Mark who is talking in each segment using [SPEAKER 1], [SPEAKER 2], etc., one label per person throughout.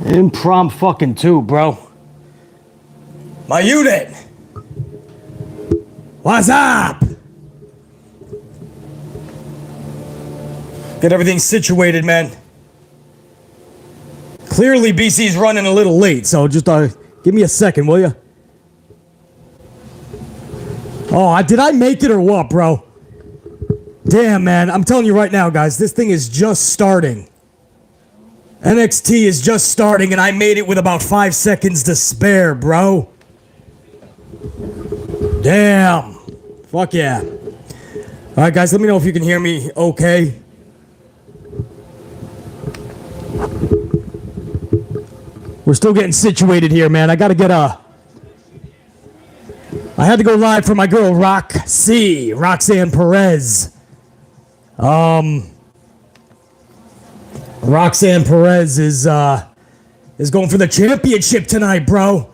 [SPEAKER 1] Impromptu fucking too, bro.
[SPEAKER 2] My unit! What's up? Get everything situated, man. Clearly, BC's running a little late, so just give me a second, will you? Oh, did I make it or what, bro? Damn, man. I'm telling you right now, guys, this thing is just starting. NXT is just starting, and I made it with about 5 seconds to spare, bro. Damn. Fuck yeah. All right, guys, let me know if you can hear me okay. We're still getting situated here, man. I gotta get I had to go live for my girl Roxanne Perez. Roxanne Perez is going for the championship tonight, bro.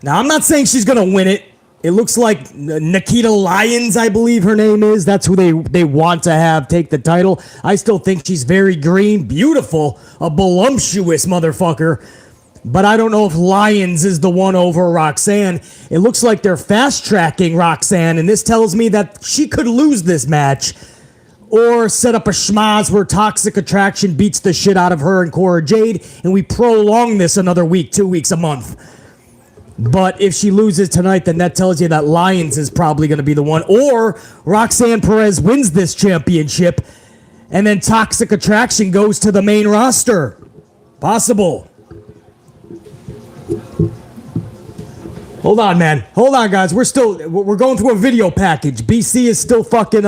[SPEAKER 2] Now, I'm not saying she's gonna win it. It looks like Nikita Lyons, I believe her name is. That's who they want to have take the title. I still think she's very green, beautiful, a voluptuous motherfucker. But I don't know if Lyons is the one over Roxanne. It looks like they're fast-tracking Roxanne, and this tells me that she could lose this match or set up a schmaz where Toxic Attraction beats the shit out of her and Cora Jade, and we prolong this another week, 2 weeks, a month. But if she loses tonight, then that tells you that Lyons is probably going to be the one. Or Roxanne Perez wins this championship, and then Toxic Attraction goes to the main roster. Possible. Hold on, man. Hold on, guys. We're going through a video package. BC is still fucking,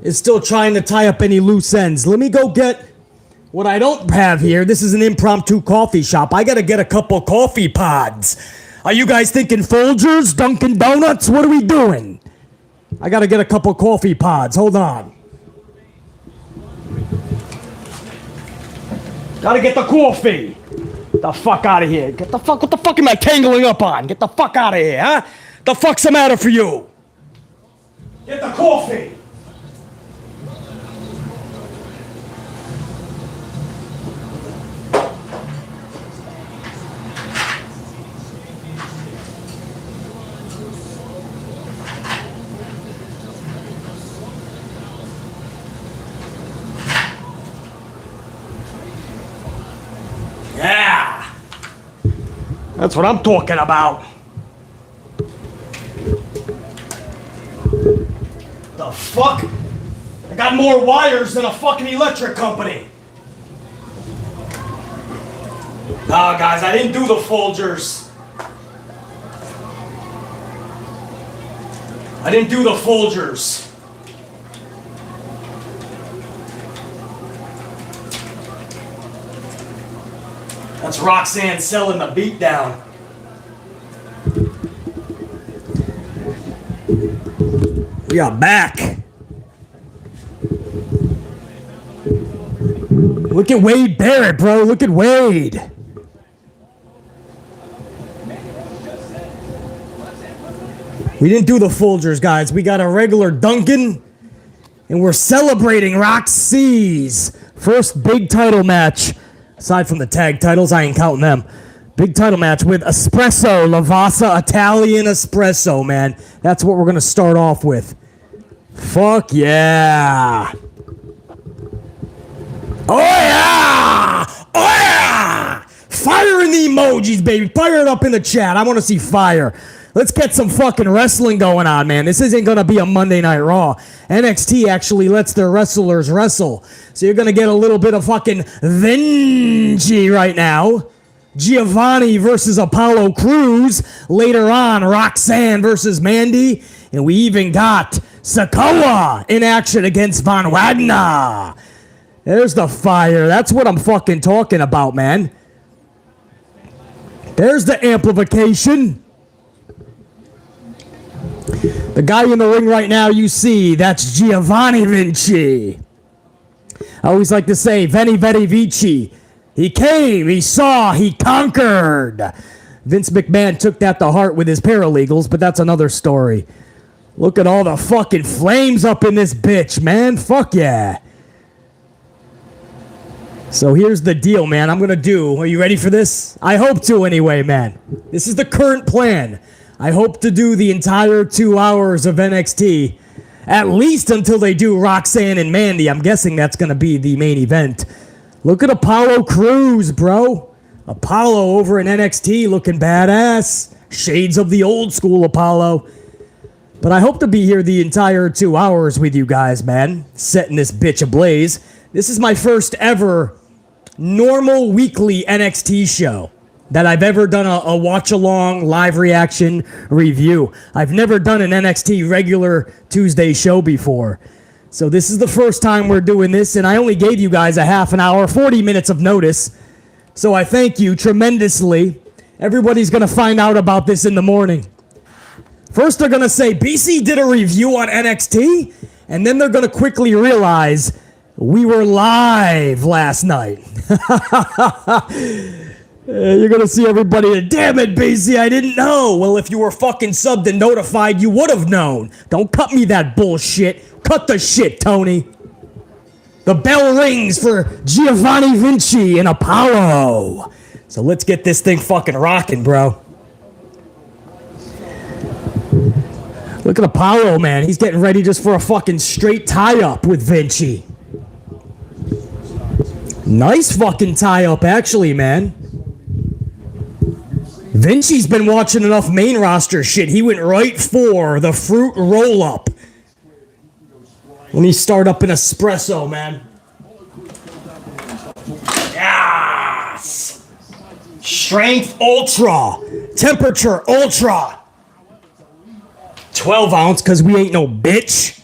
[SPEAKER 2] is still trying to tie up any loose ends. Let me go get what I don't have here. This is an impromptu coffee shop. I gotta get a couple coffee pods. Are you guys thinking Folgers, Dunkin' Donuts? What are we doing? I gotta get a couple coffee pods. Hold on. Gotta get the coffee. The fuck out of here. What the fuck am I tangling up on? Get the fuck out of here, huh? The fuck's the matter for you? Get the coffee. Yeah! That's what I'm talking about. The fuck? I got more wires than a fucking electric company. Nah, guys, I didn't do the Folgers. I didn't do the Folgers. That's Roxanne selling the beatdown. We are back. Look at Wade Barrett, bro. Look at Wade. We didn't do the Folgers, guys. We got a regular Dunkin', and we're celebrating Roxy's first big title match. Aside from the tag titles, I ain't counting them. Big title match with Espresso, Lavazza Italian Espresso, man. That's what we're going to start off with. Fuck yeah. Oh yeah! Oh yeah! Fire in the emojis, baby. Fire it up in the chat. I want to see fire. Let's get some fucking wrestling going on, man. This isn't going to be a Monday Night Raw. NXT actually lets their wrestlers wrestle. So you're going to get a little bit of fucking Vinci right now. Giovanni versus Apollo Crews. Later on, Roxanne versus Mandy. And we even got Sikoa in action against Wagner. There's the fire. That's what I'm fucking talking about, man. There's the amplification. The guy in the ring right now, you see, that's Giovanni Vinci. I always like to say, Veni Vidi Vici. He came, he saw, he conquered. Vince McMahon took that to heart with his paralegals, but that's another story. Look at all the fucking flames up in this bitch, man. Fuck yeah. So here's the deal, man. Are you ready for this? I hope to anyway, man. This is the current plan. I hope to do the entire 2 hours of NXT, at least until they do Roxanne and Mandy. I'm guessing that's going to be the main event. Look at Apollo Crews, bro. Apollo over in NXT looking badass. Shades of the old school Apollo. But I hope to be here the entire 2 hours with you guys, man. Setting this bitch ablaze. This is my first ever normal weekly NXT show that I've ever done a watch-along, live reaction review. I've never done an NXT regular Tuesday show before. So this is the first time we're doing this, and I only gave you guys a half an hour, 40 minutes of notice. So I thank you tremendously. Everybody's going to find out about this in the morning. First, they're going to say, BC did a review on NXT, and then they're going to quickly realize we were live last night. You're going to see everybody, damn it, BC, I didn't know. Well, if you were fucking subbed and notified, you would have known. Don't cut me that bullshit. Cut the shit, Tony. The bell rings for Giovanni, Vinci, and Apollo. So let's get this thing fucking rocking, bro. Look at Apollo, man. He's getting ready just for a fucking straight tie-up with Vinci. Nice fucking tie-up, actually, man. Vinci's been watching enough main roster shit. He went right for the fruit roll-up. Let me start up an espresso, man. Yes! Strength Ultra. Temperature Ultra. 12 ounce, because we ain't no bitch.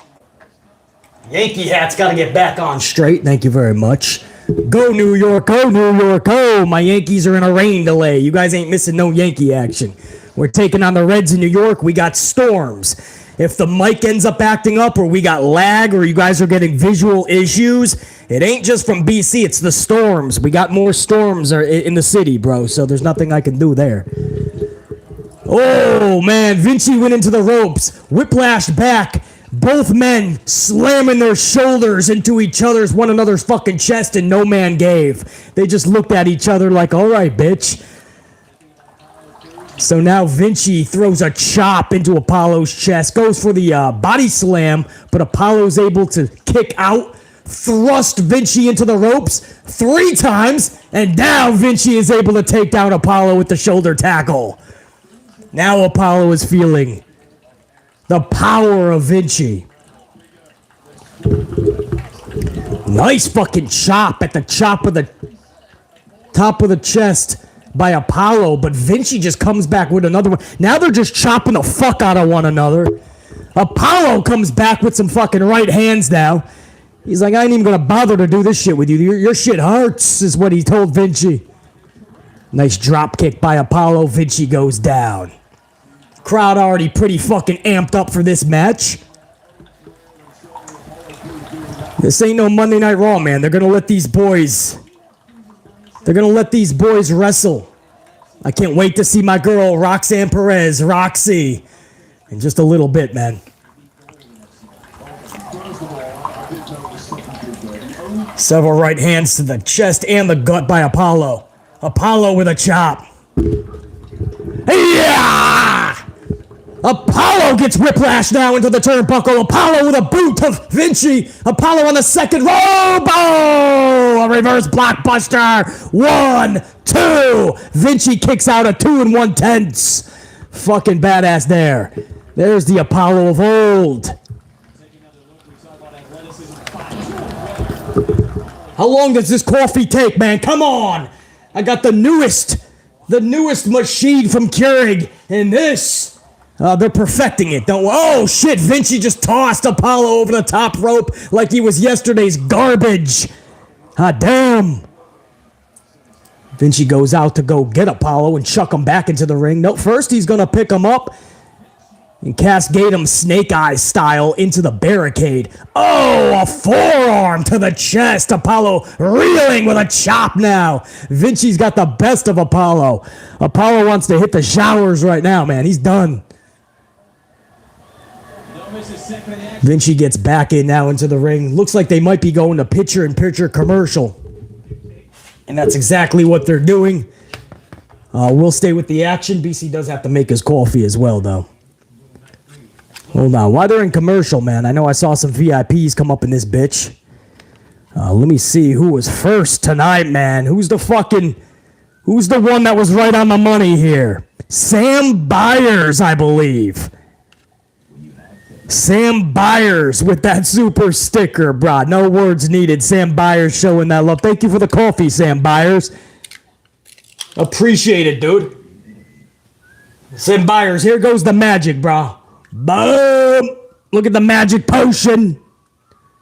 [SPEAKER 2] Yankee hat's got to get back on straight. Thank you very much. Go New York, go New York, go. My Yankees are in a rain delay. You guys ain't missing no Yankee action. We're taking on the Reds in New York. We got storms. If the mic ends up acting up or we got lag or you guys are getting visual issues, it ain't just from BC, it's the storms. We got more storms in the city, bro, so there's nothing I can do there. Oh, man, Vinci went into the ropes, whiplashed back. Both men slamming their shoulders into one another's fucking chest, and no man gave. They just looked at each other like, all right, bitch. So now Vinci throws a chop into Apollo's chest, goes for the body slam, but Apollo's able to kick out, thrust Vinci into the ropes 3 times, and now Vinci is able to take down Apollo with the shoulder tackle. Now Apollo is feeling the power of Vinci. Nice fucking chop at the top of the chest by Apollo, but Vinci just comes back with another one. Now they're just chopping the fuck out of one another. Apollo comes back with some fucking right hands now. He's like, I ain't even gonna bother to do this shit with you. Your shit hurts, is what he told Vinci. Nice drop kick by Apollo. Vinci goes down. Crowd already pretty fucking amped up for this match. This ain't no Monday Night Raw, man. They're gonna let these boys wrestle. I can't wait to see my girl Roxanne Perez, Roxy, in just a little bit, man. Several right hands to the chest and the gut by Apollo. Apollo with a chop. Yeah! Apollo gets whiplash now into the turnbuckle. Apollo with a boot to Vinci. Apollo on the second rope. Oh, a reverse blockbuster. 1, 2. Vinci kicks out a 2 1/10. Fucking badass there. There's the Apollo of old. How long does this coffee take, man? Come on. I got the newest machine from Keurig, and this. They're perfecting it. Oh, shit. Vinci just tossed Apollo over the top rope like he was yesterday's garbage. Damn. Vinci goes out to go get Apollo and chuck him back into the ring. No, first he's going to pick him up and cascade him Snake Eyes style into the barricade. Oh, a forearm to the chest. Apollo reeling with a chop now. Vinci's got the best of Apollo. Apollo wants to hit the showers right now, man. He's done. Vinci gets back in now into the ring. Looks like they might be going to picture-in-picture commercial. And that's exactly what they're doing. We'll stay with the action. BC does have to make his coffee as well, though. Hold on. While they're in commercial, man, I know I saw some VIPs come up in this bitch. Let me see who was first tonight, man. Who's the one that was right on the money here? Sam Byers, I believe. Sam Byers with that super sticker, brah. No words needed. Sam Byers showing that love. Thank you for the coffee, Sam Byers. Appreciate it, dude. Sam Byers, here goes the magic, brah. Boom! Look at the magic potion.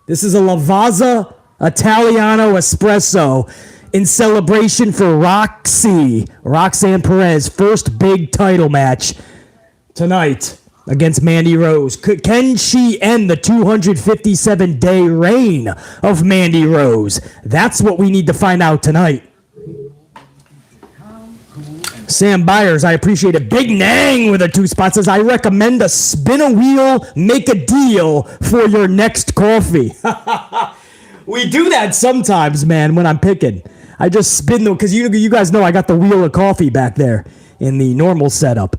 [SPEAKER 2] This is a Lavazza Italiano Espresso in celebration for Roxanne Perez, first big title match tonight against Mandy Rose. Can she end the 257-day reign of Mandy Rose? That's what we need to find out tonight. Sam Byers, I appreciate it. Big Nang with a 2 spots says, I recommend a spin a wheel, make a deal for your next coffee. We do that sometimes, man, when I'm picking. I just spin them, because you guys know I got the wheel of coffee back there in the normal setup.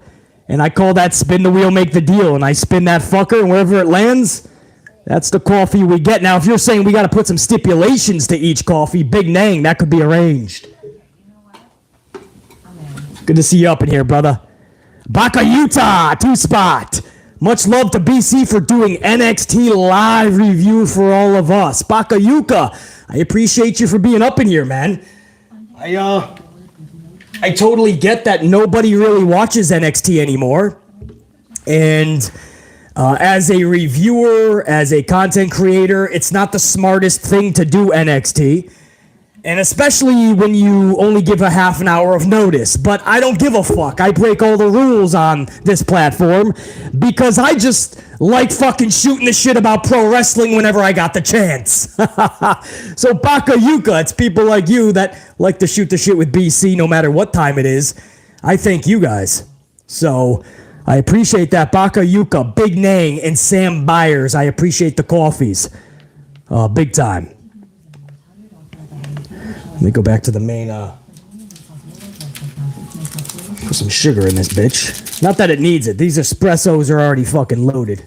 [SPEAKER 2] And I call that spin the wheel, make the deal. And I spin that fucker, and wherever it lands, that's the coffee we get. Now, if you're saying we got to put some stipulations to each coffee, Big Nang, that could be arranged. Good to see you up in here, brother. Baka Utah, 2 spot. Much love to BC for doing NXT live review for all of us. Baka Yuka, I appreciate you for being up in here, man. I totally get that nobody really watches NXT anymore. And as a reviewer, as a content creator, it's not the smartest thing to do NXT. And especially when you only give a half an hour of notice. But I don't give a fuck. I break all the rules on this platform because I just like fucking shooting the shit about pro wrestling whenever I got the chance. So Baka Yuka, it's people like you that like to shoot the shit with BC no matter what time it is. I thank you guys. So I appreciate that. Baka Yuka, Big Nang, and Sam Byers. I appreciate the coffees. Big time. Let me go back to the main, put some sugar in this bitch. Not that it needs it. These espressos are already fucking loaded.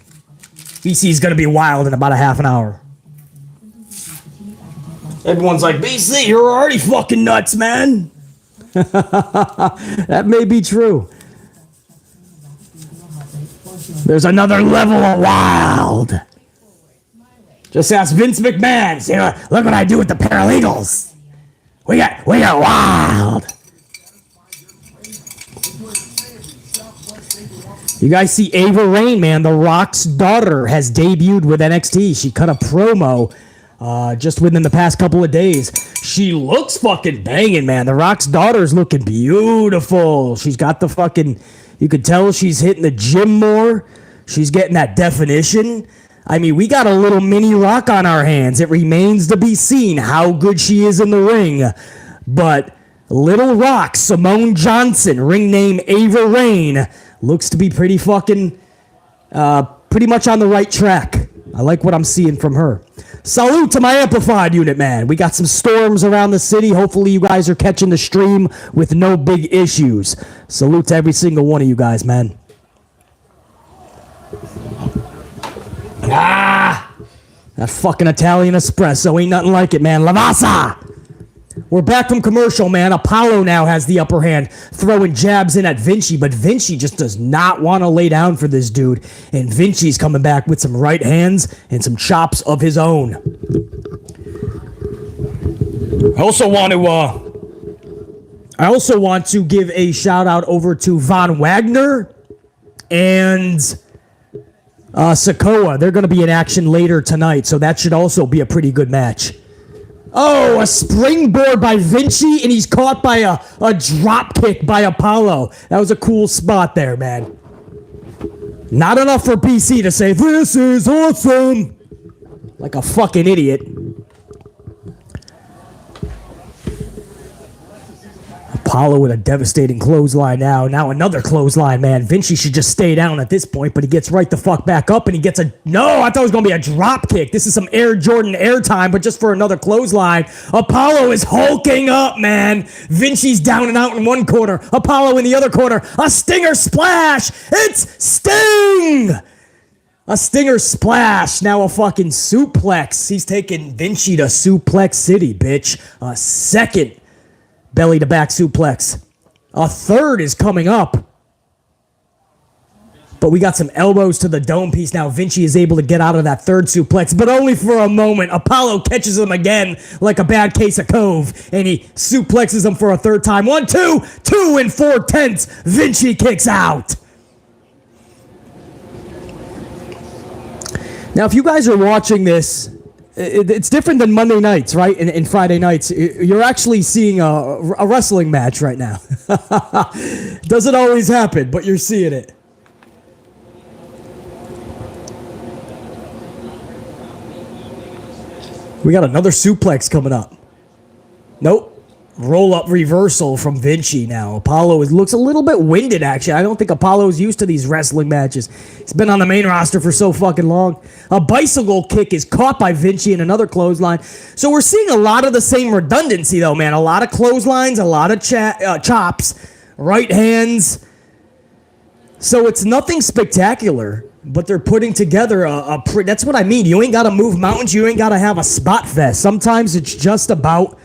[SPEAKER 2] BC's gonna be wild in about a half an hour. Everyone's like, BC, you're already fucking nuts, man. That may be true. There's another level of wild. Just ask Vince McMahon. See, look what I do with the paralegals. We got wild. You guys see Ava Raine, man. The Rock's daughter has debuted with NXT. She cut a promo just within the past couple of days. She looks fucking banging, man. The Rock's daughter's looking beautiful. She's got the fucking... You could tell she's hitting the gym more. She's getting that definition. I mean, we got a little mini Rock on our hands. It remains to be seen how good she is in the ring. But Little Rock, Simone Johnson, ring name Ava Raine, looks to be pretty fucking, pretty much on the right track. I like what I'm seeing from her. Salute to my amplified unit, man. We got some storms around the city. Hopefully you guys are catching the stream with no big issues. Salute to every single one of you guys, man. That fucking Italian espresso ain't nothing like it, man. Lavazza! We're back from commercial, man. Apollo now has the upper hand, throwing jabs in at Vinci, but Vinci just does not want to lay down for this dude. And Vinci's coming back with some right hands and some chops of his own. I also want to give a shout out over to Von Wagner and Sikoa. They're going to be in action later tonight, so that should also be a pretty good match. Oh, a springboard by Vinci, and he's caught by a drop kick by Apollo. That was a cool spot there, man. Not enough for BC to say, this is awesome. Like a fucking idiot. Apollo with a devastating clothesline now. Now another clothesline, man. Vinci should just stay down at this point, but he gets right the fuck back up and he gets a... No, I thought it was going to be a drop kick. This is some Air Jordan air time, but just for another clothesline. Apollo is hulking up, man. Vinci's down and out in one corner. Apollo in the other corner. A stinger splash. It's Sting! A stinger splash. Now a fucking suplex. He's taking Vinci to Suplex City, bitch. A second belly to back suplex. A third is coming up. But we got some elbows to the dome piece. Now Vinci is able to get out of that third suplex, but only for a moment. Apollo catches him again like a bad case of Cove, and he suplexes him for a third time. 1, 2, 2 and 4/10. Vinci kicks out. Now, if you guys are watching this, it's different than Monday nights, right? And Friday nights. You're actually seeing a wrestling match right now. Doesn't always happen, but you're seeing it. We got another suplex coming up. Nope. Roll-up reversal from Vinci now. Apollo looks a little bit winded, actually. I don't think Apollo's used to these wrestling matches. He's been on the main roster for so fucking long. A bicycle kick is caught by Vinci in another clothesline. So we're seeing a lot of the same redundancy, though, man. A lot of clotheslines, a lot of chops, right hands. So it's nothing spectacular, but they're putting together that's what I mean. You ain't got to move mountains. You ain't got to have a spot fest. Sometimes it's just about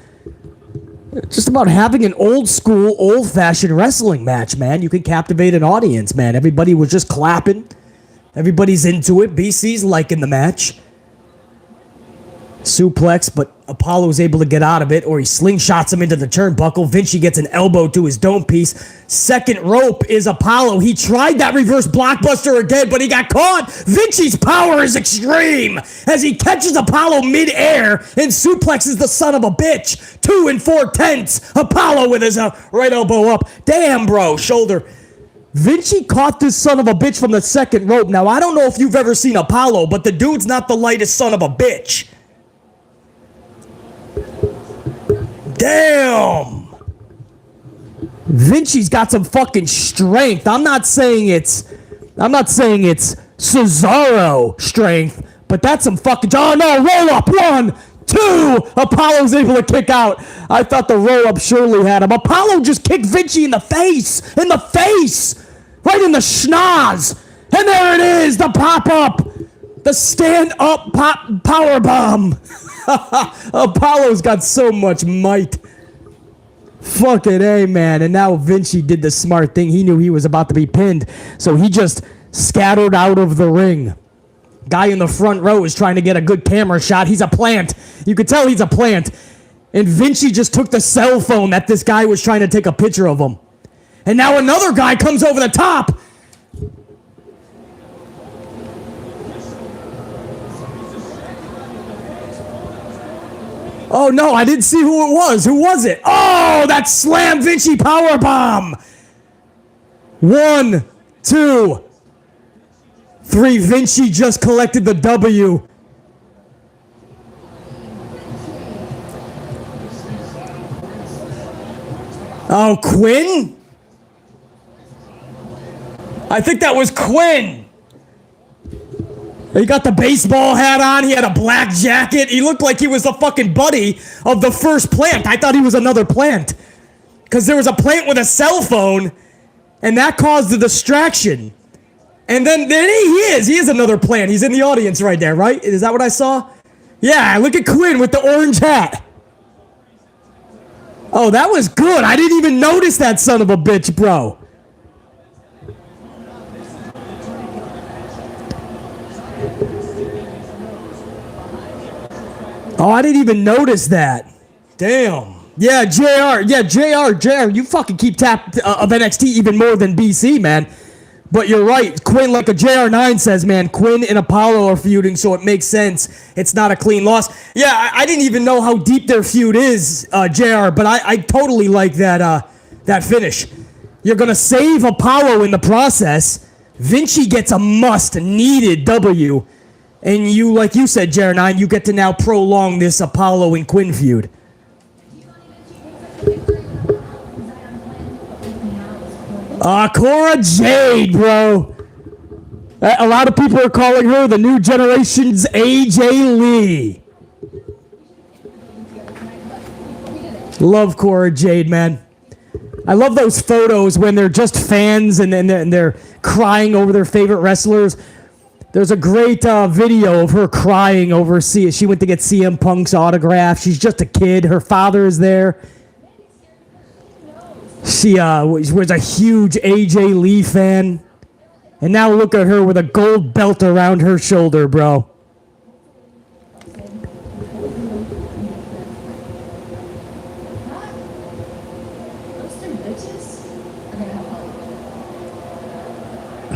[SPEAKER 2] having an old school, old fashioned wrestling match, man. You can captivate an audience, man. Everybody was just clapping. Everybody's into it. BC's liking the match. Suplex, but Apollo's able to get out of it, or he slingshots him into the turnbuckle. Vinci gets an elbow to his dome piece. Second rope is Apollo. He tried that reverse blockbuster again, but he got caught. Vinci's power is extreme as he catches Apollo mid-air and suplexes the son of a bitch. 2 and 4/10. Apollo with his right elbow up. Damn, bro, shoulder. Vinci caught this son of a bitch from the second rope. Now, I don't know if you've ever seen Apollo, but the dude's not the lightest son of a bitch. Damn! Vinci's got some fucking strength. I'm not saying it's Cesaro strength, but that's some fucking... Oh no, roll up. 1, 2. Apollo's able to kick out. I thought the roll up surely had him. Apollo just kicked Vinci in the face. In the face! Right in the schnoz. And there it is, the pop-up. The stand-up power bomb. Apollo's got so much might. Fucking A, man. And now Vinci did the smart thing. He knew he was about to be pinned, so he just scattered out of the ring. Guy in the front row is trying to get a good camera shot. He's a plant. You could tell he's a plant. And Vinci just took the cell phone that this guy was trying to take a picture of him. And now another guy comes over the top. Oh, no, I didn't see who it was. Who was it? Oh, that slam Vinci powerbomb. 1, 2, 3. Vinci just collected the W. Oh, Quinn? I think that was Quinn. He got the baseball hat on. He had a black jacket. He looked like he was the fucking buddy of the first plant. I thought he was another plant. Because there was a plant with a cell phone, and that caused the distraction. And then he is. He is another plant. He's in the audience right there, right? Is that what I saw? Yeah, look at Quinn with the orange hat. Oh, that was good. I didn't even notice that son of a bitch, bro. Oh, I didn't even notice that. Damn. Yeah, JR. Yeah, JR. You fucking keep tapped of NXT even more than BC, man. But you're right. Quinn, like a JR9 says, man, Quinn and Apollo are feuding, so it makes sense. It's not a clean loss. Yeah, I didn't even know how deep their feud is, JR, but I totally like that finish. You're going to save Apollo in the process. Vinci gets a must-needed W. And you, like you said, JR9, you get to now prolong this Apollo and Quinn feud. Cora Jade, bro. A lot of people are calling her the new generation's AJ Lee. Love Cora Jade, man. I love those photos when they're just fans and they're crying over their favorite wrestlers. There's a great video of her crying over she went to get CM Punk's autograph. She's just a kid. Her father is there. She was a huge AJ Lee fan. And now look at her with a gold belt around her shoulder, bro.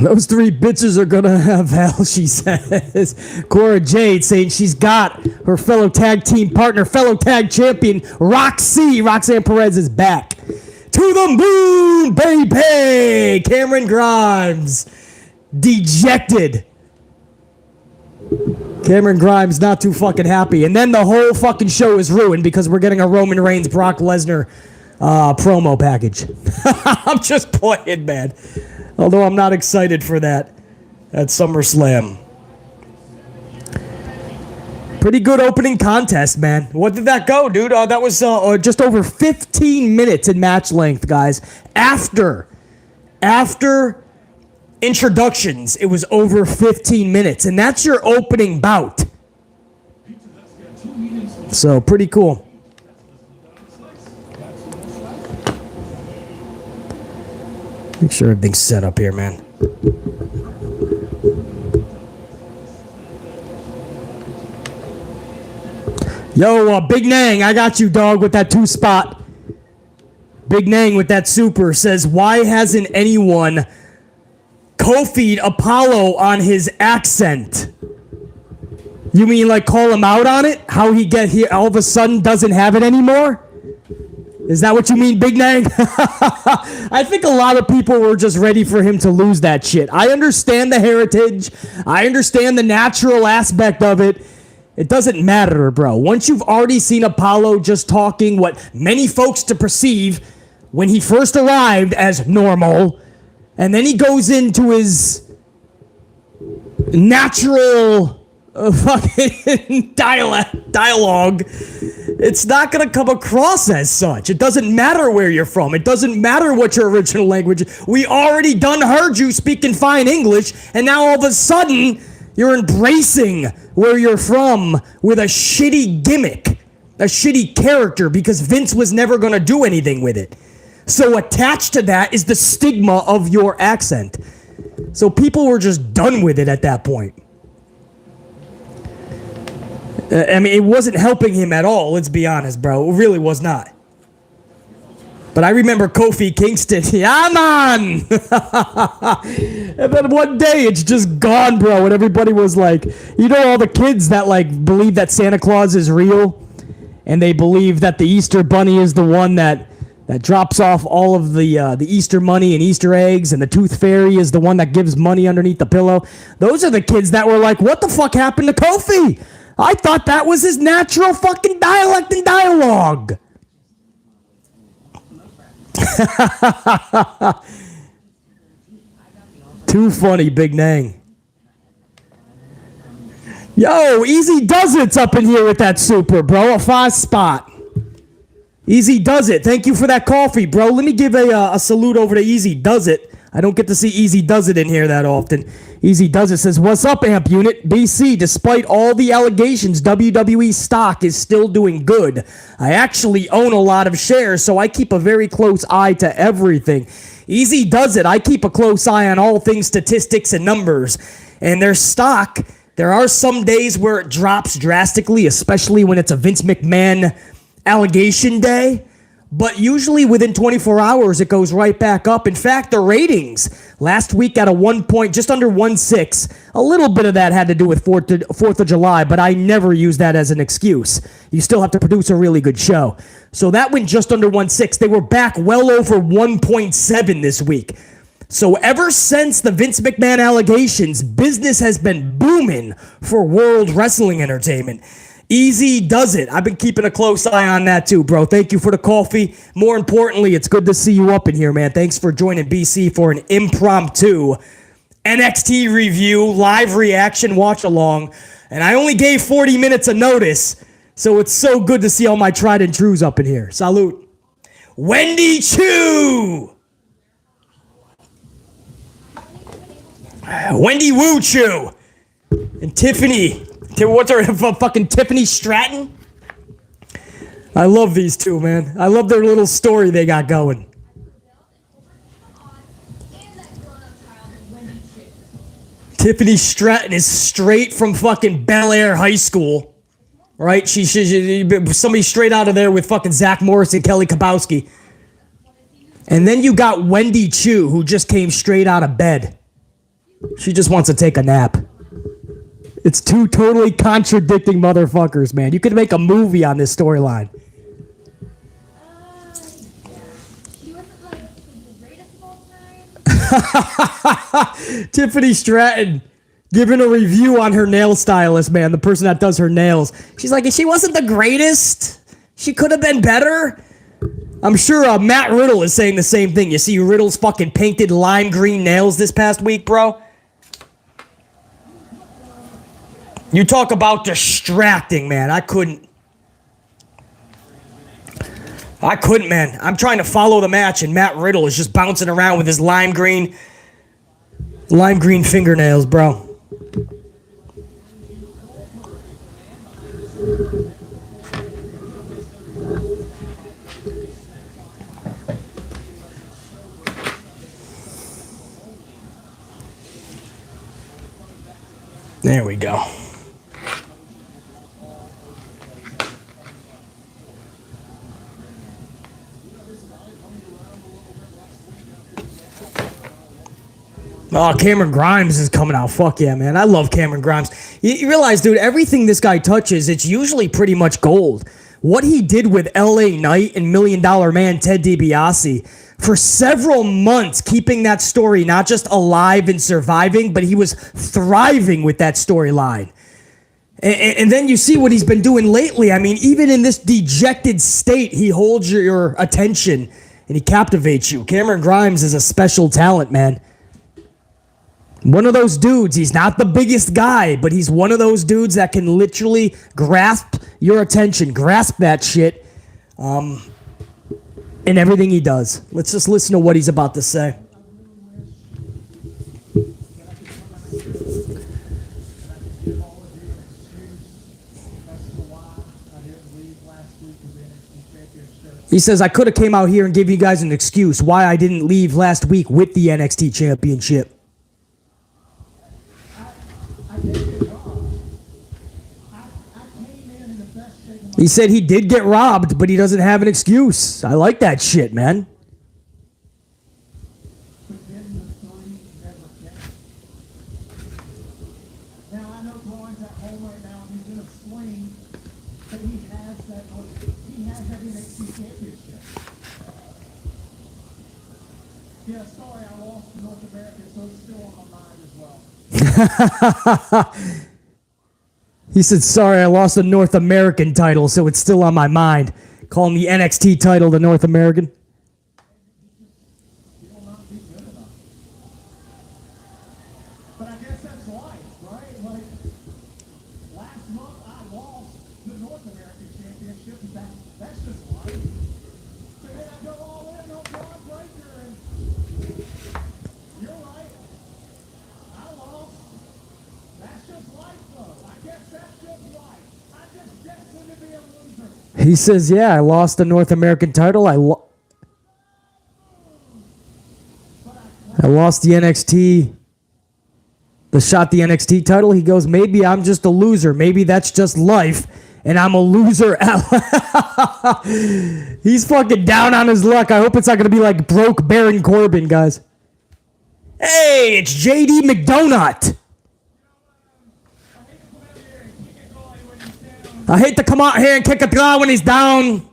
[SPEAKER 2] Those three bitches are gonna have hell, she says. Cora Jade saying she's got her fellow tag team partner, fellow tag champion, Roxanne Perez is back. To the moon, baby! Cameron Grimes, dejected. Cameron Grimes not too fucking happy. And then the whole fucking show is ruined because we're getting a Roman Reigns, Brock Lesnar promo package. I'm just playing, man. Although I'm not excited for that at SummerSlam. Pretty good opening contest, man. What did that go, dude? That was just over 15 minutes in match length, guys. After introductions, it was over 15 minutes. And that's your opening bout. So, pretty cool. Make sure everything's set up here, man. Yo, Big Nang, I got you, dog, with that 2-spot. Big Nang with that super says, why hasn't anyone Kofi'd Apollo on his accent? You mean like call him out on it? How he get here all of a sudden doesn't have it anymore? Is that what you mean, Big Nang? I think a lot of people were just ready for him to lose that shit. I understand the heritage. I understand the natural aspect of it. It doesn't matter, bro. Once you've already seen Apollo just talking what many folks to perceive when he first arrived as normal, and then he goes into his natural fucking dialogue, it's not going to come across as such. It doesn't matter where you're from. It doesn't matter what your original language is. We already done heard you speaking fine English, and now all of a sudden you're embracing where you're from with a shitty gimmick, a shitty character, because Vince was never going to do anything with it. So attached to that is the stigma of your accent. So people were just done with it at that point. I mean, it wasn't helping him at all, let's be honest, bro. It really was not. But I remember Kofi Kingston. Yeah, man! And then one day, it's just gone, bro. And everybody was like, you know all the kids that, like, believe that Santa Claus is real? And they believe that the Easter Bunny is the one that drops off all of the Easter money and Easter eggs, and the Tooth Fairy is the one that gives money underneath the pillow. Those are the kids that were like, what the fuck happened to Kofi? I thought that was his natural fucking dialect and dialogue. Too funny, Big Nang. Yo, Easy Does It's up in here with that super, bro. A 5-spot. Easy Does It. Thank you for that coffee, bro. Let me give a salute over to Easy Does It. I don't get to see Easy Does It in here that often. Easy Does It says, what's up, Amp Unit? BC, despite all the allegations, WWE stock is still doing good. I actually own a lot of shares, so I keep a very close eye to everything. Easy Does It. I keep a close eye on all things statistics and numbers. And their stock, there are some days where it drops drastically, especially when it's a Vince McMahon allegation day. But usually within 24 hours, it goes right back up. In fact, the ratings last week at a 1 point, just under 1.6. A little bit of that had to do with 4th of July, but I never use that as an excuse. You still have to produce a really good show. So that went just under 1.6. They were back well over 1.7 this week. So ever since the Vince McMahon allegations, business has been booming for World Wrestling Entertainment. Easy does it. I've been keeping a close eye on that too, bro. Thank you for the coffee. More importantly, it's good to see you up in here, man. Thanks for joining BC for an impromptu NXT review, live reaction, watch along. And I only gave 40 minutes of notice, so it's so good to see all my tried and trues up in here. Salute. Wendy Choo! Wendy Woo Choo! And Tiffany. What's her fucking Tiffany Stratton? I love these two, man. I love their little story they got going. Tiffany Stratton is straight from fucking Bel Air High School, right? She's somebody straight out of there with fucking Zach Morris and Kelly Kapowski. And then you got Wendy Choo, who just came straight out of bed. She just wants to take a nap. It's two totally contradicting motherfuckers, man. You could make a movie on this storyline.
[SPEAKER 3] She wasn't like the greatest of all time.
[SPEAKER 2] Tiffany Stratton giving a review on her nail stylist, man, the person that does her nails. She's like, she wasn't the greatest. She could have been better. I'm sure Matt Riddle is saying the same thing. You see Riddle's fucking painted lime green nails this past week, bro? You talk about distracting, man. I couldn't, man. I'm trying to follow the match, and Matt Riddle is just bouncing around with his lime green fingernails, bro. There we go. Oh, Cameron Grimes is coming out. Fuck yeah, man. I love Cameron Grimes. You realize, dude, everything this guy touches, it's usually pretty much gold. What he did with LA Knight and $1 Million Man Ted DiBiase for several months, keeping that story not just alive and surviving, but he was thriving with that storyline. And then you see what he's been doing lately. I mean, even in this dejected state, he holds your attention and he captivates you. Cameron Grimes is a special talent, man. One of those dudes, he's not the biggest guy, but he's one of those dudes that can literally grasp your attention, grasp that shit in everything he does. Let's just listen to what he's about to say. He says, I could have came out here and gave you guys an excuse why I didn't leave last week with the NXT Championship. He said he did get robbed, but he doesn't have an excuse. I like that shit, man.
[SPEAKER 4] Now, I know Bron's at home right now, and he's going to explain that he has that NXT championship. Yeah, sorry, I lost to North America, so it's still on my mind as well.
[SPEAKER 2] He said, sorry, I lost the North American title, so it's still on my mind. Calling the NXT title the North American.
[SPEAKER 4] You will not be good enough. But I guess that's life, right? Like, last month I lost the North American championship, and that's just life. So then I go all in on Bron Breaker, and you're right. I lost. That's just life, though. I guess that's just life. I'm just destined to be a loser.
[SPEAKER 2] He says, yeah, I lost the North American title. I lost the NXT, the NXT title. He goes, maybe I'm just a loser. Maybe that's just life, and I'm a loser. He's fucking down on his luck. I hope it's not going to be like broke Baron Corbin, guys. Hey, it's JD McDonut. I hate to come out here and kick a guy when he's down.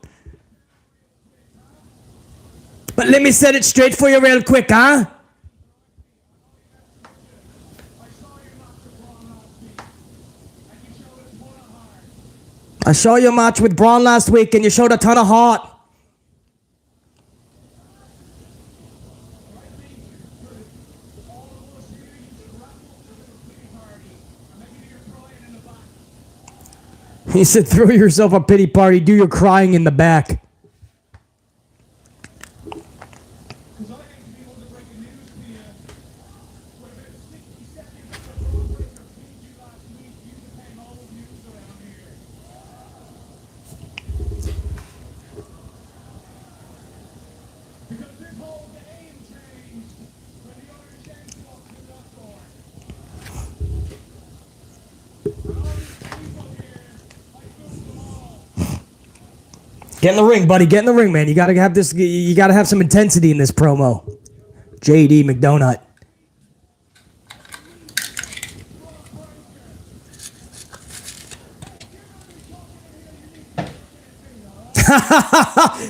[SPEAKER 2] But let me set it straight for you real quick, huh? I saw your match with Bron last week, and you showed a ton of heart. He said, throw yourself a pity party, do your crying in the back. Get in the ring, buddy. Get in the ring, man. You gotta have this. You gotta have some intensity in this promo. JD McDonut.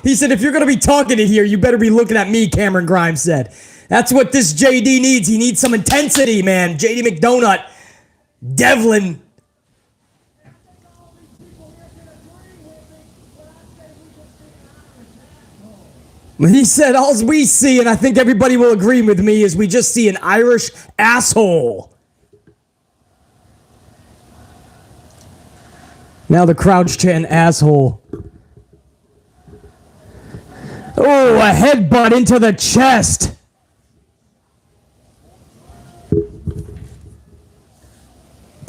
[SPEAKER 2] He said, if you're gonna be talking it here, you better be looking at me, Cameron Grimes said. That's what this JD needs. He needs some intensity, man. JD McDonut. Devlin. He said, all we see, and I think everybody will agree with me, is we just see an Irish asshole. Now the crowd's chanting asshole. Oh, a headbutt into the chest.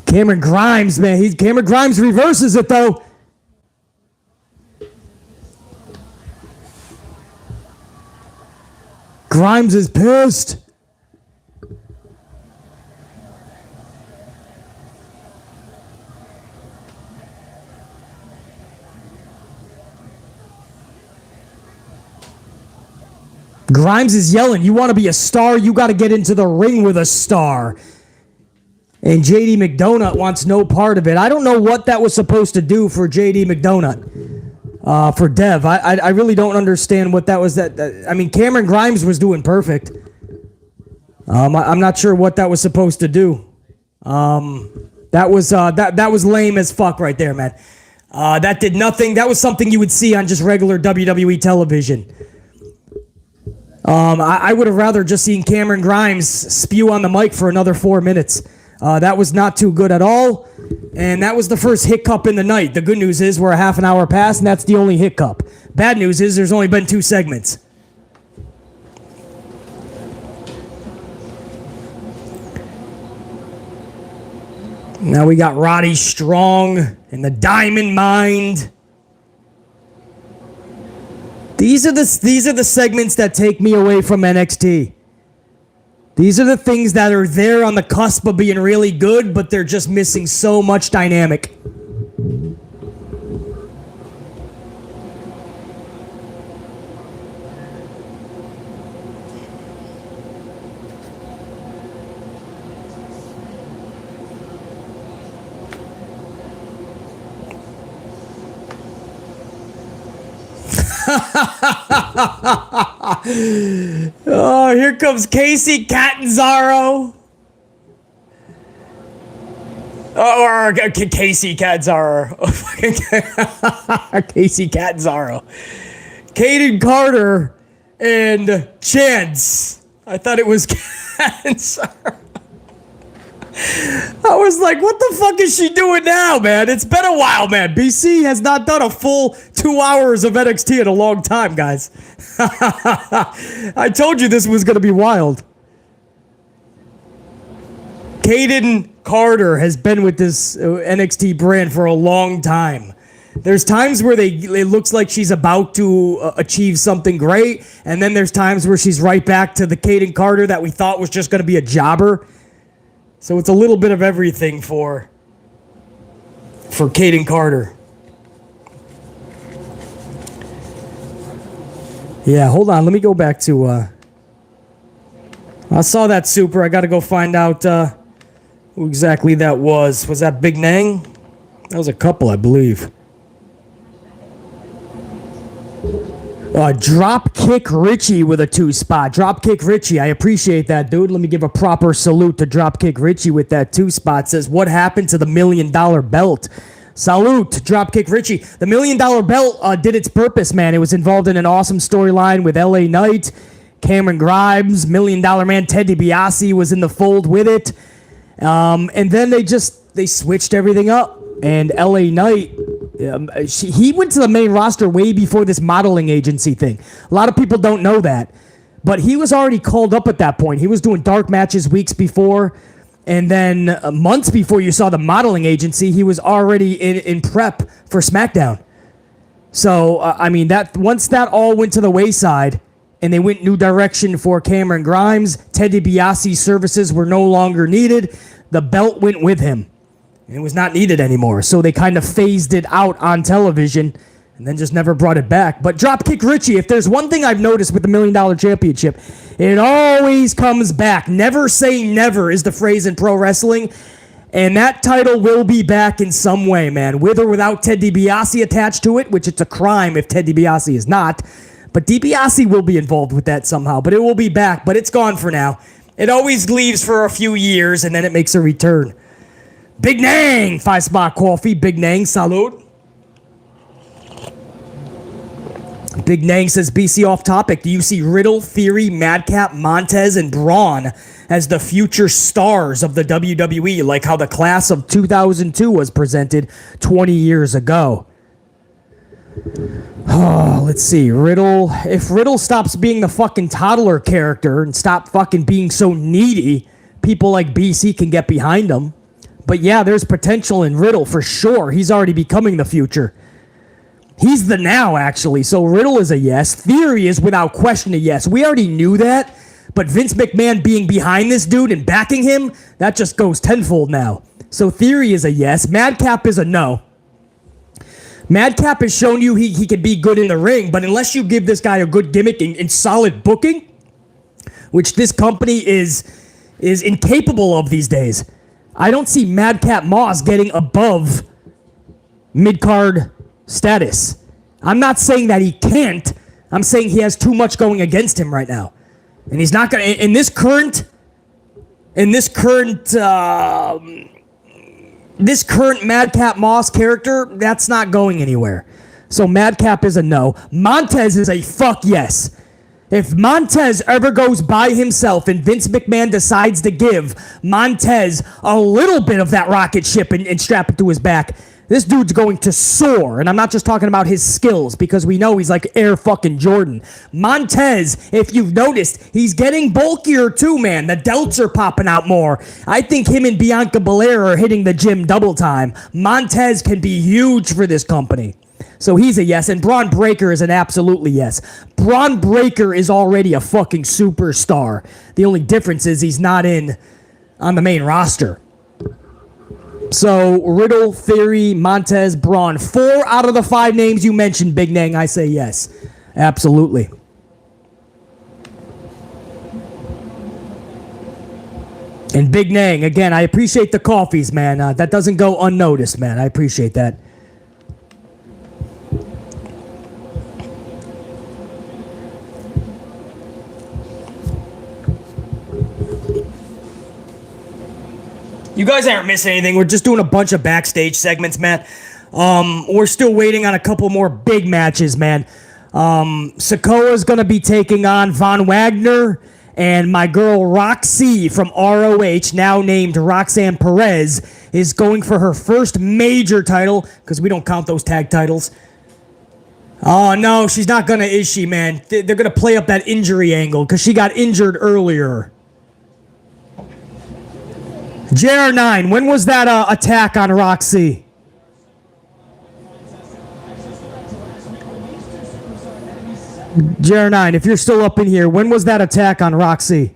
[SPEAKER 2] Cameron Grimes, man. Cameron Grimes reverses it, though. Grimes is pissed. Grimes is yelling, you want to be a star, you got to get into the ring with a star. And JD McDonut wants no part of it. I don't know what that was supposed to do for JD McDonut. For Dev. I really don't understand what that was. I mean, Cameron Grimes was doing perfect. I'm not sure what that was supposed to do. That was lame as fuck right there, man. That did nothing. That was something you would see on just regular WWE television. I would have rather just seen Cameron Grimes spew on the mic for another 4 minutes. That was not too good at all. And that was the first hiccup in the night. The good news is we're a half an hour past, and that's the only hiccup. Bad news is there's only been 2 segments. Now we got Roddy Strong and the Diamond Mind. These are the segments that take me away from NXT. These are the things that are there on the cusp of being really good, but they're just missing so much dynamic. Oh, here comes Casey Catanzaro. Or Casey Catanzaro. Casey Catanzaro. Caden Carter and Chance. I thought it was Catanzaro. I was like, what the fuck is she doing now, man? It's been a while, man. BC has not done a full 2 hours of NXT in a long time, guys. I told you this was going to be wild. Caden Carter has been with this NXT brand for a long time. There's times where it looks like she's about to achieve something great, and then there's times where she's right back to the Caden Carter that we thought was just going to be a jobber. So it's a little bit of everything for Caden Carter. Yeah, hold on. Let me go back to... I saw that super. I got to go find out who exactly that was. Was that Big Nang? That was a couple, I believe. Dropkick Richie with a 2-spot. Dropkick Richie, I appreciate that, dude. Let me give a proper salute to Dropkick Richie with that 2-spot. Says, what happened to the $1 million belt? Salute, Dropkick Richie. The $1 Million Belt did its purpose, man. It was involved in an awesome storyline with LA Knight, Cameron Grimes, $1 Million Man Ted DiBiase was in the fold with it. And then they switched everything up. And LA Knight, he went to the main roster way before this modeling agency thing. A lot of people don't know that. But he was already called up at that point. He was doing dark matches weeks before. And then months before you saw the modeling agency, he was already in prep for SmackDown. So, that once that all went to the wayside and they went new direction for Cameron Grimes, Ted DiBiase's services were no longer needed. The belt went with him. It was not needed anymore. So they kind of phased it out on television and then just never brought it back. But Dropkick Richie, if there's one thing I've noticed with the $1 Million Championship, it always comes back. Never say never is the phrase in pro wrestling. And that title will be back in some way, man. With or without Ted DiBiase attached to it, which it's a crime if Ted DiBiase is not. But DiBiase will be involved with that somehow. But it will be back. But it's gone for now. It always leaves for a few years and then it makes a return. Big Nang, 5-spot coffee. Big Nang, salute. Big Nang says, BC off topic. Do you see Riddle, Theory, Madcap, Montez, and Bron as the future stars of the WWE, like how the class of 2002 was presented 20 years ago? Oh, let's see. Riddle. If Riddle stops being the fucking toddler character and stop fucking being so needy, people like BC can get behind him. But yeah, there's potential in Riddle for sure. He's already becoming the future. He's the now, actually. So Riddle is a yes. Theory is without question a yes. We already knew that. But Vince McMahon being behind this dude and backing him, that just goes tenfold now. So Theory is a yes. Madcap is a no. Madcap has shown you he can be good in the ring, but unless you give this guy a good gimmick and solid booking, which this company is incapable of these days, I don't see Madcap Moss getting above mid-card status. I'm not saying that he can't. I'm saying he has too much going against him right now. And he's not going to, in this current Madcap Moss character, that's not going anywhere. So Madcap is a no. Montez is a fuck yes. If Montez ever goes by himself and Vince McMahon decides to give Montez a little bit of that rocket ship and strap it to his back, this dude's going to soar. And I'm not just talking about his skills, because we know he's like Air fucking Jordan. Montez, if you've noticed, he's getting bulkier too, man. The delts are popping out more. I think him and Bianca Belair are hitting the gym double time. Montez can be huge for this company. So he's a yes. And Braun Breaker is an absolutely yes. Braun Breaker is already a fucking superstar. The only difference is he's not on the main roster. So, Riddle, Theory, Montez, Braun. 4 out of the 5 names you mentioned, Big Nang, I say yes. Absolutely. And Big Nang, again, I appreciate the coffees, man. That doesn't go unnoticed, man. I appreciate that. You guys aren't missing anything. We're just doing a bunch of backstage segments, man. We're still waiting on a couple more big matches, man. Sikoa is going to be taking on Von Wagner, and my girl Roxy from ROH, now named Roxanne Perez, is going for her first major title, because we don't count those tag titles. Oh, no, she's not going to, is she, man? They're going to play up that injury angle, because she got injured earlier. JR9, when was that attack on Roxy? JR9, if you're still up in here, when was that attack on Roxy?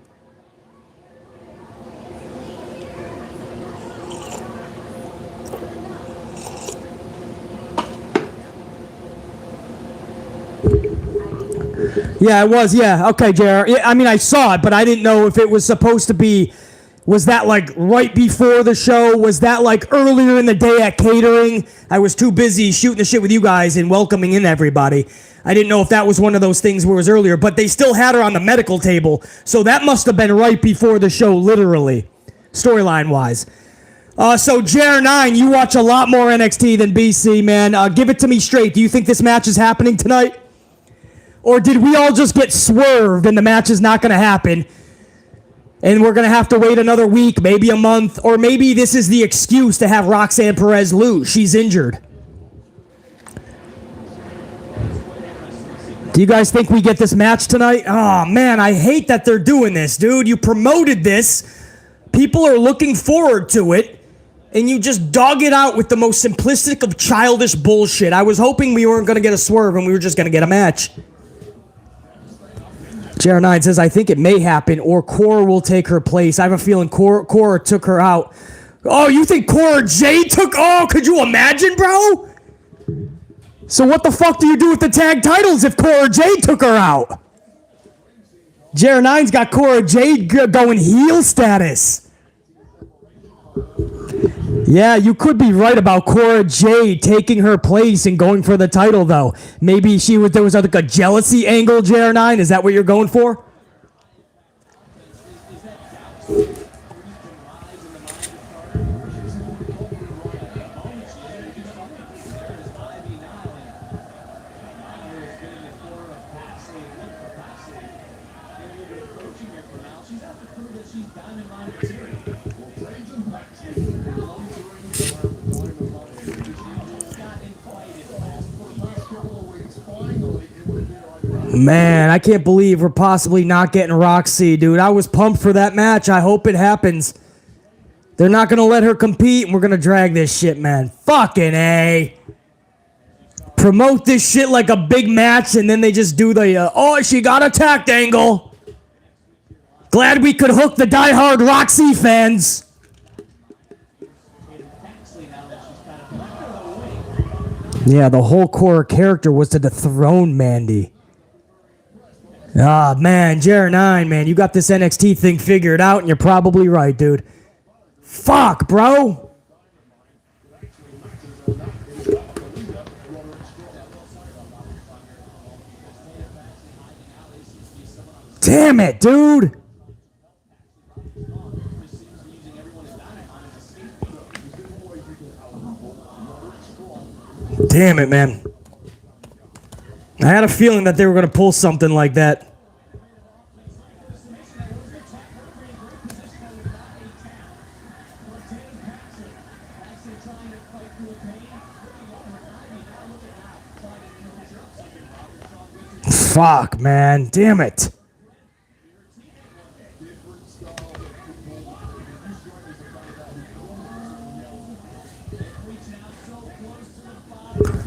[SPEAKER 2] Yeah, it was, yeah. Okay, JR. Yeah, I mean, I saw it, but I didn't know if it was supposed to be... Was that like right before the show? Was that like earlier in the day at catering? I was too busy shooting the shit with you guys and welcoming in everybody. I didn't know if that was one of those things where it was earlier, but they still had her on the medical table, so that must have been right before the show, literally, storyline-wise. So JR9, you watch a lot more NXT than BC, man. Give it to me straight. Do you think this match is happening tonight? Or did we all just get swerved and the match is not going to happen? And we're going to have to wait another week, maybe a month, or maybe this is the excuse to have Roxanne Perez lose. She's injured. Do you guys think we get this match tonight? Oh, man, I hate that they're doing this, dude. You promoted this. People are looking forward to it. And you just dog it out with the most simplistic of childish bullshit. I was hoping we weren't going to get a swerve and we were just going to get a match. JR9 says, I think it may happen, or Cora will take her place. I have a feeling Cora took her out. Oh, you think Cora Jade took... Oh, could you imagine, bro? So what the fuck do you do with the tag titles if Cora Jade took her out? JR9's got Cora Jade going heel status. Yeah, you could be right about Cora Jade taking her place and going for the title, though. Maybe there was like a jealousy angle, JR9. Is that what you're going for? Man, I can't believe we're possibly not getting Roxy, dude. I was pumped for that match. I hope it happens. They're not going to let her compete, and we're going to drag this shit, man. Fucking A. Promote this shit like a big match, and then they just do the, oh, she got attacked angle. Glad we could hook the diehard Roxy fans. Yeah, the whole core character was to dethrone Mandy. Ah, man, JR9, man, you got this NXT thing figured out, and you're probably right, dude. Fuck, bro. Damn it, dude. Damn it, man. I had a feeling that they were going to pull something like that. Fuck, man. Damn it.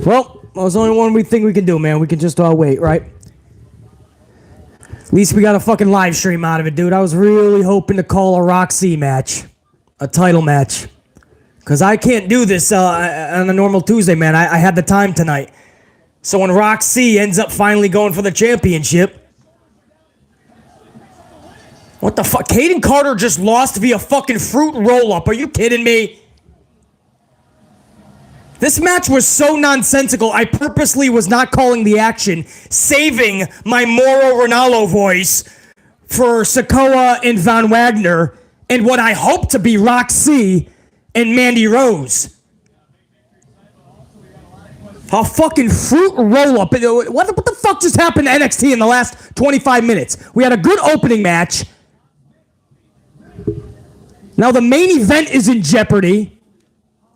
[SPEAKER 2] Well, there's only one thing we can do, man. We can just wait, right? At least we got a fucking live stream out of it, dude. I was really hoping to call a Roxy match. A title match. Because I can't do this on a normal Tuesday, man. I had the time tonight. So when Roxy ends up finally going for the championship... What the fuck? Kaden Carter just lost via fucking fruit roll-up. Are you kidding me? This match was so nonsensical, I purposely was not calling the action, saving my Mauro Ranallo voice for Sikoa and Von Wagner and what I hope to be Roxy and Mandy Rose. A fucking fruit roll-up. What the fuck just happened to NXT in the last 25 minutes? We had a good opening match. Now the main event is in jeopardy.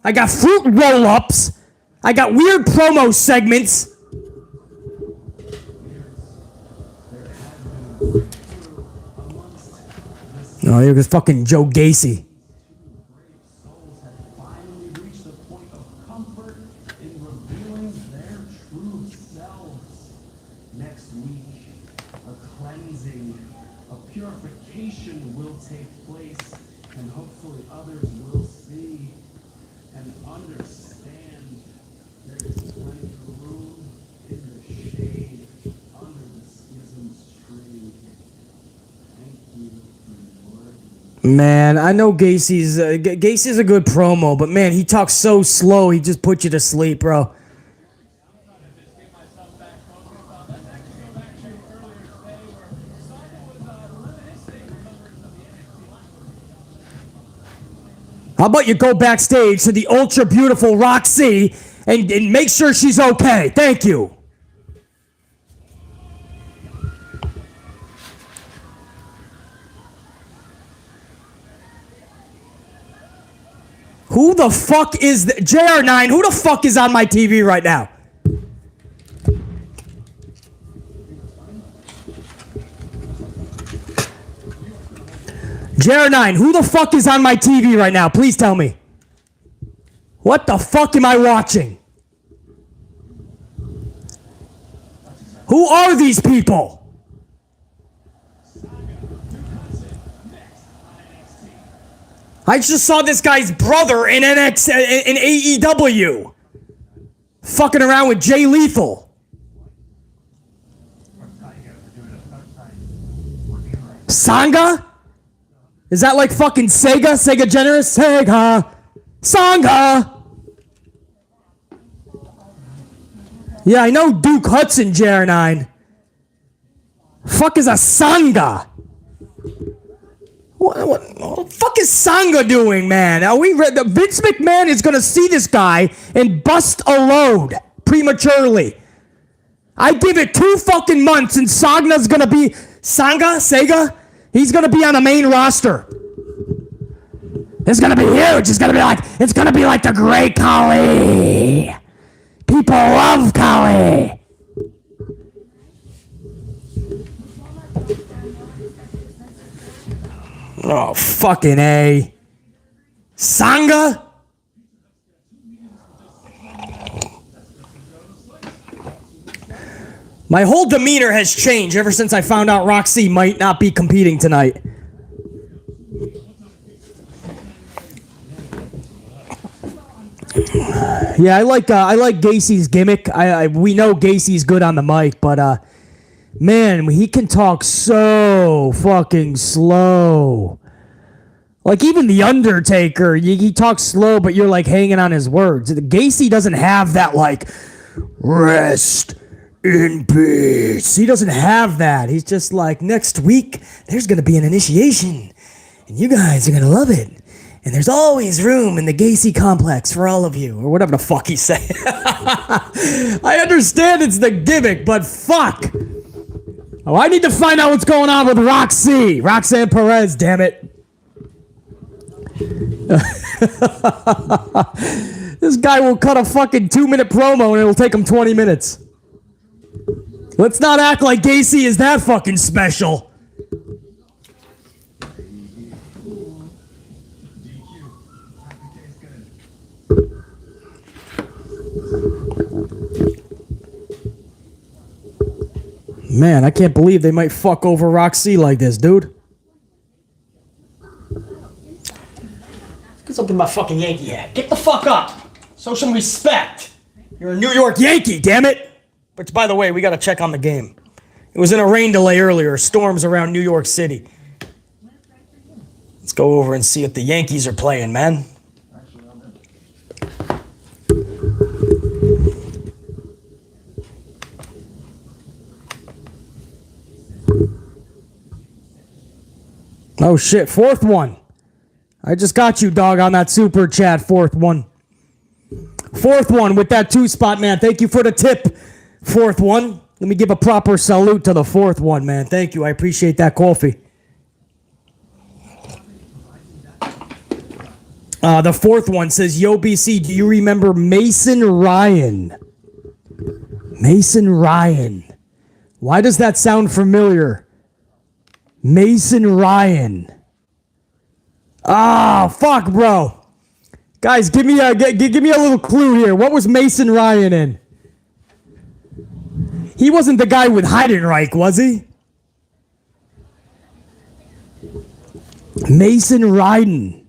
[SPEAKER 2] I got fruit roll-ups. I got weird promo segments. No, you're just fucking Joe Gacy.
[SPEAKER 4] Next week, a cleansing, a purification will take place, and hopefully others will see and understand there is plenty of room in the shade under the schism's tree. Thank you for your word.
[SPEAKER 2] Man, I know Gacy's a good promo, but man, he talks so slow, he just puts you to sleep, bro. How about you go backstage to the ultra beautiful Roxy and make sure she's okay? Thank you. Who the fuck is JR9? Who the fuck is on my TV right now? JR9, who the fuck is on my TV right now? Please tell me. What the fuck am I watching? Who are these people? I just saw this guy's brother in AEW. Fucking around with Jay Lethal. Sangha? Is that like fucking Sega? Sega Generous? Sega. Sangha. Yeah, I know Duke Hudson, JR9. Fuck is a Sangha? What the fuck is Sangha doing, man? Vince McMahon is going to see this guy and bust a load prematurely. I give it 2 fucking months and Sangha's going to be... Sega? He's going to be on the main roster. It's going to be huge. It's going to be like the Great Khali. People love Khali. Oh, fucking A. Sangha? My whole demeanor has changed ever since I found out Roxy might not be competing tonight. Yeah, I like Gacy's gimmick. We know Gacy's good on the mic, but man, he can talk so fucking slow. Like even The Undertaker, he talks slow, but you're like hanging on his words. Gacy doesn't have that like rest in peace. He doesn't have that. He's just like, next week there's gonna be an initiation, and you guys are gonna love it. And there's always room in the Gacy complex for all of you, or whatever the fuck he said. I understand it's the gimmick, but fuck. Oh, I need to find out what's going on with Roxanne Perez, damn it. This guy will cut a fucking 2-minute promo and it'll take him 20 minutes. Let's not act like Gacy is that fucking special. Man, I can't believe they might fuck over Roxy like this, dude. Get something my fucking Yankee hat. Get the fuck up. Show some respect. You're a New York Yankee, damn it. Which, by the way, we got to check on the game. It was in a rain delay earlier. Storms around New York City. Let's go over and see if the Yankees are playing, man. Oh shit, 4th one. I just got you, dog, on that super chat, 4th one. 4th one with that 2-spot, man. Thank you for the tip, 4th one. Let me give a proper salute to the 4th one, man. Thank you, I appreciate that coffee. The 4th one says, Yo, BC, do you remember Mason Ryan? Mason Ryan. Why does that sound familiar? Mason Ryan. Ah, fuck, bro. Guys, give me a little clue here. What was Mason Ryan in? He wasn't the guy with Heidenreich, was he? Mason Ryan.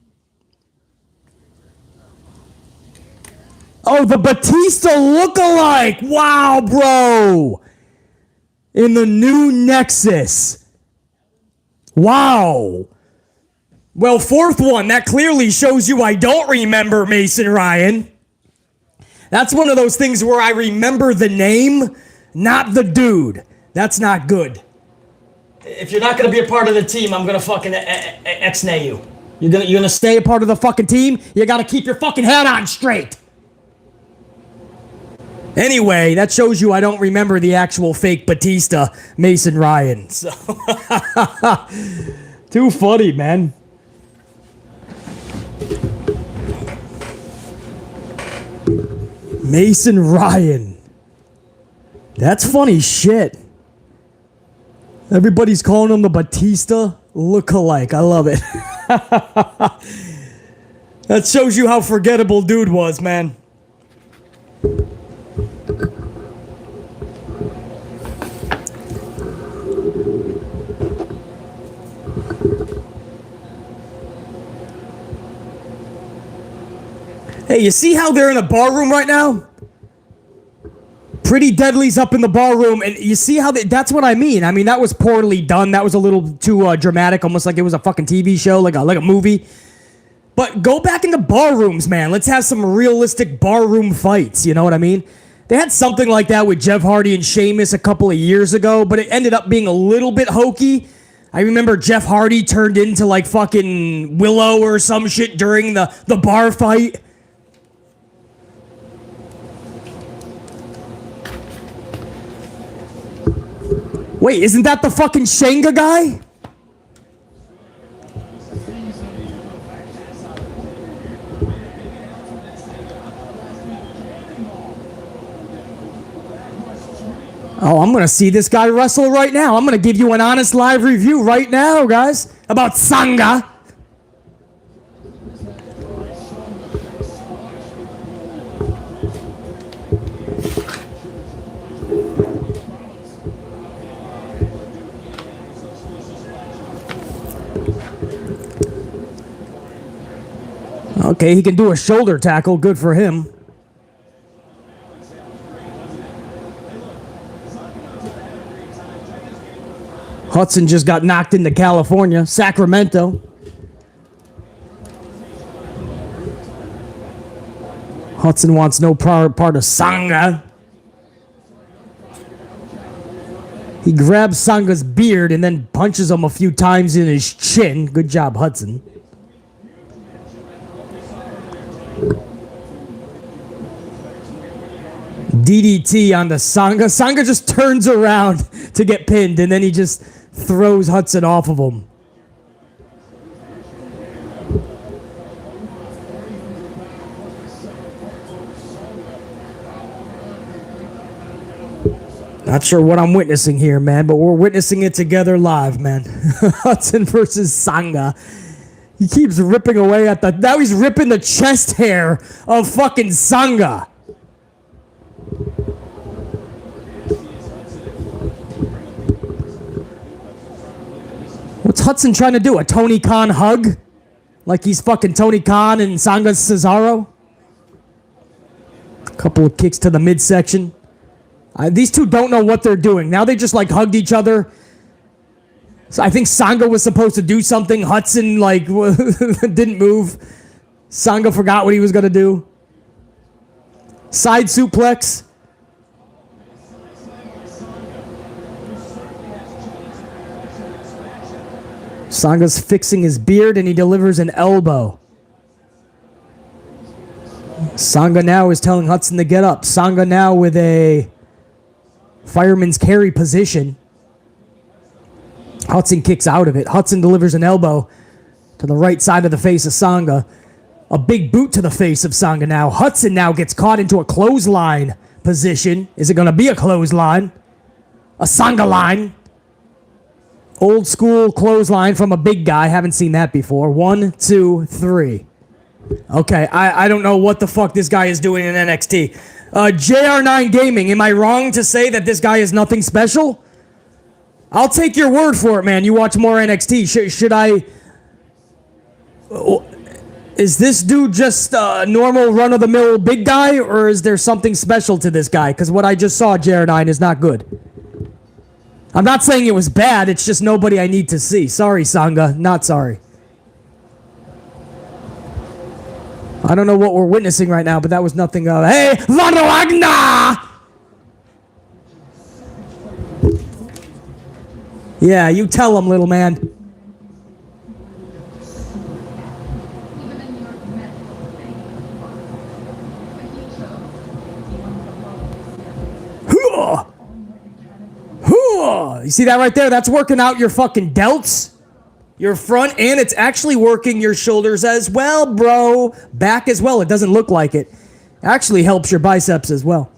[SPEAKER 2] Oh, the Batista lookalike. Wow, bro. In the new Nexus. Wow. Well, 4th one, that clearly shows you I don't remember Mason Ryan. That's one of those things where I remember the name, not the dude. That's not good. If you're not going to be a part of the team, I'm going to fucking ex-nay you. You're gonna stay a part of the fucking team? You gotta keep your fucking head on straight. Anyway, that shows you I don't remember the actual fake Batista, Mason Ryan. So too funny, man. Mason Ryan. That's funny shit. Everybody's calling him the Batista look-alike. I love it. That shows you how forgettable dude was, man. Hey, you see how they're in a bar room right now? Pretty Deadly's up in the bar room, and you see how that's what I mean. I mean, that was poorly done. That was a little too dramatic, almost like it was a fucking TV show, like a movie. But go back into bar rooms, man. Let's have some realistic bar room fights, you know what I mean? They had something like that with Jeff Hardy and Sheamus a couple of years ago, but it ended up being a little bit hokey. I remember Jeff Hardy turned into like fucking Willow or some shit during the bar fight. Wait, isn't that the fucking Shanga guy? Oh, I'm going to see this guy wrestle right now. I'm going to give you an honest live review right now, guys, about Sanga. Okay, he can do a shoulder tackle. Good for him. Hudson just got knocked into California, Sacramento. Hudson wants no part of Sanga. He grabs Sanga's beard and then punches him a few times in his chin. Good job, Hudson. DDT on the Sanga. Sanga just turns around to get pinned, and then he just throws Hudson off of him. Not sure what I'm witnessing here, man, but we're witnessing it together live, man. Hudson versus Sanga. He keeps ripping away at the... Now he's ripping the chest hair of fucking Sanga. What's Hudson trying to do? A Tony Khan hug? Like he's fucking Tony Khan and Sanga's Cesaro? A couple of kicks to the midsection. These two don't know what they're doing. Now they just like hugged each other. So I think Sanga was supposed to do something. Hudson like didn't move. Sanga forgot what he was going to do. Side suplex. Sanga's fixing his beard and he delivers an elbow. Sanga now is telling Hudson to get up. Sanga now with a fireman's carry position. Hudson kicks out of it. Hudson delivers an elbow to the right side of the face of Sanga. A big boot to the face of Sanga now. Hudson now gets caught into a clothesline position. Is it going to be a clothesline? A Sanga line? Old school clothesline from a big guy. Haven't seen that before. 1, 2, 3. Okay, I don't know what the fuck this guy is doing in NXT. JR9 Gaming, am I wrong to say that this guy is nothing special? I'll take your word for it, man. You watch more NXT. Should I... Is this dude just a normal run-of-the-mill big guy, or is there something special to this guy? Because what I just saw, JR9, is not good. I'm not saying it was bad, it's just nobody I need to see. Sorry, Sanga, not sorry. I don't know what we're witnessing right now, but that was nothing hey, Wagner! Yeah, you tell him, little man. Oh, you see that right there? That's working out your fucking delts, your front, and it's actually working your shoulders as well, bro. Back as well. It doesn't look like it. Actually helps your biceps as well.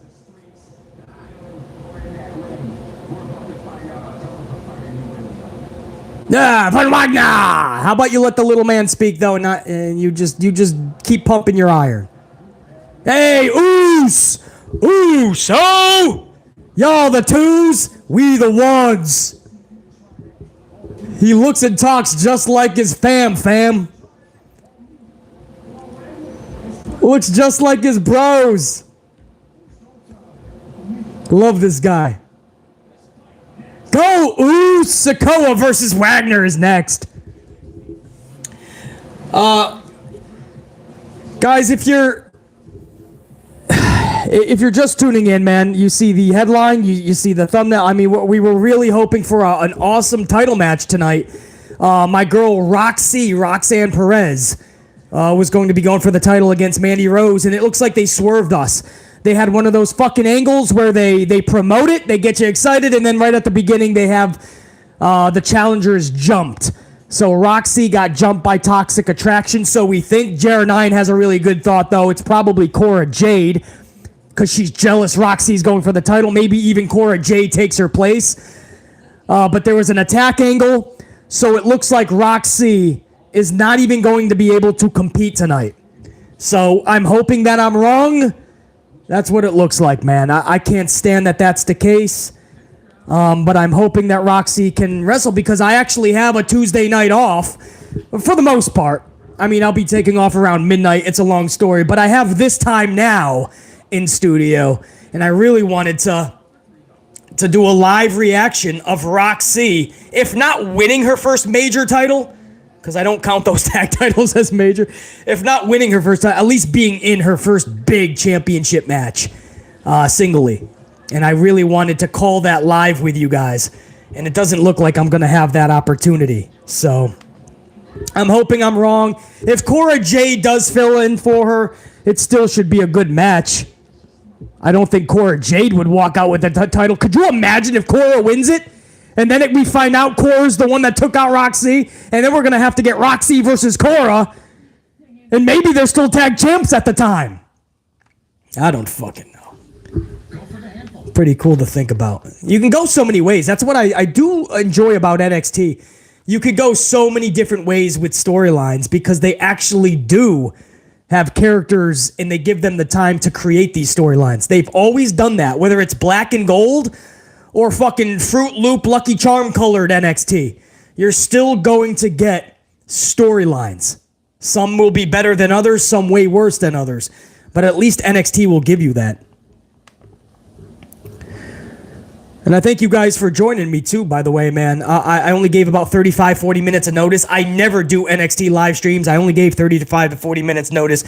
[SPEAKER 2] Von Wagner. How about you let the little man speak though, and you just keep pumping your iron. Hey, Oos! Oh! Y'all the twos, we the ones. He looks and talks just like his fam. Looks just like his bros. Love this guy. Go, Oos! Sikoa versus Wagner is next. Guys, if you're just tuning in, man, you see the headline, you see the thumbnail. I mean, we were really hoping for an awesome title match tonight. My girl Roxanne Perez, was going to be going for the title against Mandy Rose, and it looks like they swerved us. They had one of those fucking angles where they promote it, they get you excited, and then right at the beginning they have the challengers jumped. So Roxy got jumped by Toxic Attraction, so we think Jer9 has a really good thought, though. It's probably Cora Jade, because she's jealous Roxy's going for the title. Maybe even Cora Jade takes her place. But there was an attack angle, so it looks like Roxy is not even going to be able to compete tonight. So I'm hoping that I'm wrong. That's what it looks like, man. I can't stand that that's the case. But I'm hoping that Roxy can wrestle because I actually have a Tuesday night off for the most part. I mean, I'll be taking off around midnight. It's a long story, but I have this time now in studio, and I really wanted to do a live reaction of Roxy, if not winning her first major title, because I don't count those tag titles as major, if not winning her first title, at least being in her first big championship match, singly. And I really wanted to call that live with you guys, and it doesn't look like I'm going to have that opportunity. So I'm hoping I'm wrong. If Cora Jade does fill in for her, it still should be a good match. I don't think Cora Jade would walk out with the title. Could you imagine if Cora wins it? And then we find out Cora's the one that took out Roxy. And then we're going to have to get Roxy versus Cora. And maybe they're still tag champs at the time. I don't fucking know. Pretty cool to think about. You can go so many ways. That's what I do enjoy about NXT. You could go so many different ways with storylines because they actually do have characters and they give them the time to create these storylines. They've always done that, whether it's black and gold or fucking Fruit Loop Lucky Charm colored NXT. You're still going to get storylines. Some will be better than others, some way worse than others. But at least NXT will give you that. And I thank you guys for joining me too, by the way, man. I only gave about 35, 40 minutes of notice. I never do NXT live streams. I only gave 35 to 40 minutes notice.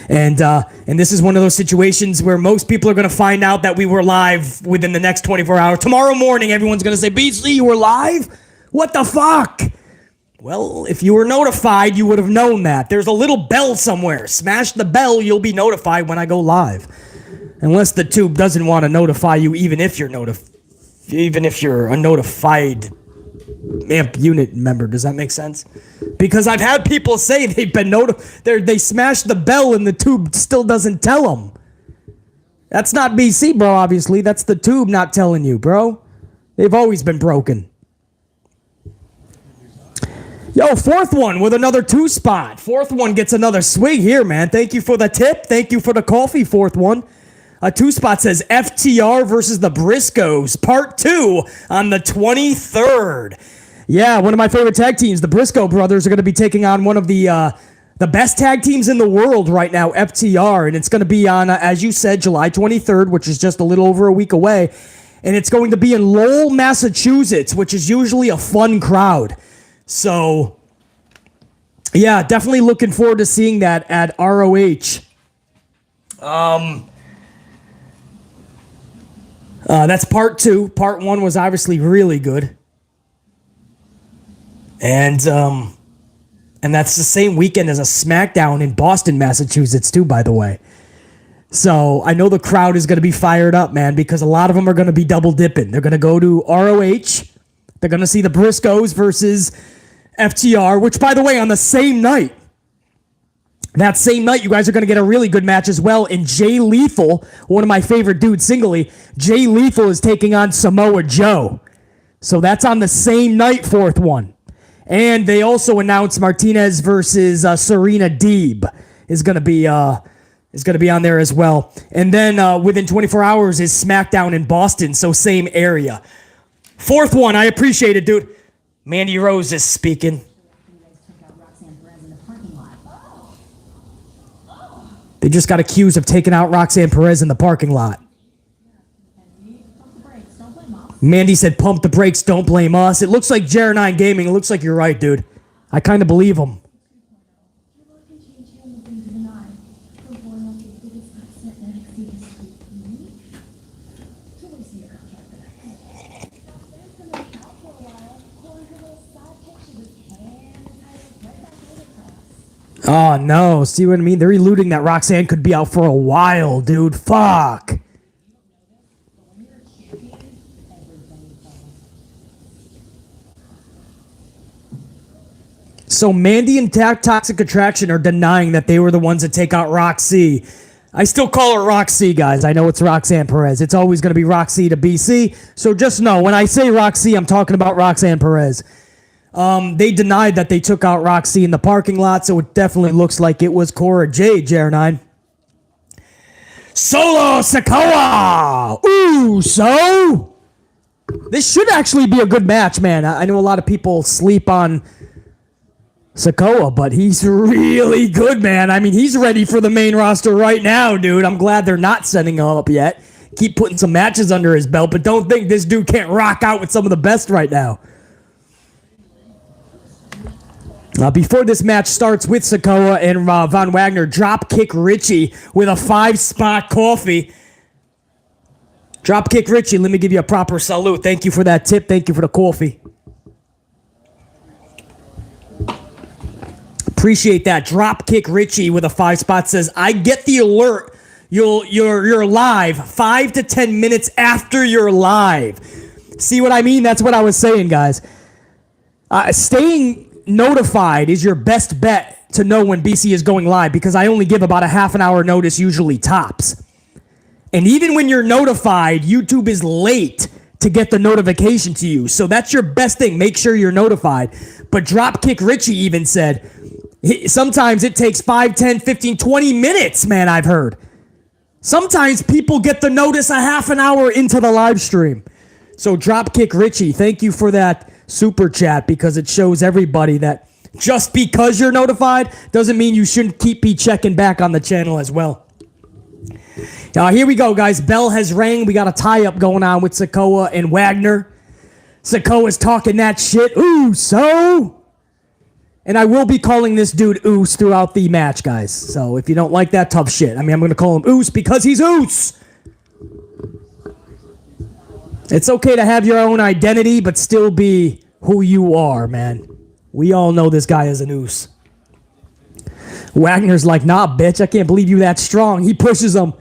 [SPEAKER 2] And this is one of those situations where most people are going to find out that we were live within the next 24 hours. Tomorrow morning, everyone's going to say, BC, you were live? What the fuck? Well, if you were notified, you would have known that. There's a little bell somewhere. Smash the bell, you'll be notified when I go live. Unless the tube doesn't want to notify you even if you're a notified AMP unit member. Does that make sense? Because I've had people say they've been they smashed the bell and the tube still doesn't tell them. That's not BC, bro, obviously. That's the tube not telling you, bro. They've always been broken. Yo, fourth one with another 2 spot. Fourth one gets another swing here, man. Thank you for the tip. Thank you for the coffee, fourth one. A 2 spot says FTR versus the Briscoes, part 2 on the 23rd. Yeah, one of my favorite tag teams, the Briscoe brothers, are going to be taking on one of the best tag teams in the world right now, FTR. And it's going to be on, as you said, July 23rd, which is just a little over a week away. And it's going to be in Lowell, Massachusetts, which is usually a fun crowd. So, yeah, definitely looking forward to seeing that at ROH. That's part 2. Part 1 was obviously really good. And that's the same weekend as a SmackDown in Boston, Massachusetts, too, by the way. So I know the crowd is going to be fired up, man, because a lot of them are going to be double dipping. They're going to go to ROH. They're going to see the Briscoes versus FTR, which, by the way, on the same night, that same night, you guys are going to get a really good match as well. And Jay Lethal, one of my favorite dudes singly, Jay Lethal is taking on Samoa Joe. So that's on the same night, fourth one. And they also announced Martinez versus Serena Deeb is going to be on there as well. And then within 24 hours is SmackDown in Boston, so same area. Fourth one, I appreciate it, dude. Mandy Rose is speaking.
[SPEAKER 3] You guys took out Roxanne Perez in the parking lot.
[SPEAKER 2] They just got accused of taking out Roxanne Perez in the parking lot.
[SPEAKER 3] Pump the brakes, don't blame us.
[SPEAKER 2] Mandy said, pump the brakes, don't blame us. It looks like Jer9 Gaming. It looks like you're right, dude. I kind of believe him.
[SPEAKER 3] Your Lord can change you and the things you deny. You're one of the biggest upset in NXT history. Me? 2 weeks of your contract for that. Roxanne's been out for a while. Pulling her little side picture with hand titles right back over across.
[SPEAKER 2] Oh, no. See what I mean? They're alluding that Roxanne could be out for a while, dude. Fuck.
[SPEAKER 3] When you're a champion, everybody follows.
[SPEAKER 2] So Mandy and Toxic Attraction are denying that they were the ones that take out Roxy. I still call her Roxy, guys. I know it's Roxanne Perez. It's always going to be Roxy to BC. So just know, when I say Roxy, I'm talking about Roxanne Perez. They denied that they took out Roxy in the parking lot, so it definitely looks like it was Cora Jade, Jer9. Solo Sikoa! Ooh, so? This should actually be a good match, man. I know a lot of people sleep on Sikoa, but he's really good, man. I mean, he's ready for the main roster right now, dude. I'm glad they're not setting him up yet. Keep putting some matches under his belt, but don't think this dude can't rock out with some of the best right now. Before this match starts with Sikoa and Von Wagner, Dropkick Richie with a 5-spot coffee. Dropkick Richie, let me give you a proper salute. Thank you for that tip. Thank you for the coffee. Appreciate that. Dropkick Richie with a 5-spot says, I get the alert. You're live 5 to 10 minutes after you're live. See what I mean? That's what I was saying, guys. Staying notified is your best bet to know when BC is going live, because I only give about a half an hour notice, usually tops. And even when you're notified, YouTube is late to get the notification to you. So that's your best thing. Make sure you're notified. But Dropkick Richie even said, sometimes it takes 5, 10, 15, 20 minutes, man, I've heard. Sometimes people get the notice a half an hour into the live stream. So Dropkick Richie, thank you for that super chat, because it shows everybody that just because you're notified doesn't mean you shouldn't be checking back on the channel as well. Here we go, guys. Bell has rang. We got a tie-up going on with Sikoa and Wagner. Sikoa's talking that shit. Ooh, so? And I will be calling this dude Oos throughout the match, guys. So if you don't like that, tough shit. I mean, I'm going to call him Oos because he's Oos. It's okay to have your own identity, but still be who you are, man. We all know this guy is an Oos. Wagner's like, nah, bitch, I can't believe you that strong. He pushes him.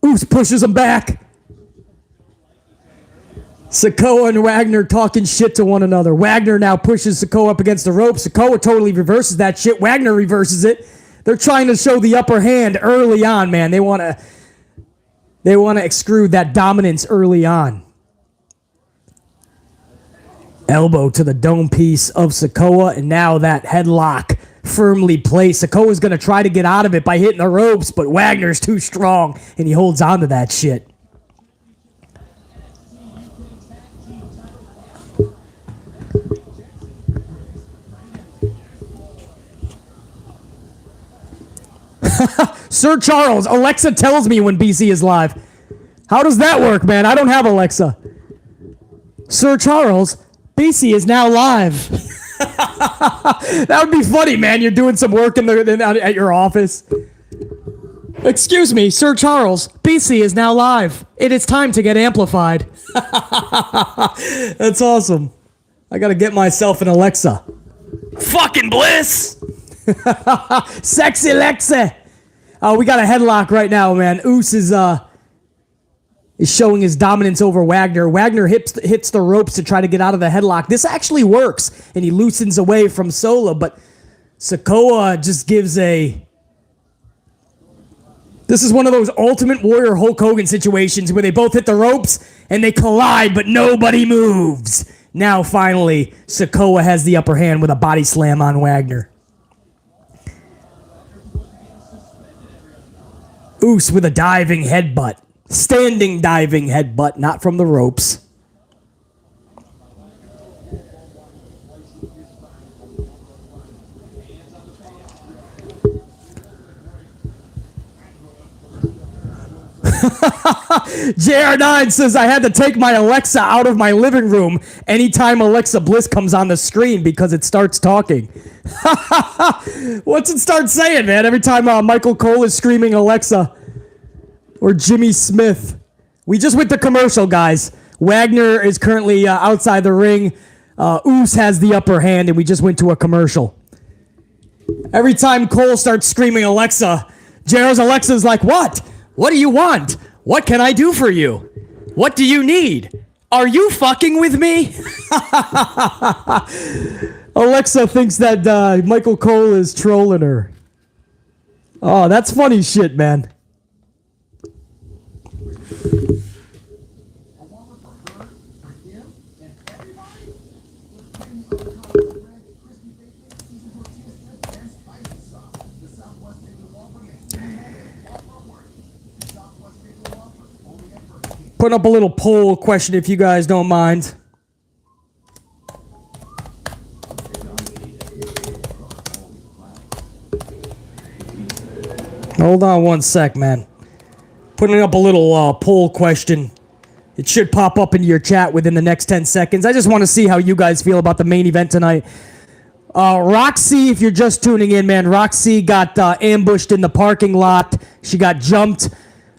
[SPEAKER 2] Oos pushes him back. Sikoa and Wagner talking shit to one another. Wagner now pushes Sikoa up against the rope. Sikoa totally reverses that shit. Wagner reverses it. They're trying to show the upper hand early on, man. They want to extrude that dominance early on. Elbow to the dome piece of Sikoa, and now that headlock firmly placed. Sikoa's going to try to get out of it by hitting the ropes, but Wagner's too strong, and he holds on to that shit. Sir Charles, Alexa tells me when BC is live. How does that work, man? I don't have Alexa. Sir Charles, BC is now live. That would be funny, man. You're doing some work at your office. Excuse me, Sir Charles, BC is now live. It is time to get amplified. That's awesome. I gotta get myself an Alexa. Fucking bliss! Sexy Alexa! We got a headlock right now, man. Oos is showing his dominance over Wagner. Wagner hits the ropes to try to get out of the headlock. This actually works, and he loosens away from Solo, but Sikoa just gives a... This is one of those Ultimate Warrior Hulk Hogan situations where they both hit the ropes, and they collide, but nobody moves. Now, finally, Sikoa has the upper hand with a body slam on Wagner. Oos with a diving headbutt. Standing diving headbutt, not from the ropes. JR9 says, I had to take my Alexa out of my living room anytime Alexa Bliss comes on the screen because it starts talking. What's it start saying, man? Every time Michael Cole is screaming Alexa or Jimmy Smith. We just went to commercial, guys. Wagner is currently outside the ring. Oos has the upper hand, and we just went to a commercial. Every time Cole starts screaming Alexa, JR's Alexa's like, what? What do you want? What can I do for you? What do you need? Are you fucking with me? Alexa thinks that Michael Cole is trolling her. Oh, that's funny shit, man. Putting up a little poll question if you guys don't mind. Hold on one sec, man. Putting up a little poll question. It should pop up into your chat within the next 10 seconds. I just want to see how you guys feel about the main event tonight. Roxy, if you're just tuning in, man, Roxy got ambushed in the parking lot. She got jumped.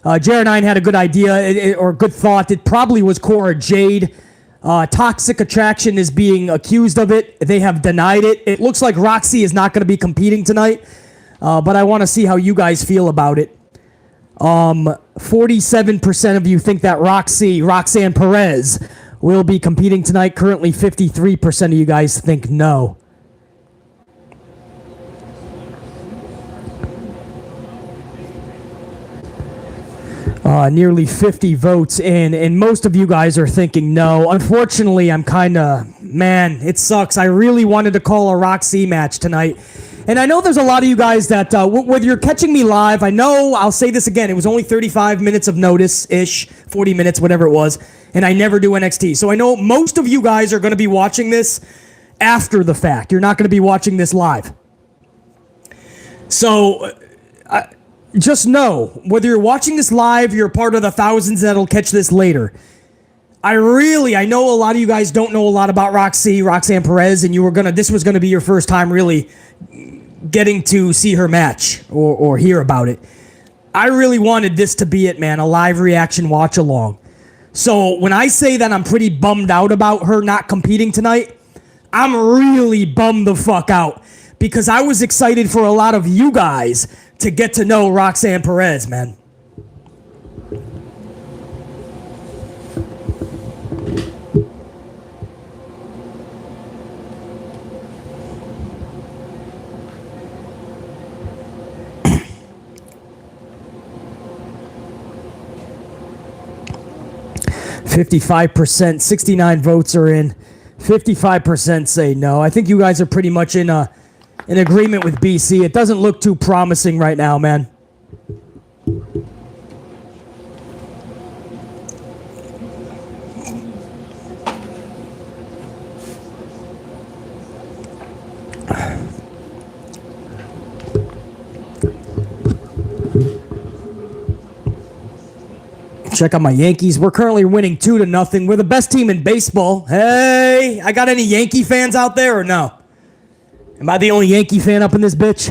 [SPEAKER 2] JR9 had a good idea or good thought. It probably was Cora Jade. Toxic Attraction is being accused of it. They have denied it. It looks like Roxy is not going to be competing tonight, but I want to see how you guys feel about it. 47% of you think that Roxanne Perez, will be competing tonight. Currently, 53% of you guys think no. Nearly 50 votes in, and most of you guys are thinking no. Unfortunately, I'm kind of, man, it sucks. I really wanted to call a Roxy match tonight. And I know there's a lot of you guys that, whether you're catching me live, I know, I'll say this again, it was only 35 minutes of notice-ish, 40 minutes, whatever it was, and I never do NXT. So I know most of you guys are going to be watching this after the fact. You're not going to be watching this live. So... just know, whether you're watching this live, you're part of the thousands that'll catch this later. I know a lot of you guys don't know a lot about Roxanne Perez, and this was gonna be your first time really getting to see her match or hear about it. I really wanted this to be it, man, a live reaction watch along. So when I say that I'm pretty bummed out about her not competing tonight, I'm really bummed the fuck out because I was excited for a lot of you guys to get to know Roxanne Perez, man. %, 69 votes are in. 55% say no. I think you guys are pretty much in agreement with BC. It doesn't look too promising right now, man. Check out my Yankees. We're currently winning 2-0. We're the best team in baseball. Hey, I got any Yankee fans out there or no? Am I the only Yankee fan up in this bitch?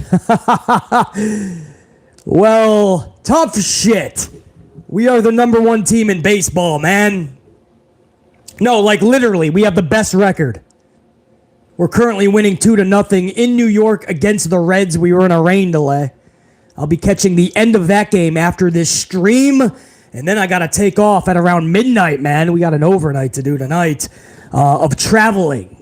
[SPEAKER 2] Well, tough shit. We are the #1 team in baseball, man. No, like literally, we have the best record. We're currently winning 2-0 in New York against the Reds. We were in a rain delay. I'll be catching the end of that game after this stream. And then I got to take off at around midnight, man. We got an overnight to do tonight of traveling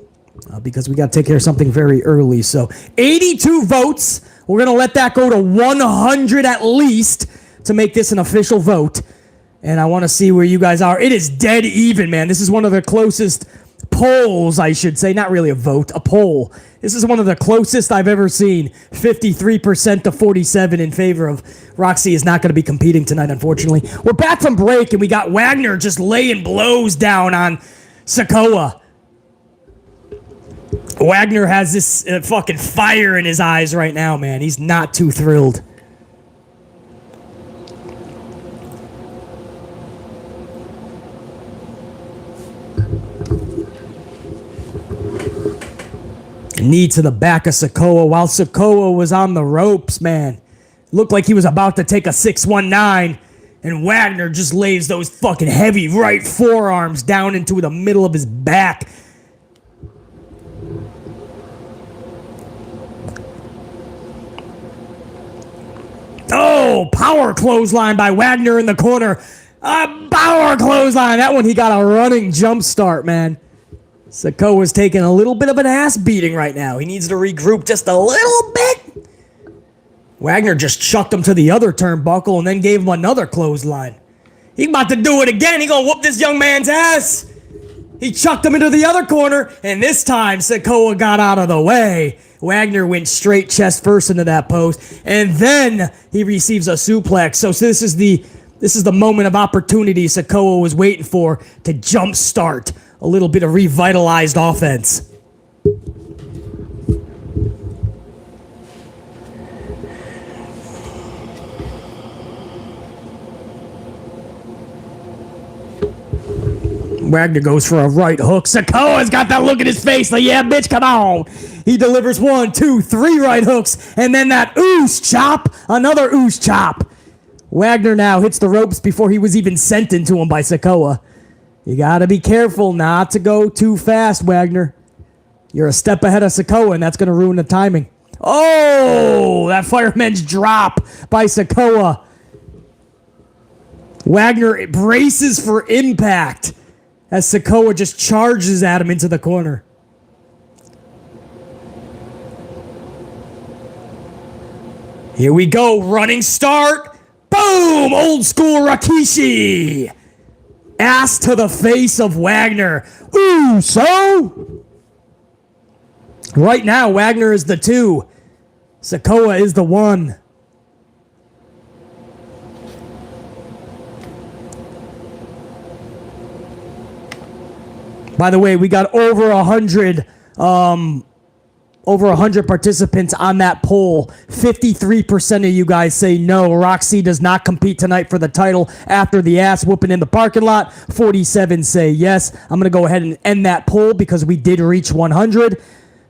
[SPEAKER 2] because we got to take care of something very early. So 82 votes. We're going to let that go to 100 at least to make this an official vote. And I want to see where you guys are. It is dead even, man. This is one of the closest polls, I should say. Not really a vote, a poll. This is one of the closest I've ever seen. 53% to 47 in favor of Roxy is not going to be competing tonight, unfortunately. We're back from break, and we got Wagner just laying blows down on Sikoa. Wagner has this fucking fire in his eyes right now, man. He's not too thrilled. Knee to the back of Sikoa while Sikoa was on the ropes, man. Looked like he was about to take a 619, and Wagner just lays those fucking heavy right forearms down into the middle of his back. Oh, power clothesline by Wagner in the corner. A power clothesline. That one, he got a running jump start, man. Sikoa's taking a little bit of an ass beating right now. He needs to regroup just a little bit. Wagner just chucked him to the other turnbuckle and then gave him another clothesline. He's about to do it again. He gonna whoop this young man's ass. He chucked him into the other corner, and this time Sikoa got out of the way. Wagner went straight chest first into that post, and then he receives a suplex. So this is the moment of opportunity Sikoa was waiting for to jumpstart a little bit of revitalized offense. Wagner goes for a right hook. Sikoa's got that look in his face like, yeah, bitch, come on. He delivers 1, 2, 3 right hooks, and then that ooze chop, another ooze chop. Wagner now hits the ropes before he was even sent into him by Sikoa. You gotta be careful not to go too fast, Wagner. You're a step ahead of Sikoa, and that's gonna ruin the timing. Oh, that fireman's drop by Sikoa. Wagner braces for impact as Sikoa just charges at him into the corner. Here we go, running start. Boom, old school Rikishi. Ass to the face of Wagner. Ooh, so? Right now, Wagner is the 2. Sikoa is the 1. By the way, we got over 100 participants on that poll. 53% of you guys say no, Roxy does not compete tonight for the title after the ass whooping in the parking lot. 47 say yes. I'm going to go ahead and end that poll because we did reach 100.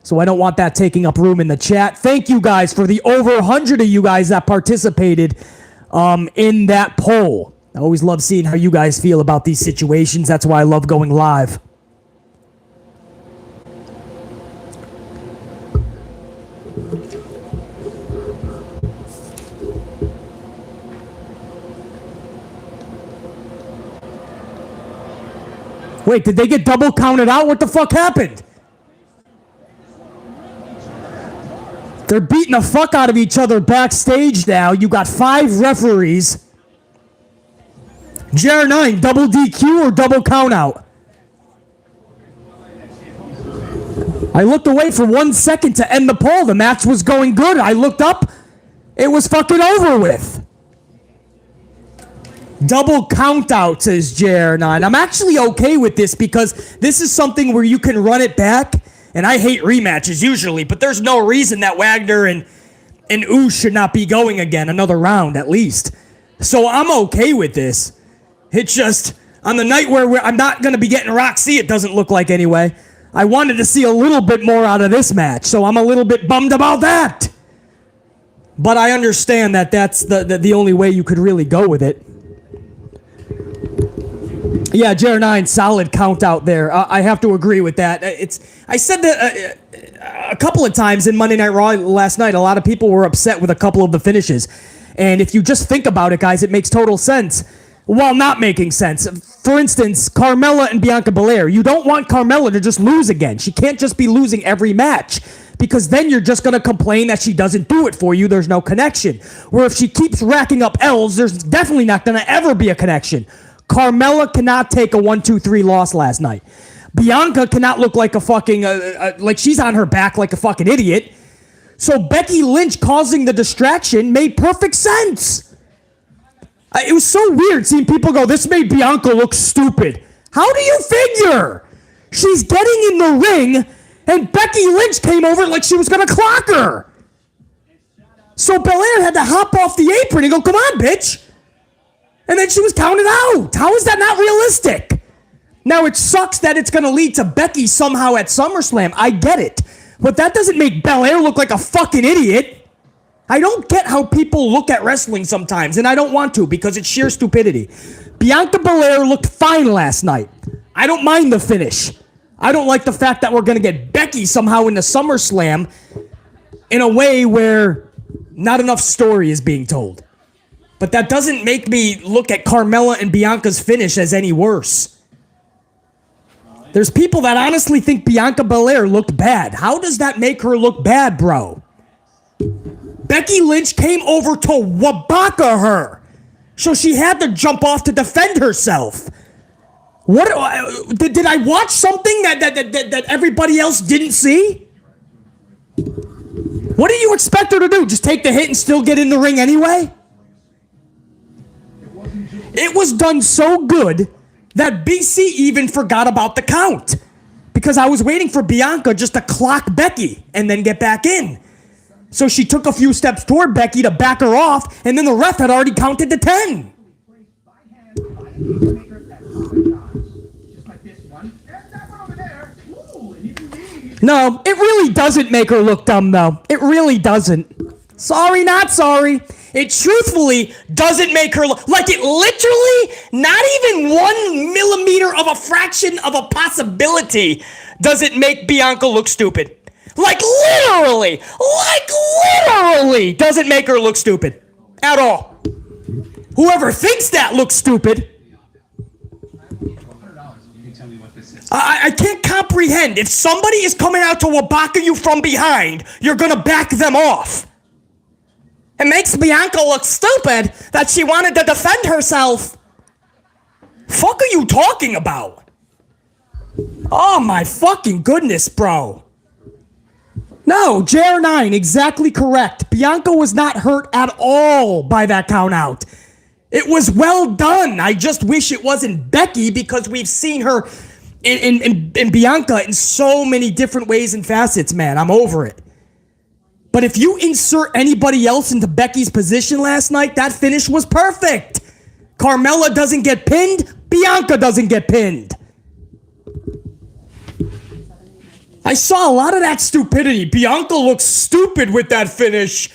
[SPEAKER 2] So I don't want that taking up room in the chat. Thank you guys for the over 100 of you guys that participated in that poll. I always love seeing how you guys feel about these situations. That's why I love going live. Wait, did they get double counted out? What the fuck happened? They're beating the fuck out of each other backstage now. You got 5 referees. JR9, double DQ or double count out? I looked away for 1 second to end the poll. The match was going good. I looked up. It was fucking over with. Double count out, says JR9. I'm actually okay with this because this is something where you can run it back. And I hate rematches usually, but there's no reason that Wagner and Ooze should not be going again another round at least. So I'm okay with this. It's just on the night where I'm not going to be getting Roxy, it doesn't look like anyway. I wanted to see a little bit more out of this match, so I'm a little bit bummed about that. But I understand that that's the only way you could really go with it. Yeah, JR9, solid count out there. I have to agree with that. I said that a couple of times in Monday Night Raw last night. A lot of people were upset with a couple of the finishes. And if you just think about it, guys, it makes total sense. While not making sense. For instance, Carmella and Bianca Belair. You don't want Carmella to just lose again. She can't just be losing every match, because then you're just going to complain that she doesn't do it for you. There's no connection. Where if she keeps racking up L's, there's definitely not going to ever be a connection. Carmella cannot take a 1-2-3 loss last night. Bianca cannot look like a fucking, like she's on her back like a fucking idiot. So Becky Lynch causing the distraction made perfect sense. It was so weird seeing people go, this made Bianca look stupid. How do you figure? She's getting in the ring, and Becky Lynch came over like she was going to clock her. So Belair had to hop off the apron and go, come on, bitch. And then she was counted out. How is that not realistic? Now, it sucks that it's going to lead to Becky somehow at SummerSlam. I get it. But that doesn't make Belair look like a fucking idiot. I don't get how people look at wrestling sometimes, and I don't want to because it's sheer stupidity. Bianca Belair looked fine last night. I don't mind the finish. I don't like the fact that we're going to get Becky somehow into SummerSlam in a way where not enough story is being told. But that doesn't make me look at Carmella and Bianca's finish as any worse. There's people that honestly think Bianca Belair looked bad. How does that make her look bad, bro? Becky Lynch came over to wabaka her. So she had to jump off to defend herself. What did I watch something that everybody else didn't see? What do you expect her to do? Just take the hit and still get in the ring anyway? It was done so good that BC even forgot about the count. Because I was waiting for Bianca just to clock Becky and then get back in. So she took a few steps toward Becky to back her off, and then the ref had already counted to 10. No, it really doesn't make her look dumb, though. It really doesn't. Sorry, not sorry. It truthfully doesn't make her look like it literally, not even 1 millimeter of a fraction of a possibility does it make Bianca look stupid. Like literally doesn't make her look stupid at all. Whoever thinks that looks stupid, I can't comprehend. If somebody is coming out to wabaka you from behind, you're going to back them off. It makes Bianca look stupid that she wanted to defend herself. Fuck are you talking about? Oh my fucking goodness, bro. No, JR9, exactly correct. Bianca was not hurt at all by that count out. It was well done. I just wish it wasn't Becky because we've seen her in Bianca in so many different ways and facets, man. I'm over it. But if you insert anybody else into Becky's position last night, that finish was perfect. Carmella doesn't get pinned. Bianca doesn't get pinned. I saw a lot of that stupidity. Bianca looks stupid with that finish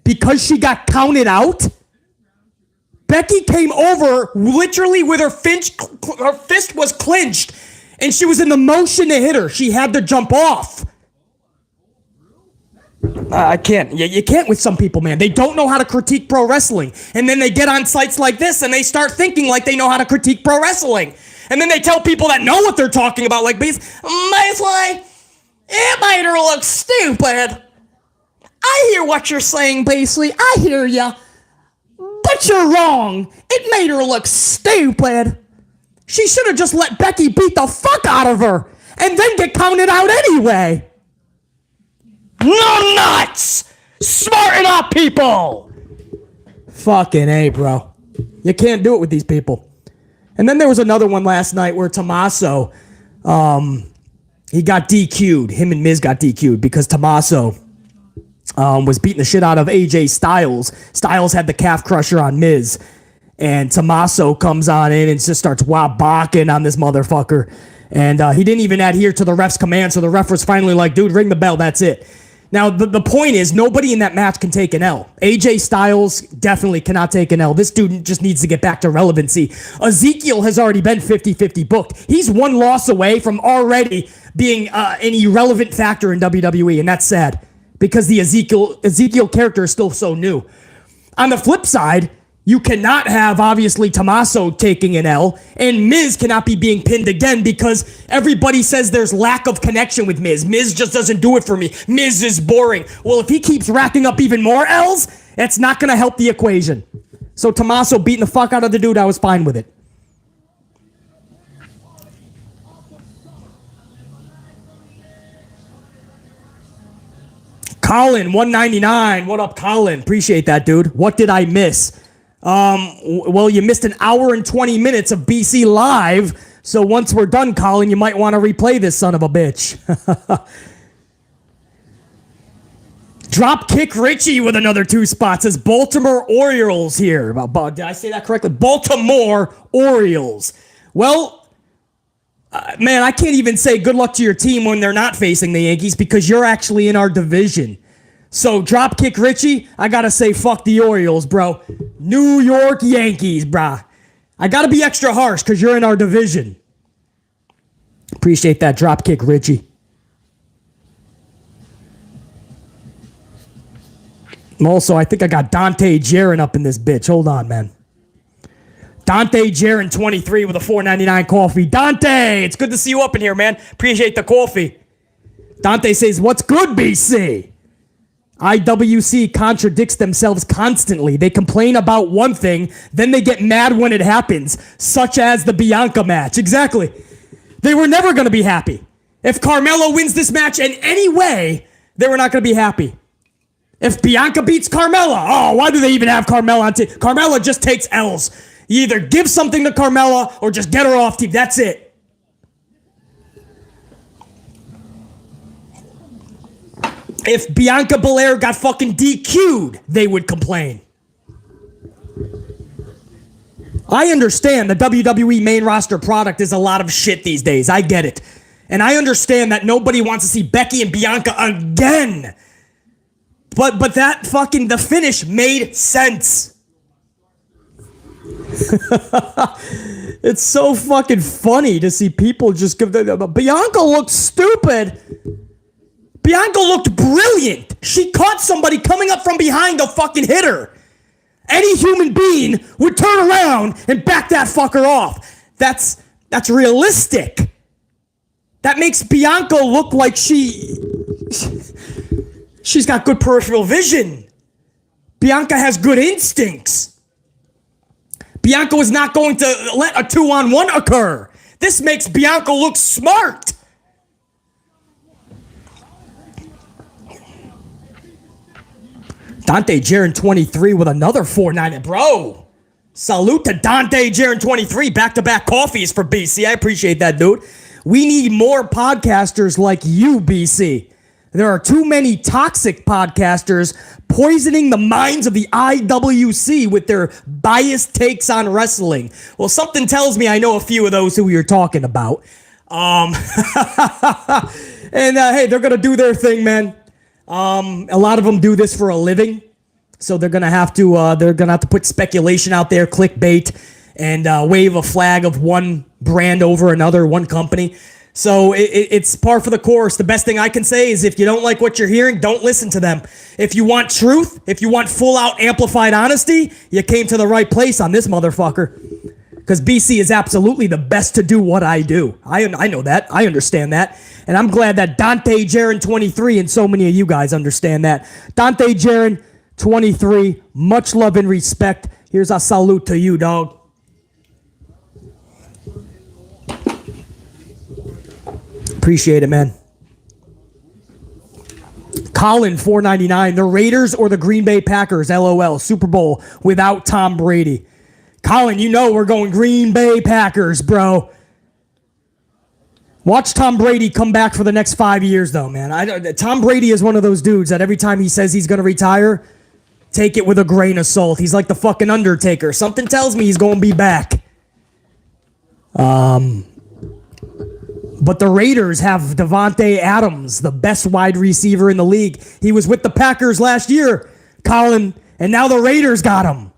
[SPEAKER 2] because she got counted out. Becky came over literally with her fist was clinched, and she was in the motion to hit her. She had to jump off. I can't. You can't with some people, man. They don't know how to critique pro wrestling. And then they get on sites like this and they start thinking like they know how to critique pro wrestling. And then they tell people that know what they're talking about, like, basically, it made her look stupid. I hear what you're saying, basically. I hear ya. But you're wrong. It made her look stupid. She should have just let Becky beat the fuck out of her and then get counted out anyway. No nuts! Smarten up, people! Fucking A, bro. You can't do it with these people. And then there was another one last night where Tommaso, he got DQ'd. Him and Miz got DQ'd because Tommaso was beating the shit out of AJ Styles. Styles had the calf crusher on Miz. And Tommaso comes on in and just starts wabocking on this motherfucker. And he didn't even adhere to the ref's command, so the ref was finally like, dude, ring the bell, that's it. Now, the point is, nobody in that match can take an L. AJ Styles definitely cannot take an L. This dude just needs to get back to relevancy. Ezekiel has already been 50-50 booked. He's one loss away from already being an irrelevant factor in WWE, and that's sad because the Ezekiel character is still so new. On the flip side, you cannot have, obviously, Tommaso taking an L, and Miz cannot be being pinned again because everybody says there's lack of connection with Miz. Miz just doesn't do it for me. Miz is boring. Well, if he keeps racking up even more L's, it's not going to help the equation. So Tommaso beating the fuck out of the dude, I was fine with it. Colin, 199. What up, Colin? Appreciate that, dude. What did I miss? Well, you missed an hour and 20 minutes of BC Live. So once we're done, Colin, you might want to replay this son of a bitch. Dropkick Richie with another 2 spots. Says Baltimore Orioles here. Did I say that correctly? Baltimore Orioles. Well, man, I can't even say good luck to your team when they're not facing the Yankees because you're actually in our division. So, Dropkick Richie, I gotta say fuck the Orioles, bro. New York Yankees, brah. I gotta be extra harsh because you're in our division. Appreciate that, Dropkick Richie. Also, I think I got Dante Jaron up in this bitch. Hold on, man. Dante Jaron 23 with a $4.99 coffee. Dante, it's good to see you up in here, man. Appreciate the coffee. Dante says, what's good, BC? IWC contradicts themselves constantly. They complain about one thing, then they get mad when it happens, such as the Bianca match. Exactly. They were never going to be happy. If Carmella wins this match in any way, they were not going to be happy. If Bianca beats Carmella, oh, why do they even have Carmella on TV? Carmella just takes L's. You either give something to Carmella or just get her off TV. That's it. If Bianca Belair got fucking DQ'd, they would complain. I understand the WWE main roster product is a lot of shit these days. I get it. And I understand that nobody wants to see Becky and Bianca again. But that fucking, the finish made sense. It's so fucking funny to see people just give Bianca looked stupid. Bianca looked brilliant. She caught somebody coming up from behind to fucking hit her. Any human being would turn around and back that fucker off. That's realistic. That makes Bianca look like she's got good peripheral vision. Bianca has good instincts. Bianca was not going to let a 2-on-1 occur. This makes Bianca look smart. Dante Jaron 23 with another 4.9. Bro, salute to Dante Jaron 23. Back-to-back coffees for BC. I appreciate that, dude. We need more podcasters like you, BC. There are too many toxic podcasters poisoning the minds of the IWC with their biased takes on wrestling. Well, something tells me I know a few of those who you're talking about. And hey, they're going to do their thing, man. A lot of them do this for a living, so they're gonna have to put speculation out there, clickbait, and wave a flag of one brand over another, one company. So it's par for the course. The best thing I can say is if you don't like what you're hearing, don't listen to them. If you want truth, if you want full out amplified honesty, you came to the right place on this motherfucker. Because BC is absolutely the best to do what I do. I know that. I understand that. And I'm glad that Dante Jaron 23 and so many of you guys understand that. Dante Jaron 23, much love and respect. Here's a salute to you, dog. Appreciate it, man. Colin, $4.99. The Raiders or the Green Bay Packers, LOL. Super Bowl without Tom Brady. Colin, you know we're going Green Bay Packers, bro. Watch Tom Brady come back for the next 5 years, though, man. Tom Brady is one of those dudes that every time he says he's going to retire, take it with a grain of salt. He's like the fucking Undertaker. Something tells me he's going to be back. But the Raiders have Devontae Adams, the best wide receiver in the league. He was with the Packers last year, Colin, and now the Raiders got him.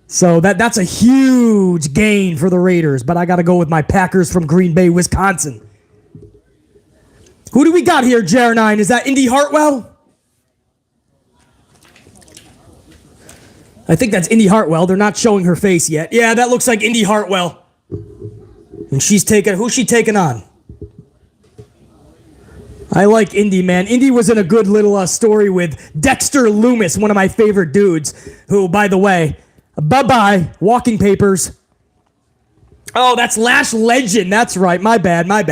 [SPEAKER 2] So that's a huge gain for the Raiders, but I got to go with my Packers from Green Bay, Wisconsin. Who do we got here, Jer9? Is that Indy Hartwell? I think that's Indy Hartwell. They're not showing her face yet. Yeah, that looks like Indy Hartwell. And who's she taking on? I like Indy, man. Indy was in a good little story with Dexter Loomis, one of my favorite dudes, who, by the way, bye-bye, walking papers. Oh, that's Lash Legend. That's right. My bad. I'm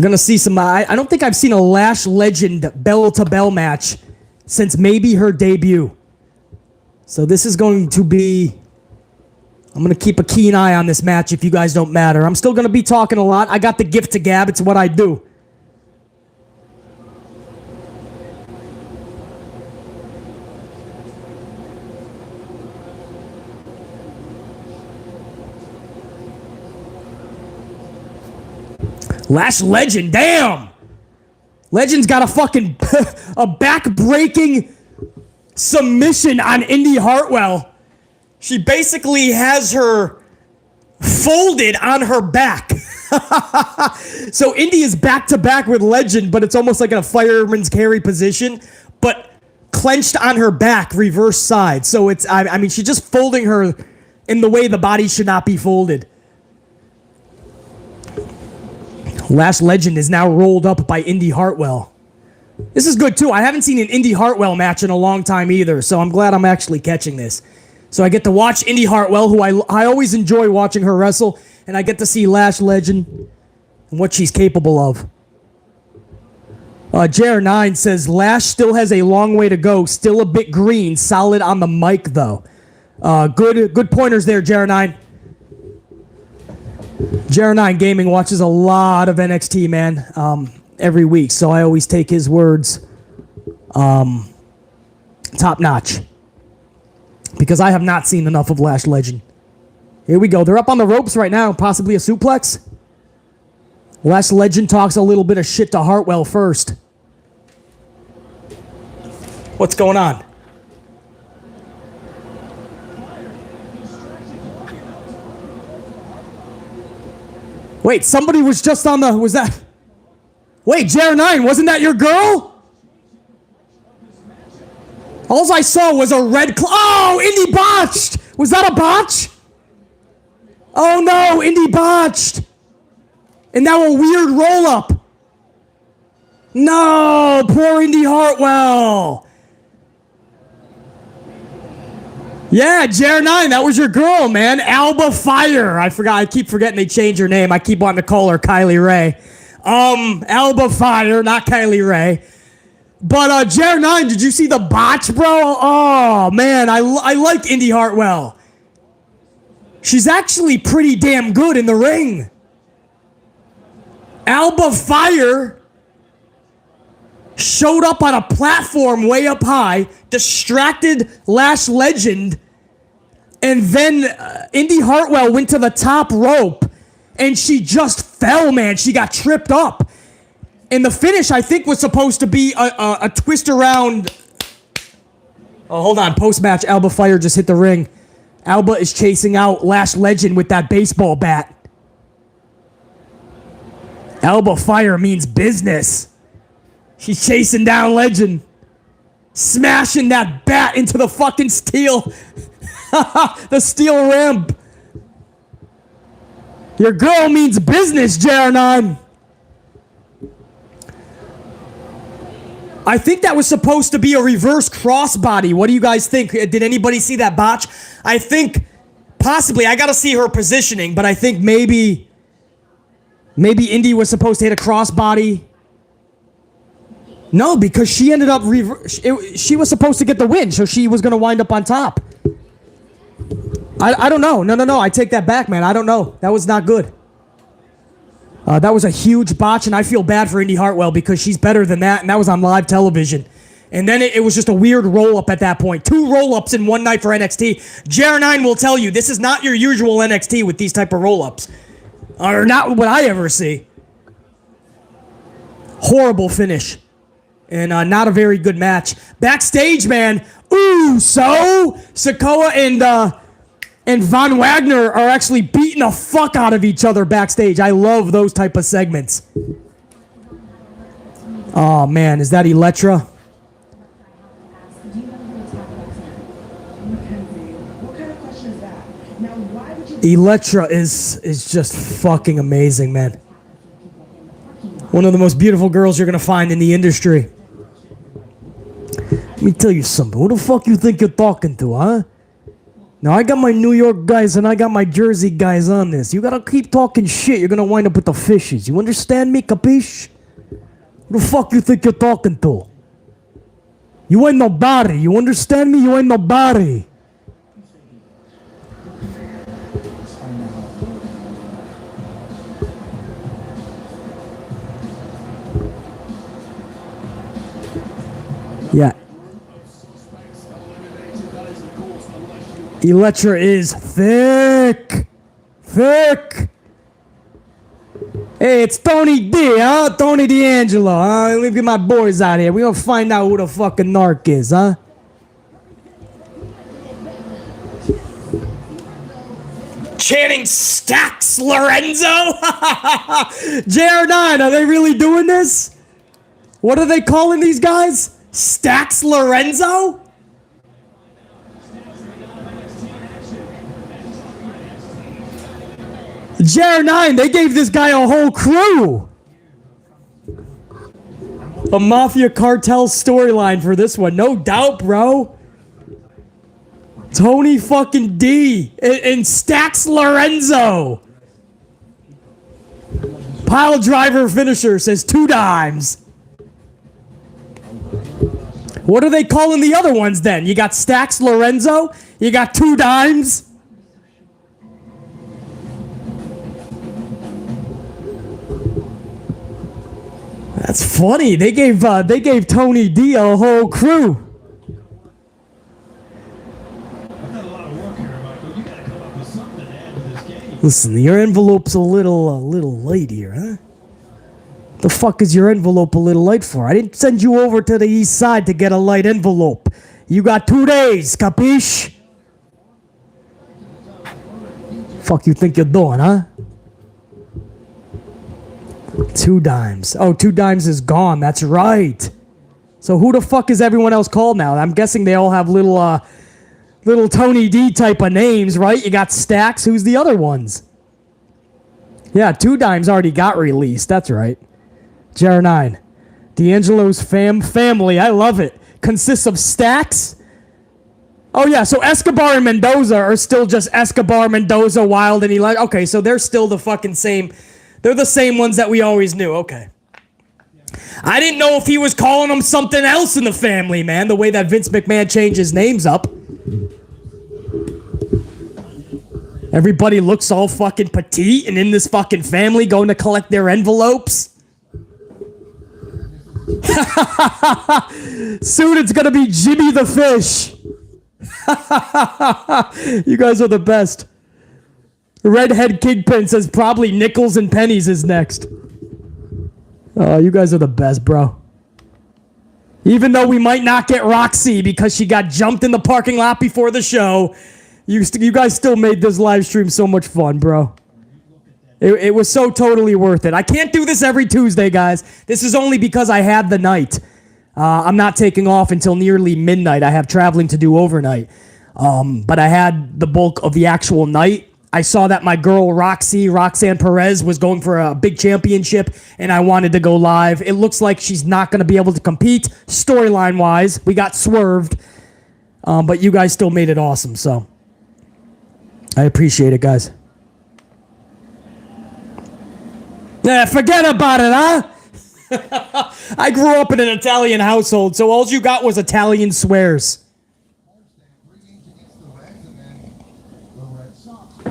[SPEAKER 2] going to see some... I don't think I've seen a Lash Legend bell-to-bell match since maybe her debut. So this is going to be... I'm going to keep a keen eye on this match if you guys don't matter. I'm still going to be talking a lot. I got the gift to gab. It's what I do. Lash Legend, damn! Legend's got a fucking a back-breaking submission on Indy Hartwell. She basically has her folded on her back. So Indy is back-to-back with Legend, but it's almost like a fireman's carry position, but clenched on her back, reverse side. So it's, I mean, she's just folding her in the way the body should not be folded. Lash Legend is now rolled up by Indy Hartwell. This is good, too. I haven't seen an Indy Hartwell match in a long time either, so I'm glad I'm actually catching this. So I get to watch Indy Hartwell, who I always enjoy watching her wrestle, and I get to see Lash Legend and what she's capable of. JR9 says, Lash still has a long way to go, still a bit green, solid on the mic, though. Good pointers there, JR9. JR9 Gaming watches a lot of NXT, man, every week, so I always take his words top notch because I have not seen enough of Lash Legend. Here we go. They're up on the ropes right now, possibly a suplex. Lash Legend talks a little bit of shit to Hartwell first. What's going on? Wait, somebody was just on the... Was that... Wait, JR9, wasn't that your girl? All I saw was a red... Oh, Indy botched! Was that a botch? Oh, no, Indy botched. And now a weird roll-up. No, poor Indy Hartwell. Yeah, JR9, that was your girl, man. Alba Fire. I keep forgetting they changed her name. I keep wanting to call her Kylie Ray. Alba Fire, not Kylie Ray. But JR9, did you see the botch, bro? Oh, man, I like Indy Hartwell. She's actually pretty damn good in the ring. Alba Fire showed up on a platform way up high, distracted Lash Legend, and then Indy Hartwell went to the top rope, and she just fell, man. She got tripped up. And the finish, I think, was supposed to be a twist around. Oh, hold on. Post-match, Alba Fire just hit the ring. Alba is chasing out Lash Legend with that baseball bat. Alba Fire means business. She's chasing down Legend. Smashing that bat into the fucking steel. The steel ramp. Your girl means business, JR9. I think that was supposed to be a reverse crossbody. What do you guys think? Did anybody see that botch? I think possibly. I got to see her positioning, but I think maybe Indy was supposed to hit a crossbody. No, because she ended up... she was supposed to get the win, so she was going to wind up on top. I don't know. No. I take that back, man. I don't know. That was not good. That was a huge botch, and I feel bad for Indy Hartwell because she's better than that, and that was on live television. And then it was just a weird roll-up at that point. 2 roll-ups in one night for NXT. JR9 will tell you, this is not your usual NXT with these type of roll-ups. Or not what I ever see. Horrible finish. And not a very good match. Backstage, man. Ooh, so Sikoa and and Von Wagner are actually beating the fuck out of each other backstage. I love those type of segments. Oh man, is that Elektra?
[SPEAKER 3] Do you know who attacked Roxanne?
[SPEAKER 4] Mackenzie, what kind of question is that? Now, why would you...
[SPEAKER 2] Elektra is just fucking amazing, man. One of the most beautiful girls you're gonna find in the industry. Let me tell you something. Who the fuck you think you're talking to, huh? Now, I got my New York guys and I got my Jersey guys on this. You gotta keep talking shit. You're gonna wind up with the fishes. You understand me, capiche? Who the fuck you think you're talking to? You ain't nobody. You understand me? You ain't nobody. Yeah. Elektra is thick. Thick. Hey, it's Tony D, huh? Tony D'Angelo, huh? Look at my boys out here. We gonna find out who the fucking narc is, huh? Channing Stacks Lorenzo? JR9, are they really doing this? What are they calling these guys? Stacks Lorenzo? JR9, they gave this guy a whole crew. A Mafia Cartel storyline for this one. No doubt, bro. Tony fucking D and Stacks Lorenzo. Pile driver finisher says 2 dimes. What are they calling the other ones then? You got Stacks Lorenzo? You got 2 dimes? That's funny. They gave Tony D a whole crew.
[SPEAKER 4] I've done a lot of work here, Michael. You gotta come up with something to add to this game.
[SPEAKER 2] Listen, your envelope's a little light here, huh? The fuck is your envelope a little light for? I didn't send you over to the east side to get a light envelope. You got 2 days, capiche? Fuck you think you're doing, huh? 2 dimes. Oh, 2 dimes is gone. That's right. So who the fuck is everyone else called now? I'm guessing they all have little Tony D type of names, right? You got Stacks. Who's the other ones? Yeah, 2 dimes already got released. That's right. JR9. D'Angelo's family. I love it. Consists of Stacks. Oh, yeah. So Escobar and Mendoza are still just Escobar, Mendoza, Wild, and Eli. Okay, so they're still the fucking same. They're the same ones that we always knew. Okay. I didn't know if he was calling them something else in the family, man. The way that Vince McMahon changed his names up. Everybody looks all fucking petite and in this fucking family going to collect their envelopes. Soon it's going to be Jimmy the Fish. You guys are the best. Redhead Kingpin says probably nickels and pennies is next. Oh, you guys are the best, bro. Even though we might not get Roxy because she got jumped in the parking lot before the show, you guys still made this live stream so much fun, bro. It was so totally worth it. I can't do this every Tuesday, guys. This is only because I had the night. I'm not taking off until nearly midnight. I have traveling to do overnight. But I had the bulk of the actual night. I saw that my girl Roxanne Perez, was going for a big championship, and I wanted to go live. It looks like she's not going to be able to compete storyline-wise. We got swerved, but you guys still made it awesome, so I appreciate it, guys. Yeah, forget about it, huh? I grew up in an Italian household, so all you got was Italian swears.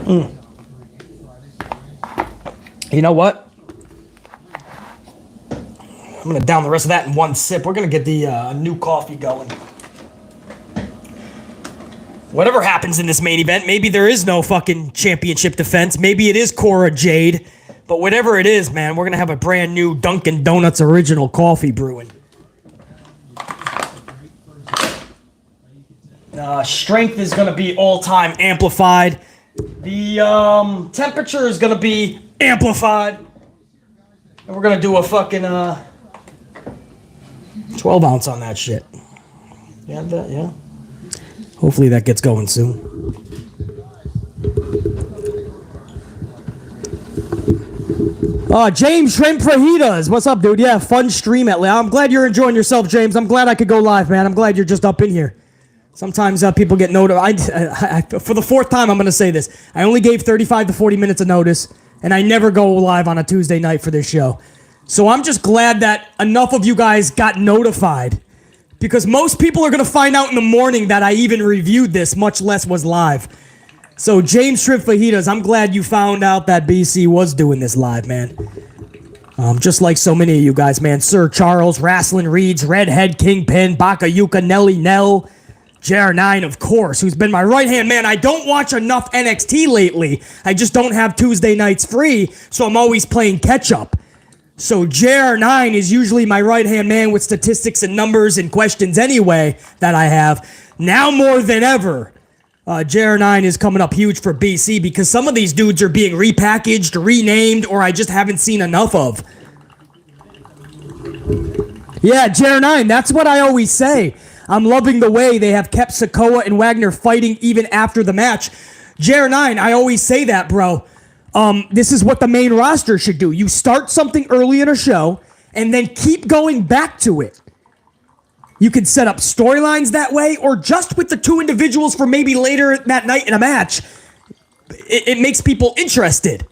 [SPEAKER 2] You know what? I'm going to down the rest of that in one sip. We're going to get the new coffee going. Whatever happens in this main event, maybe there is no fucking championship defense. Maybe it is Cora Jade. But whatever it is, man, we're going to have a brand new Dunkin' Donuts original coffee brewing. Strength is going to be all-time amplified. The temperature is going to be amplified. And we're going to do a fucking 12 ounce on that shit. You have that? Yeah. Hopefully that gets going soon. James Shrimp Fajitas. What's up, dude? Yeah, fun stream at I'm glad you're enjoying yourself, James. I'm glad I could go live, man. I'm glad you're just up in here. Sometimes people get notified. For the fourth time, I'm going to say this. I only gave 35 to 40 minutes of notice, and I never go live on a Tuesday night for this show. So I'm just glad that enough of you guys got notified, because most people are going to find out in the morning that I even reviewed this, much less was live. So James Shrimp Fajitas, I'm glad you found out that BC was doing this live, man. Just like so many of you guys, man. Sir Charles, Wrestling Reeds, Redhead Kingpin, Bakayuka, Nelly Nell, JR9, of course, who's been my right-hand man. I don't watch enough NXT lately. I just don't have Tuesday nights free, so I'm always playing catch-up. So JR9 is usually my right-hand man with statistics and numbers and questions anyway that I have. Now more than ever, JR9 is coming up huge for BC because some of these dudes are being repackaged, renamed, or I just haven't seen enough of. Yeah, JR9, that's what I always say. I'm loving the way they have kept Sikoa and Wagner fighting even after the match. JR9, I always say that, bro. This is what the main roster should do. You start something early in a show and then keep going back to it. You can set up storylines that way, or just with the two individuals for maybe later that night in a match. It makes people interested.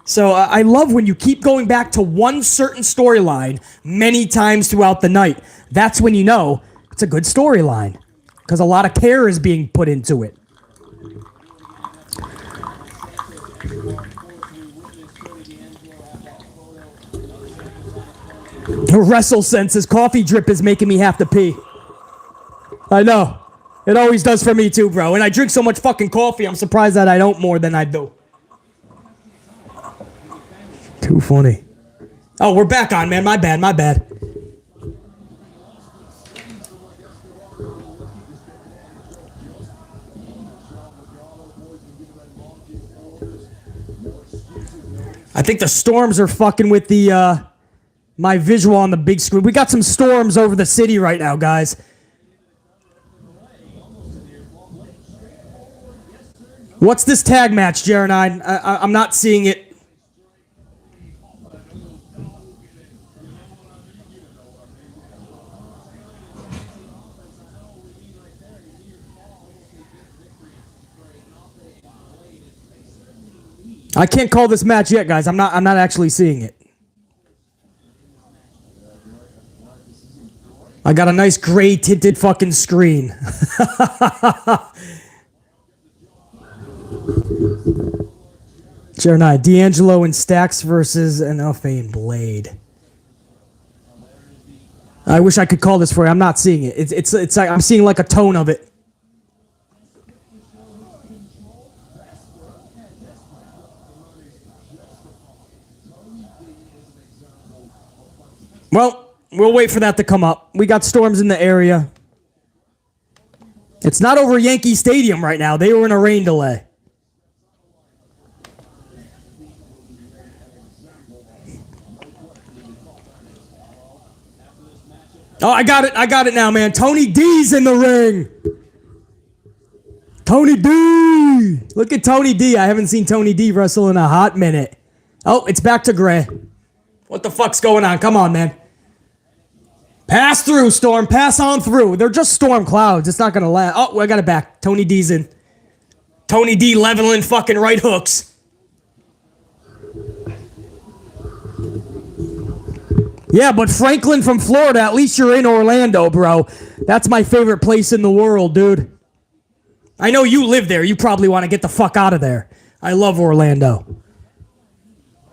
[SPEAKER 2] So I love when you keep going back to one certain storyline many times throughout the night. That's when you know it's a good storyline, because a lot of care is being put into it. WrestleSense's coffee drip is making me have to pee. I know. It always does for me too, bro. And I drink so much fucking coffee, I'm surprised that I don't more than I do. Too funny. Oh, we're back on, man. My bad. I think the storms are fucking with the my visual on the big screen. We got some storms over the city right now, guys. What's this tag match, JR9? I'm not seeing it. I can't call this match yet, guys. I'm not actually seeing it. I got a nice gray tinted fucking screen. JR9, D'Angelo and Stax versus an Alphane Blade. I wish I could call this for you. I'm not seeing it. It's like I'm seeing like a tone of it. Well, we'll wait for that to come up. We got storms in the area. It's not over Yankee Stadium right now. They were in a rain delay. Oh, I got it now, man. Tony D's in the ring. Tony D. Look at Tony D. I haven't seen Tony D wrestle in a hot minute. Oh, it's back to Gray. What the fuck's going on? Come on, man. Pass through, Storm. Pass on through. They're just storm clouds. It's not going to last. Oh, I got it back. Tony D's in. Tony D leveling fucking right hooks. Yeah, but Franklin from Florida, at least you're in Orlando, bro. That's my favorite place in the world, dude. I know you live there. You probably want to get the fuck out of there. I love Orlando.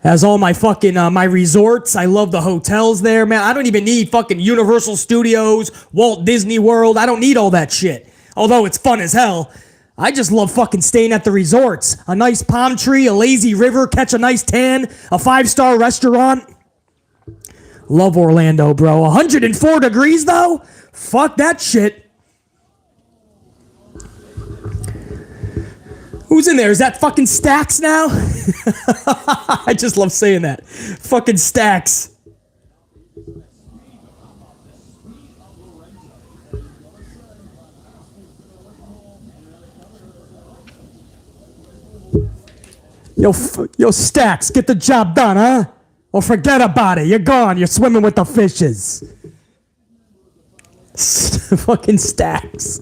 [SPEAKER 2] Has all my fucking, my resorts. I love the hotels there, man. I don't even need fucking Universal Studios, Walt Disney World. I don't need all that shit. Although it's fun as hell. I just love fucking staying at the resorts. A nice palm tree, a lazy river, catch a nice tan, a 5-star restaurant. Love Orlando, bro. 104 degrees, though? Fuck that shit. Who's in there? Is that fucking Stacks now? I just love saying that. Fucking Stacks. Yo, Stacks, get the job done, huh? Or forget about it. You're gone. You're swimming with the fishes. Fucking Stacks.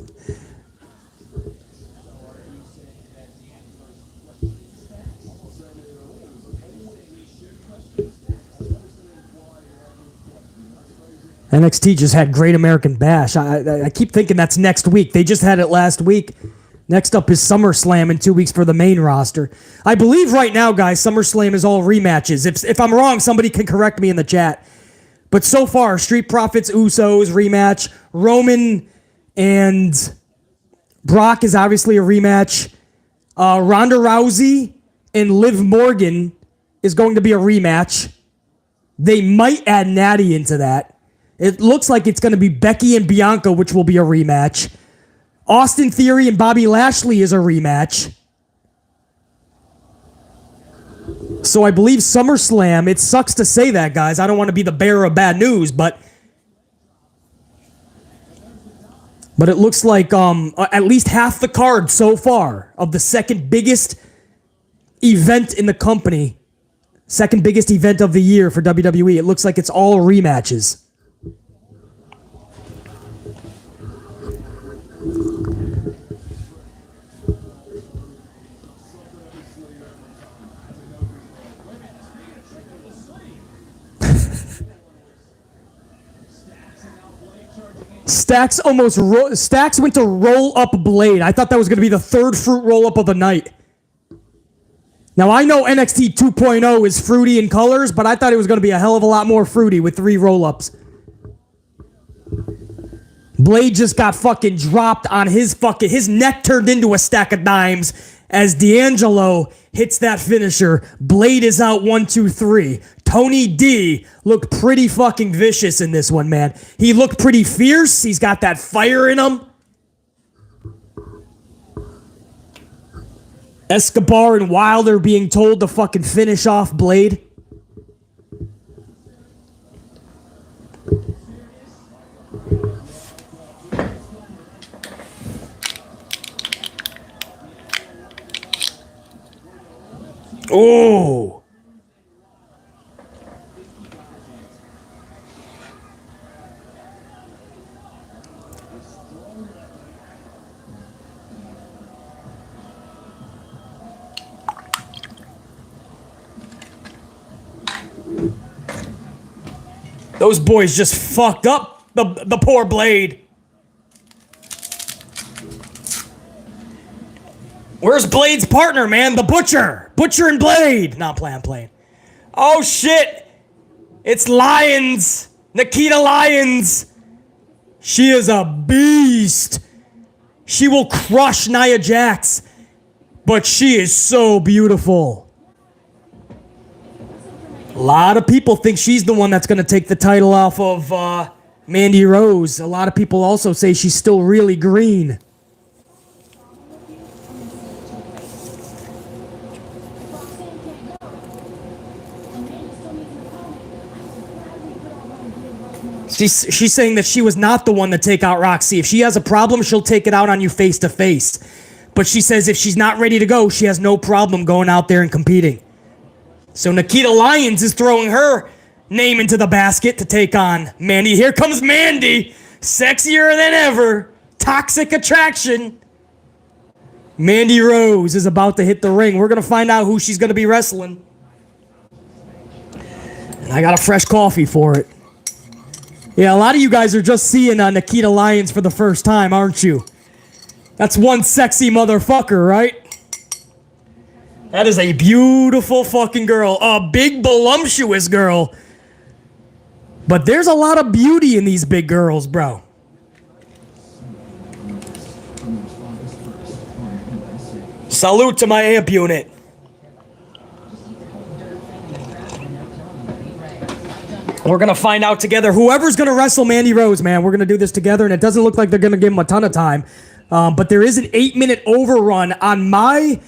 [SPEAKER 2] NXT just had Great American Bash. I keep thinking that's next week. They just had it last week. Next up is SummerSlam in 2 weeks for the main roster. I believe right now, guys, SummerSlam is all rematches. If I'm wrong, somebody can correct me in the chat. But so far, Street Profits, Usos, rematch. Roman and Brock is obviously a rematch. Ronda Rousey and Liv Morgan is going to be a rematch. They might add Natty into that. It looks like it's going to be Becky and Bianca, which will be a rematch. Austin Theory and Bobby Lashley is a rematch. So I believe SummerSlam, it sucks to say that, guys. I don't want to be the bearer of bad news, but it looks like at least half the card so far of the second biggest event in the company, second biggest event of the year for WWE, it looks like it's all rematches. Stacks went to roll up Blade. I thought that was going to be the third fruit roll up of the night. Now I know NXT 2.0 is fruity in colors, but I thought it was going to be a hell of a lot more fruity with 3 roll ups. Blade just got fucking dropped on his neck turned into a stack of dimes as D'Angelo hits that finisher. Blade is out 1, 2, 3. Tony D looked pretty fucking vicious in this one, man. He looked pretty fierce. He's got that fire in him. Escobar and Wilder being told to fucking finish off Blade. Oh. Those boys just fucked up the poor Blade. Where's Blade's partner, man? The Butcher. Butcher and Blade. Not playing. Oh, shit. It's Lyons. Nikita Lyons. She is a beast. She will crush Nia Jax. But she is so beautiful. A lot of people think she's the one that's going to take the title off of Mandy Rose. A lot of people also say she's still really green. She's saying that she was not the one to take out Roxy. If she has a problem, she'll take it out on you face to face. But she says if she's not ready to go, she has no problem going out there and competing. So Nikita Lyons is throwing her name into the basket to take on Mandy. Here comes Mandy, sexier than ever, toxic attraction. Mandy Rose is about to hit the ring. We're going to find out who she's going to be wrestling. And I got a fresh coffee for it. Yeah, a lot of you guys are just seeing Nikita Lyons for the first time, aren't you? That's one sexy motherfucker, right? That is a beautiful fucking girl. A big, voluptuous girl. But there's a lot of beauty in these big girls, bro. Salute to my amp unit. We're going to find out together. Whoever's going to wrestle Mandy Rose, man, we're going to do this together, and it doesn't look like they're going to give him a ton of time. But there is an 8-minute overrun on my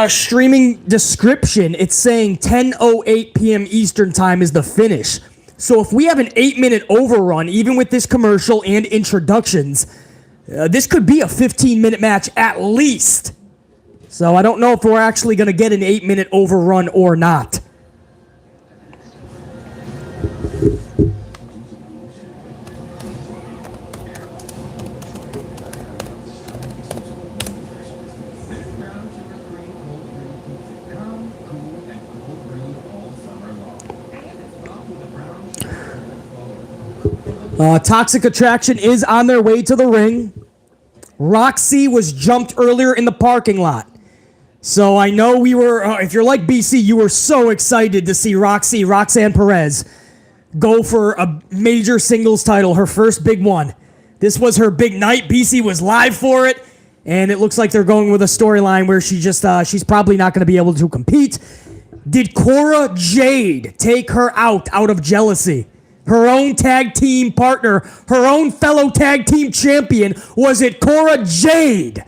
[SPEAKER 2] Streaming description, it's saying 10:08 p.m. Eastern time is the finish. So if we have an 8-minute overrun, even with this commercial and introductions, this could be a 15-minute match at least. So I don't know if we're actually going to get an 8-minute overrun or not. Toxic Attraction is on their way to the ring. Roxy was jumped earlier in the parking lot. So I know we were, if you're like BC, you were so excited to see Roxanne Perez, go for a major singles title, her first big one. This was her big night. BC was live for it, and it looks like they're going with a storyline where she's probably not going to be able to compete. Did Cora Jade take her out of jealousy? Her own tag team partner, her own fellow tag team champion, was it Cora Jade?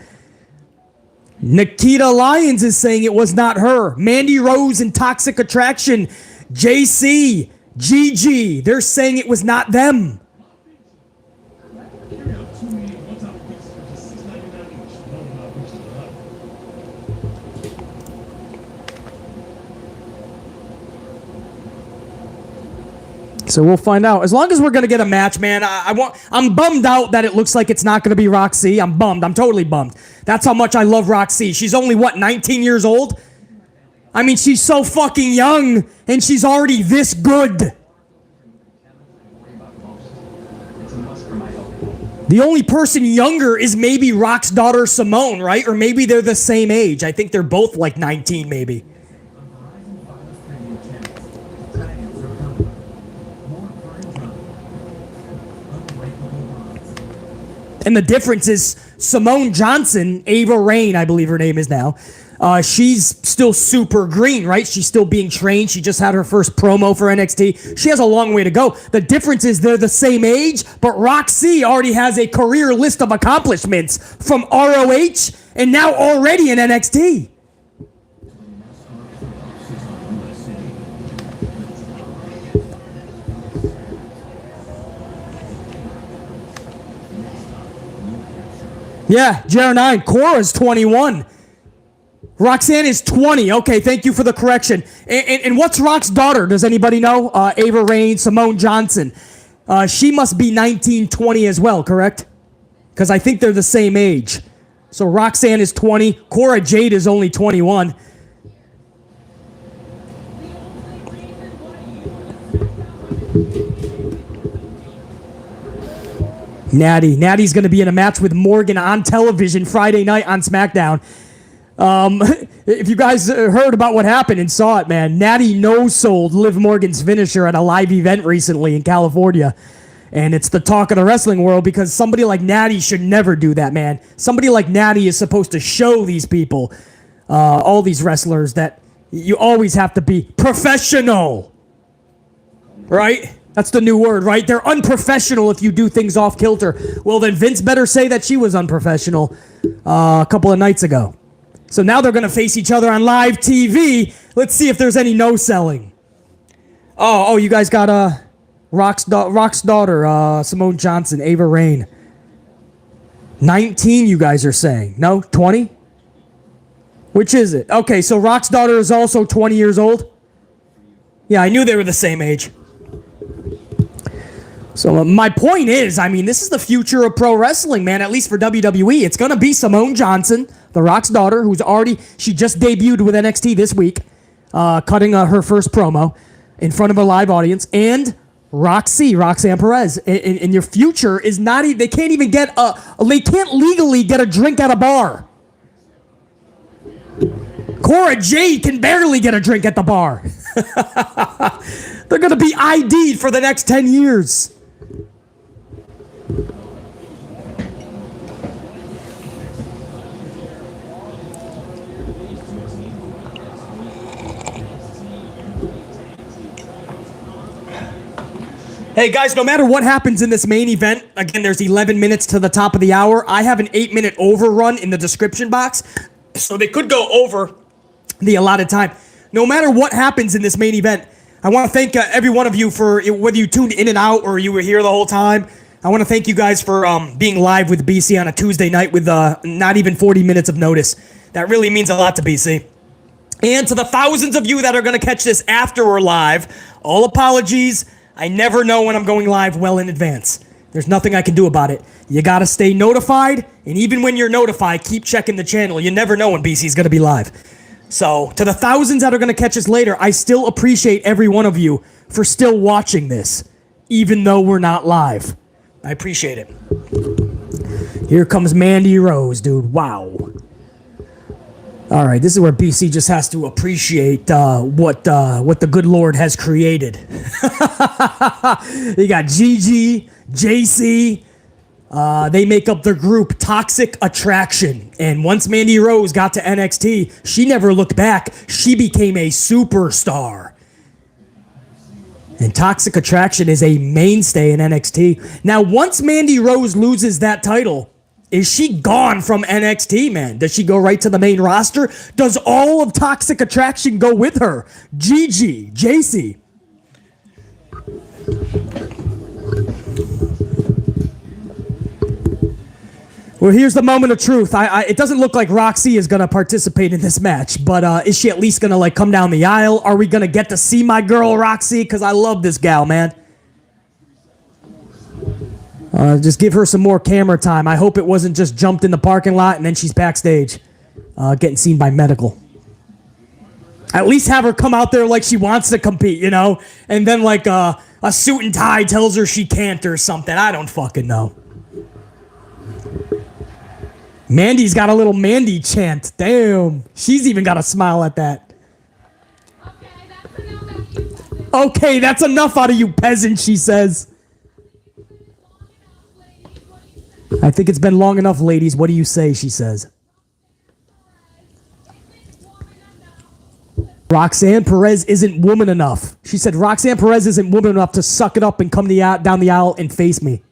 [SPEAKER 2] Nikita Lyons is saying it was not her. Mandy Rose and Toxic Attraction, JC, GG, they're saying it was not them. So we'll find out. As long as we're going to get a match, man, I'm bummed out that it looks like it's not going to be Roxy. I'm bummed. I'm totally bummed. That's how much I love Roxy. She's only, 19 years old? I mean, she's so fucking young, and she's already this good. The only person younger is maybe Rock's daughter, Simone, right? Or maybe they're the same age. I think they're both like 19, maybe. And the difference is Simone Johnson, Ava Raine, I believe her name is now, she's still super green, right? She's still being trained. She just had her first promo for NXT. She has a long way to go. The difference is they're the same age, but Roxy already has a career list of accomplishments from ROH and now already in NXT. Yeah, JR9. Cora's 21. Roxanne is 20. Okay, thank you for the correction. And what's Rock's daughter? Does anybody know? Ava Raine, Simone Johnson. She must be 19, 20 as well, correct? Because I think they're the same age. So Roxanne is 20. Cora Jade is only 21. Natty's going to be in a match with Morgan on television Friday night on SmackDown. If you guys heard about what happened and saw it, man, Natty no-sold Liv Morgan's finisher at a live event recently in California. And it's the talk of the wrestling world because somebody like Natty should never do that, man. Somebody like Natty is supposed to show these people, all these wrestlers, that you always have to be professional. Right? That's the new word, right? They're unprofessional if you do things off kilter. Well, then Vince better say that she was unprofessional a couple of nights ago. So now they're going to face each other on live TV. Let's see if there's any no-selling. Oh, you guys got Rock's daughter, Simone Johnson, Ava Raine. 19, you guys are saying. No? 20? Which is it? Okay, so Rock's daughter is also 20 years old? Yeah, I knew they were the same age. So my point is, I mean, this is the future of pro wrestling, man, at least for WWE. It's going to be Simone Johnson, The Rock's daughter, she just debuted with NXT this week, cutting her first promo in front of a live audience, and Roxanne Perez. And your future is not even, they can't legally get a drink at a bar. Cora Jade can barely get a drink at the bar. They're going to be ID'd for the next 10 years. Hey guys, no matter what happens in this main event, again, there's 11 minutes to the top of the hour. I have an 8-minute overrun in the description box. So they could go over the allotted time. No matter what happens in this main event, I want to thank every one of you for, whether you tuned in and out or you were here the whole time. I want to thank you guys for being live with BC on a Tuesday night with not even 40 minutes of notice. That really means a lot to BC. And to the thousands of you that are going to catch this after we're live, all apologies. I never know when I'm going live well in advance. There's nothing I can do about it. You got to stay notified, and even when you're notified, keep checking the channel. You never know when BC's going to be live. So, to the thousands that are going to catch us later, I still appreciate every one of you for still watching this, even though we're not live. I appreciate it. Here comes Mandy Rose, dude. Wow. All right, this is where BC just has to appreciate what the good Lord has created. You got Gigi, JC. They make up their group Toxic Attraction. And once Mandy Rose got to NXT, she never looked back. She became a superstar. And Toxic Attraction is a mainstay in NXT. Now, once Mandy Rose loses that title, is she gone from NXT, man? Does she go right to the main roster? Does all of Toxic Attraction go with her? Gigi, JC. Well, here's the moment of truth. It doesn't look like Roxy is going to participate in this match, but is she at least going to come down the aisle? Are we going to get to see my girl Roxy? Because I love this gal, man. Just give her some more camera time. I hope it wasn't just jumped in the parking lot and then she's backstage getting seen by medical. At least have her come out there like she wants to compete, you know? And then a suit and tie tells her she can't or something. I don't fucking know. Mandy's got a little Mandy chant. Damn. She's even got a smile at that. Okay, that's enough out of you peasant, she says. I think it's been long enough, ladies. What do you say, she says. Roxanne Perez isn't woman enough. She said Roxanne Perez isn't woman enough to suck it up and come down the aisle and face me.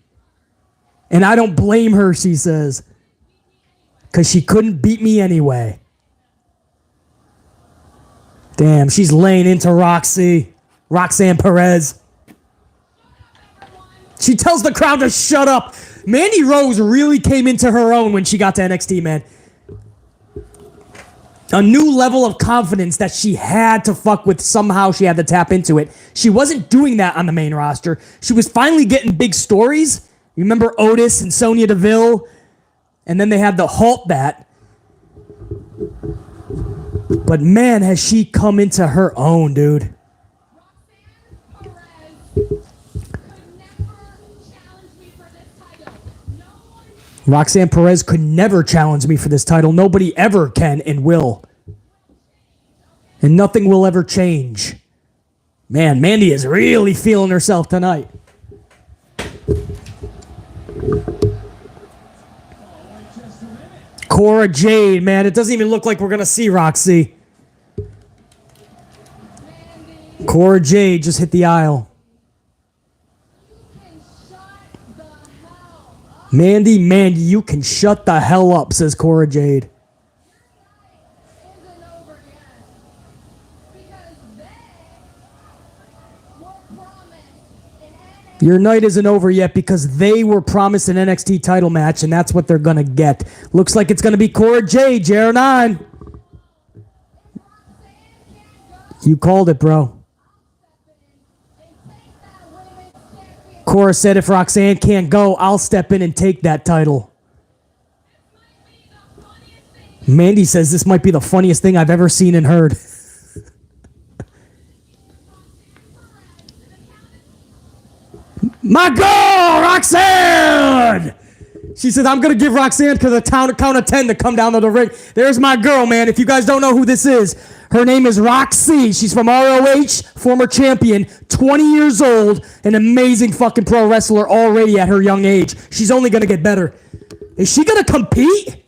[SPEAKER 2] And I don't blame her, she says. Because she couldn't beat me anyway. Damn, she's laying into Roxanne Perez. She tells the crowd to shut up. Mandy Rose really came into her own when she got to NXT, man. A new level of confidence that she had to fuck with. Somehow she had to tap into it. She wasn't doing that on the main roster. She was finally getting big stories. You remember Otis and Sonya Deville? And then they had the Halt that. But man, has she come into her own, dude. Roxanne Perez could never challenge me for this title. Nobody ever can and will. And nothing will ever change. Man, Mandy is really feeling herself tonight. Cora, Jade, man, it doesn't even look like we're going to see Roxy. Cora, Jade just hit the aisle. Mandy, you can shut the hell up, says Cora Jade. Your night isn't over yet because they were promised an NXT title match, and that's what they're going to get. Looks like it's going to be Cora Jade, JR9. You called it, bro. Cora said if Roxanne can't go, I'll step in and take that title. Mandy says this might be the funniest thing I've ever seen and heard. My girl, Roxanne! She says, I'm going to give Roxanne to the count of 10 to come down to the ring. There's my girl, man. If you guys don't know who this is, her name is Roxy. She's from ROH, former champion, 20 years old, an amazing fucking pro wrestler already at her young age. She's only going to get better. Is she going to compete?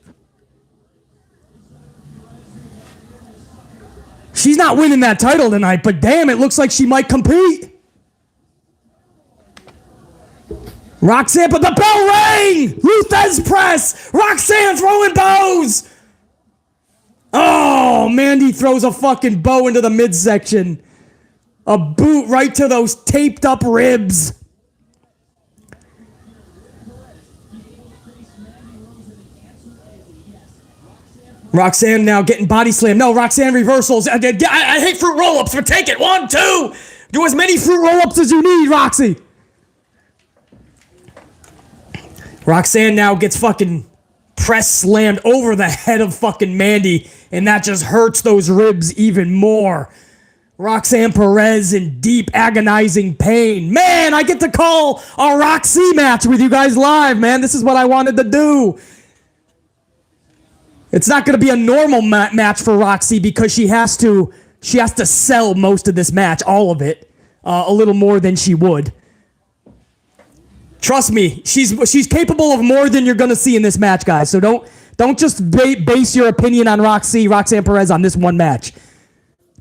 [SPEAKER 2] She's not winning that title tonight, but damn, it looks like she might compete. Roxanne, but the bell rang! Luthez press! Roxanne throwing bows! Mandy throws a fucking bow into the midsection. A boot right to those taped up ribs. Roxanne now getting body slammed. No, Roxanne reversals. I hate fruit roll-ups, but take it. 1, 2. Do as many fruit roll-ups as you need, Roxy. Roxanne now gets fucking press slammed over the head of fucking Mandy, and that just hurts those ribs even more. Roxanne Perez in deep, agonizing pain. Man, I get to call a Roxy match with you guys live, man. This is what I wanted to do. It's not going to be a normal match for Roxy because she has to sell most of this match, all of it, a little more than she would. Trust me, she's capable of more than you're going to see in this match, guys. So don't just base your opinion on Roxanne Perez on this one match.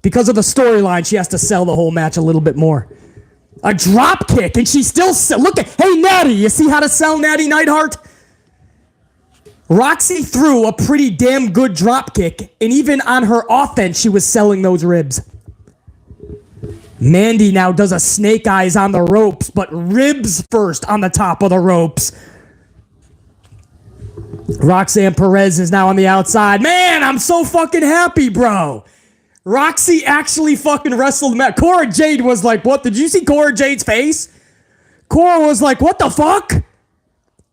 [SPEAKER 2] Because of the storyline, she has to sell the whole match a little bit more. A drop kick, and she still look at. Hey, Natty, you see how to sell Natty Neidhart? Roxy threw a pretty damn good drop kick, and even on her offense, she was selling those ribs. Mandy now does a snake eyes on the ropes, but ribs first on the top of the ropes. Roxanne Perez is now on the outside. Man, I'm so fucking happy, bro. Roxy actually fucking wrestled Matt. Cora Jade was like, what? Did you see Cora Jade's face? Cora was like, what the fuck?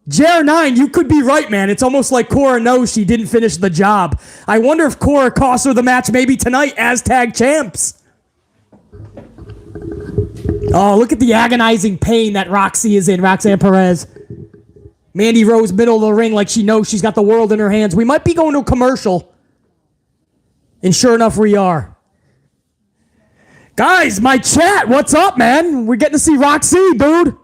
[SPEAKER 2] JR9, you could be right, man. It's almost like Cora knows she didn't finish the job. I wonder if Cora cost her the match maybe tonight as tag champs. Oh, look at the agonizing pain that Roxy is in, Roxanne Perez. Mandy Rose, middle of the ring, like she knows she's got the world in her hands. We might be going to a commercial. And sure enough, we are. Guys, my chat, what's up, man? We're getting to see Roxy, dude.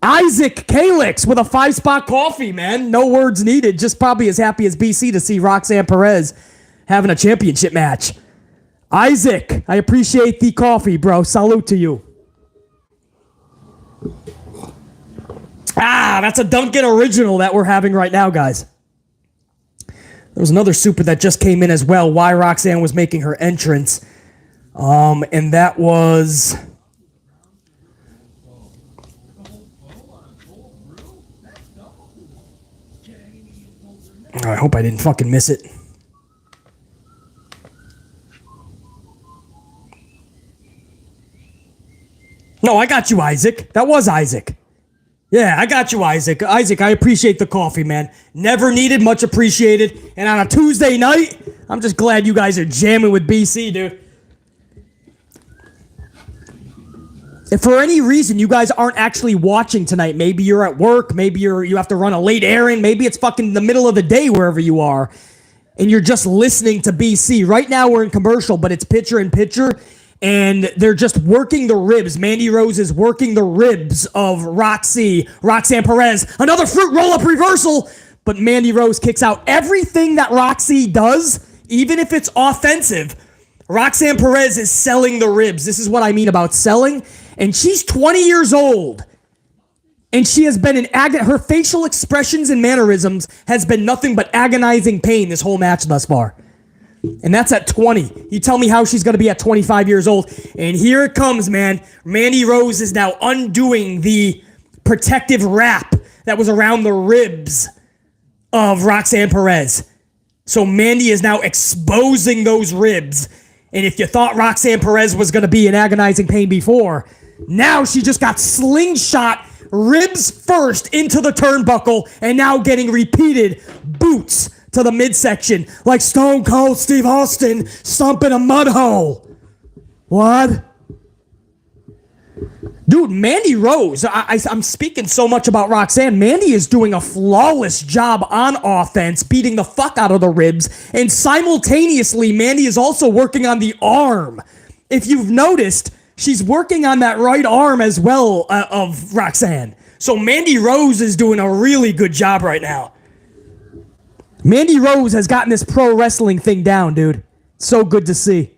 [SPEAKER 2] Isaac Calix with a 5-spot coffee, man. No words needed. Just probably as happy as BC to see Roxanne Perez having a championship match. Isaac, I appreciate the coffee, bro. Salute to you. That's a Dunkin' original that we're having right now, guys. There was another super that just came in as well, why Roxanne was making her entrance. And that was... I hope I didn't fucking miss it. No, I got you, Isaac. That was Isaac. Yeah, I got you, Isaac. Isaac, I appreciate the coffee, man. Never needed, much appreciated. And on a Tuesday night, I'm just glad you guys are jamming with BC, dude. If for any reason you guys aren't actually watching tonight, maybe you're at work, maybe you have to run a late errand, maybe it's fucking the middle of the day wherever you are, and you're just listening to BC. Right now we're in commercial, but it's picture in picture. And they're just working the ribs. Mandy Rose is working the ribs of Roxanne Perez. Another fruit roll-up reversal. But Mandy Rose kicks out everything that Roxy does, even if it's offensive. Roxanne Perez is selling the ribs. This is what I mean about selling. And she's 20 years old. And she has been her facial expressions and mannerisms has been nothing but agonizing pain this whole match thus far. And that's at 20. You tell me how she's going to be at 25 years old. And here it comes, man. Mandy Rose is now undoing the protective wrap that was around the ribs of Roxanne Perez. So Mandy is now exposing those ribs. And if you thought Roxanne Perez was going to be in agonizing pain before, now she just got slingshot ribs first into the turnbuckle and now getting repeated boots to the midsection, like Stone Cold Steve Austin stomping a mud hole. What? Dude, Mandy Rose, I'm speaking so much about Roxanne. Mandy is doing a flawless job on offense, beating the fuck out of the ribs, and simultaneously, Mandy is also working on the arm. If you've noticed, she's working on that right arm as well of Roxanne. So Mandy Rose is doing a really good job right now. Mandy Rose has gotten this pro wrestling thing down, dude. So good to see.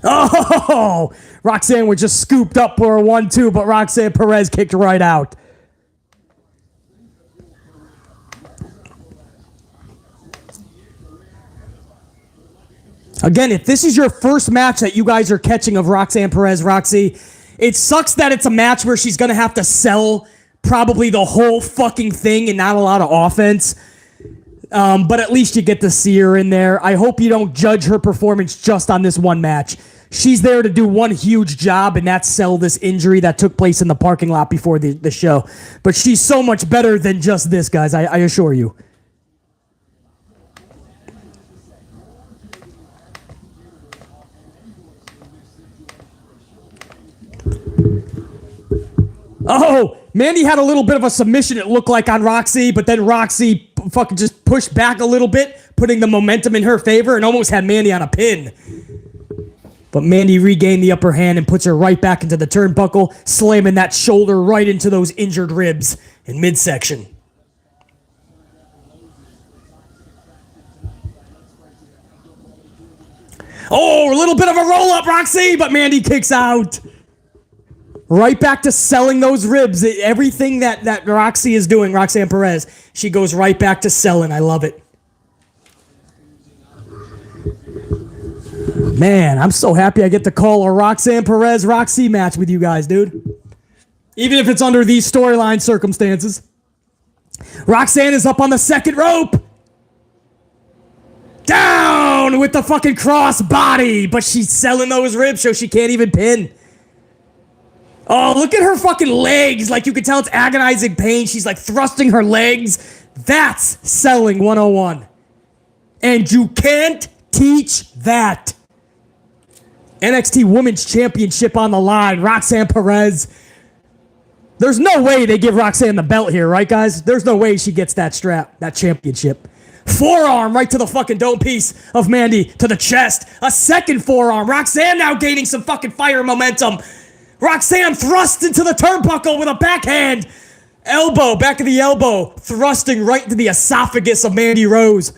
[SPEAKER 2] Oh, Oh, Roxanne was just scooped up for a 1-2, but Roxanne Perez kicked right out. Again, if this is your first match that you guys are catching of Roxanne Perez, Roxy, it sucks that it's a match where she's going to have to sell probably the whole fucking thing and not a lot of offense. But at least you get to see her in there. I hope you don't judge her performance just on this one match. She's there to do one huge job, and that's sell this injury that took place in the parking lot before the show. But she's so much better than just this, guys, I assure you. Oh, Mandy had a little bit of a submission, it looked like, on Roxy, but then Roxy fucking just pushed back a little bit, putting the momentum in her favor, and almost had Mandy on a pin. But Mandy regained the upper hand and puts her right back into the turnbuckle, slamming that shoulder right into those injured ribs in midsection. Oh, a little bit of a roll-up, Roxy, but Mandy kicks out. Right back to selling those ribs. Everything that Roxy is doing, Roxanne Perez, she goes right back to selling. I love it. Man, I'm so happy I get to call a Roxanne Perez Roxy match with you guys, dude. Even if it's under these storyline circumstances. Roxanne is up on the second rope. Down with the fucking cross body, but she's selling those ribs so she can't even pin. Oh, look at her fucking legs. Like, you can tell it's agonizing pain. She's like thrusting her legs. That's selling 101. And you can't teach that. NXT Women's Championship on the line. Roxanne Perez. There's no way they give Roxanne the belt here, right, guys? There's no way she gets that strap, that championship. Forearm right to the fucking dome piece of Mandy, to the chest. A second forearm. Roxanne now gaining some fucking fire momentum. Roxanne thrust into the turnbuckle with a backhand. Elbow, back of the elbow, thrusting right into the esophagus of Mandy Rose.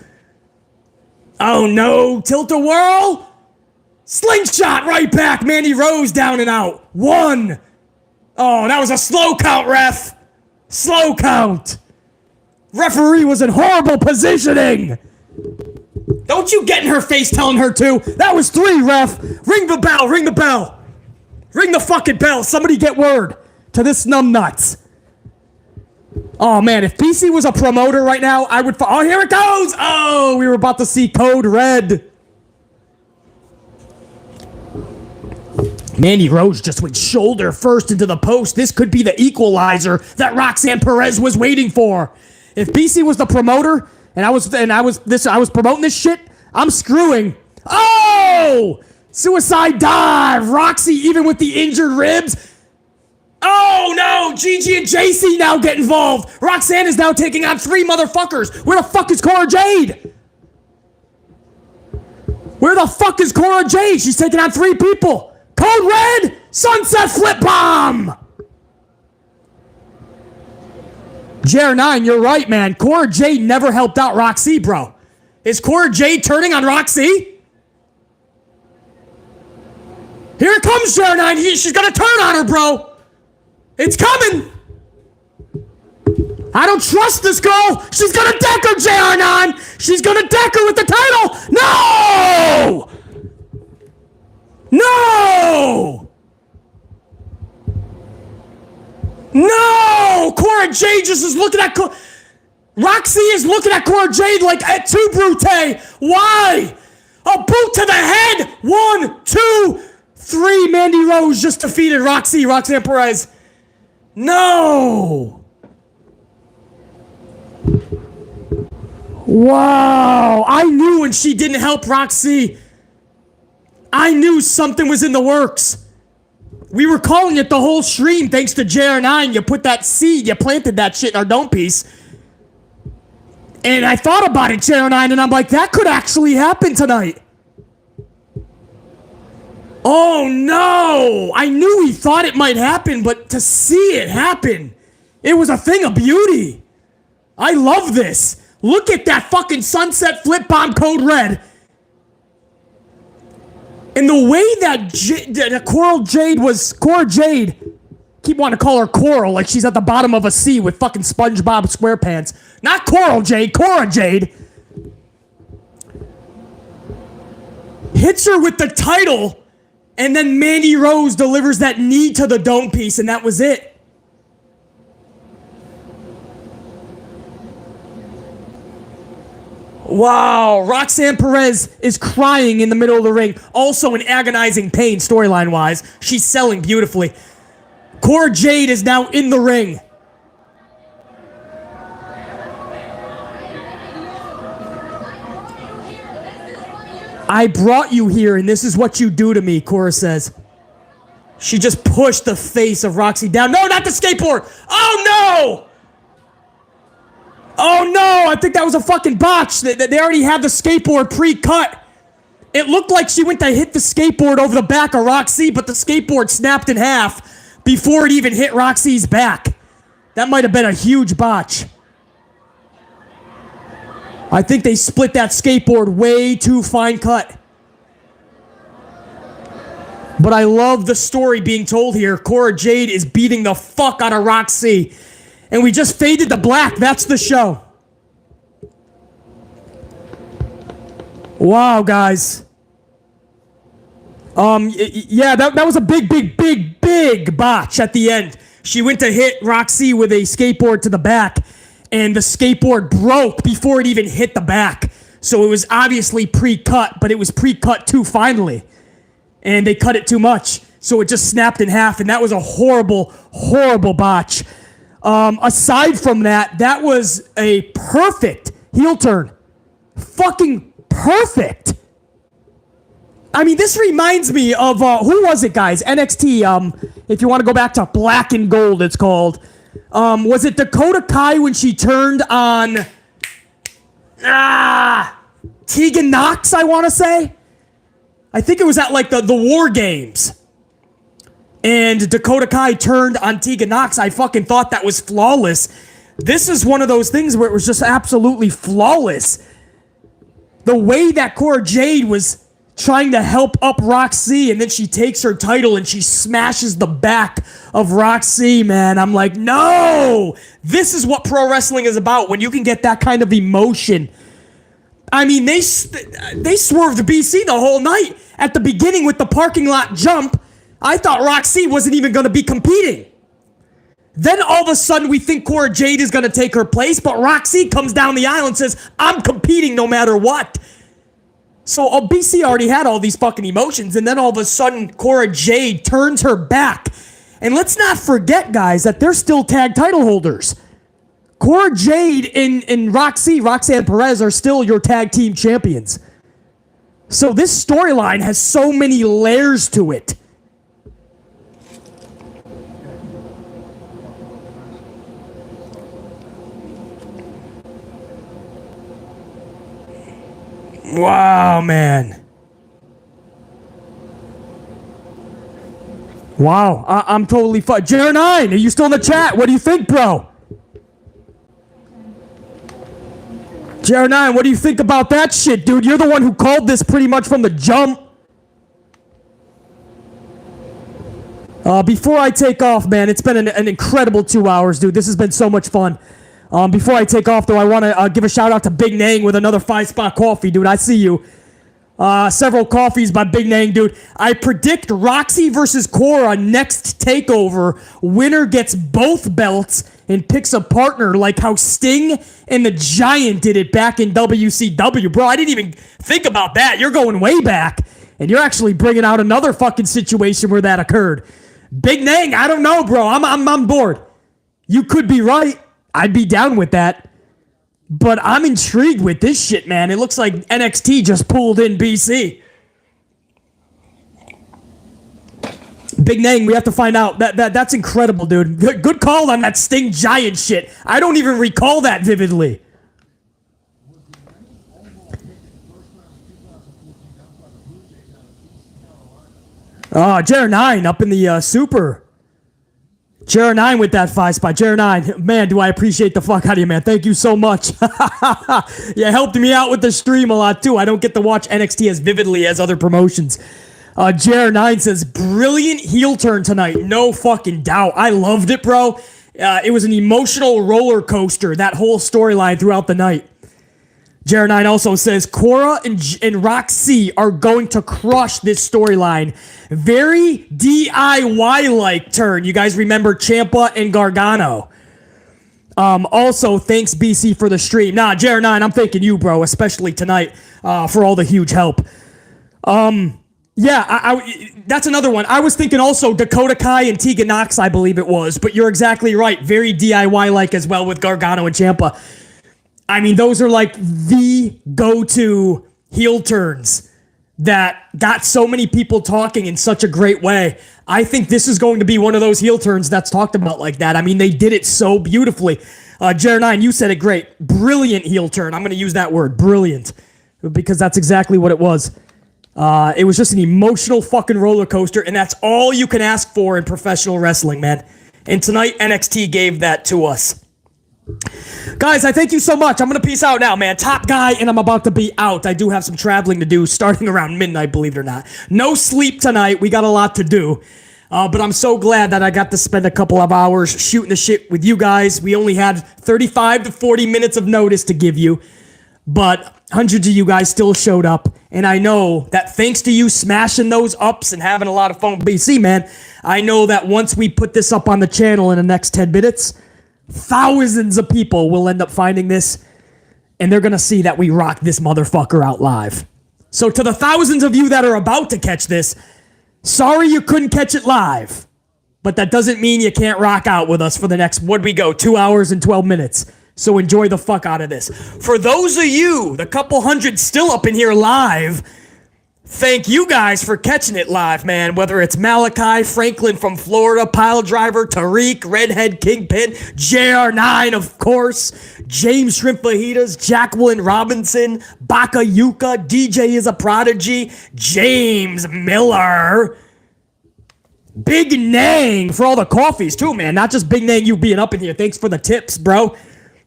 [SPEAKER 2] Oh no, tilt-a-whirl. Slingshot right back. Mandy Rose down and out. 1. Oh, that was a slow count, ref. Slow count. Referee was in horrible positioning. Don't you get in her face telling her to. That was 3, ref. Ring the bell, ring the bell. Ring the fucking bell. Somebody get word to this numbnuts. Oh, man, if PC was a promoter right now, I would... Oh, here it goes. Oh, we were about to see Code Red. Mandy Rose just went shoulder first into the post. This could be the equalizer that Roxanne Perez was waiting for. If PC was the promoter and I was promoting this shit, I'm screwing. Oh! Suicide dive. Roxy even with the injured ribs. Oh no! Gigi and JC now get involved. Roxanne is now taking on 3 motherfuckers. Where the fuck is Cora Jade? Where the fuck is Cora Jade? She's taking on 3 people. Code Red, Sunset Flip Bomb. JR9, you're right, man. Cora Jade never helped out Roxy, bro. Is Cora Jade turning on Roxy? Here it comes, JR9. She's gonna turn on her, bro. It's coming. I don't trust this girl. She's gonna deck her, JR9. She's gonna deck her with the title. No! No! No! Cora Jade just is looking at... Roxy is looking at Cora Jade like at 2 Brute. Why? A boot to the head. 1, 2, 3. Mandy Rose just defeated Roxanne Perez. No! Wow! I knew when she didn't help Roxy. I knew something was in the works. We were calling it the whole stream thanks to JR9. You put that seed, you planted that shit in our dome piece. And I thought about it, JR9, and I'm like, that could actually happen tonight. Oh no! I knew he thought it might happen, but to see it happen, it was a thing of beauty. I love this. Look at that fucking sunset flip bomb Code Red. And the way that Cora Jade, keep wanting to call her Coral like she's at the bottom of a sea with fucking SpongeBob SquarePants. Not Coral Jade, Cora Jade. Hits her with the title, and then Mandy Rose delivers that knee to the dome piece, and that was it. Wow, Roxanne Perez is crying in the middle of the ring. Also in agonizing pain storyline-wise. She's selling beautifully. Cora Jade is now in the ring. I brought you here, and this is what you do to me, Cora says. She just pushed the face of Roxy down. No, not the skateboard! Oh, no! Oh, no! I think that was a fucking botch. They already had the skateboard pre-cut. It looked like she went to hit the skateboard over the back of Roxy, but the skateboard snapped in half before it even hit Roxy's back. That might have been a huge botch. I think they split that skateboard way too fine cut. But I love the story being told here. Cora Jade is beating the fuck out of Roxy. And we just faded to black. That's the show. Wow, guys. Yeah, that was a big botch at the end. She went to hit Roxy with a skateboard to the back, and the skateboard broke before it even hit the back. So it was obviously pre-cut, but it was pre-cut too finely. And they cut it too much. So it just snapped in half, and that was a horrible botch. Aside from that, that was a perfect heel turn. Fucking perfect. I mean, this reminds me of, who was it, guys? NXT, if you want to go back to Black and Gold, it's called. Was it Dakota Kai when she turned on, Tegan Knox, I want to say? I think it was at, like, the War Games. And Dakota Kai turned on Tegan Knox. I fucking thought that was flawless. This is one of those things where it was just absolutely flawless. The way that Cora Jade was trying to help up Roxy, and then she takes her title and she smashes the back of Roxy, man. I'm like, no! This is what pro wrestling is about, when you can get that kind of emotion. I mean, they swerved BC the whole night. At the beginning with the parking lot jump, I thought Roxy wasn't even going to be competing. Then all of a sudden we think Cora Jade is going to take her place, but Roxy comes down the aisle and says, I'm competing no matter what. So BC already had all these fucking emotions, and then all of a sudden Cora Jade turns her back. And let's not forget, guys, that they're still tag title holders. Cora Jade and Roxanne Perez are still your tag team champions. So this storyline has so many layers to it. Wow, man. Wow, I'm totally fine. JR9, are you still in the chat? What do you think, bro? JR9, what do you think about that shit, dude? You're the one who called this pretty much from the jump. Before I take off, man, it's been an incredible 2 hours, dude. This has been so much fun. Before I take off, though, I want to give a shout-out to Big Nang with another 5-spot coffee, dude. I see you. Several coffees by Big Nang, dude. I predict Roxy versus Cora next TakeOver. Winner gets both belts and picks a partner like how Sting and the Giant did it back in WCW. Bro, I didn't even think about that. You're going way back, and you're actually bringing out another fucking situation where that occurred. Big Nang, I don't know, bro. I'm on board. You could be right. I'd be down with that. But I'm intrigued with this shit, man. It looks like NXT just pulled in BC. Big Nang, we have to find out. That's incredible, dude. Good call on that Sting Giant shit. I don't even recall that vividly. Oh, JR9 up in the super. JR9 with that 5-spot. JR9, man, do I appreciate the fuck out of you, man. Thank you so much. You helped me out with the stream a lot, too. I don't get to watch NXT as vividly as other promotions. JR9 says, brilliant heel turn tonight. No fucking doubt. I loved it, bro. It was an emotional roller coaster, that whole storyline throughout the night. JR9 also says, Cora and Roxy are going to crush this storyline. Very DIY-like turn. You guys remember Ciampa and Gargano. Also, thanks, BC, for the stream. Nah, JR9, I'm thanking you, bro, especially tonight for all the huge help. Yeah, that's another one. I was thinking also Dakota Kai and Tegan Nox, I believe it was, but you're exactly right. Very DIY-like as well with Gargano and Ciampa. I mean, those are like the go-to heel turns that got so many people talking in such a great way. I think this is going to be one of those heel turns that's talked about like that. I mean, they did it so beautifully. Jer9, you said it great. Brilliant heel turn. I'm going to use that word, brilliant, because that's exactly what it was. It was just an emotional fucking roller coaster, and that's all you can ask for in professional wrestling, man. And tonight, NXT gave that to us. Guys, I thank you so much. I'm going to peace out now, man. Top guy, and I'm about to be out. I do have some traveling to do starting around midnight, believe it or not. No sleep tonight. We got a lot to do. But I'm so glad that I got to spend a couple of hours shooting the shit with you guys. We only had 35 to 40 minutes of notice to give you, but hundreds of you guys still showed up. And I know that thanks to you smashing those ups and having a lot of fun with BC, man, I know that once we put this up on the channel in the next 10 minutes, thousands of people will end up finding this, and they're going to see that we rock this motherfucker out live. So to the thousands of you that are about to catch this, sorry you couldn't catch it live, but that doesn't mean you can't rock out with us for the next, 2 hours and 12 minutes. So enjoy the fuck out of this. For those of you, the couple hundred still up in here live, thank you guys for catching it live, man. Whether it's Malachi, Franklin from Florida, Pile Driver, Tariq, Redhead Kingpin, JR9, of course, James Shrimp Fajitas, Jacqueline Robinson, Baka Yuka, DJ is a Prodigy, James Miller, Big Nang for all the coffees too, man. Not just Big Nang, you being up in here. Thanks for the tips, bro.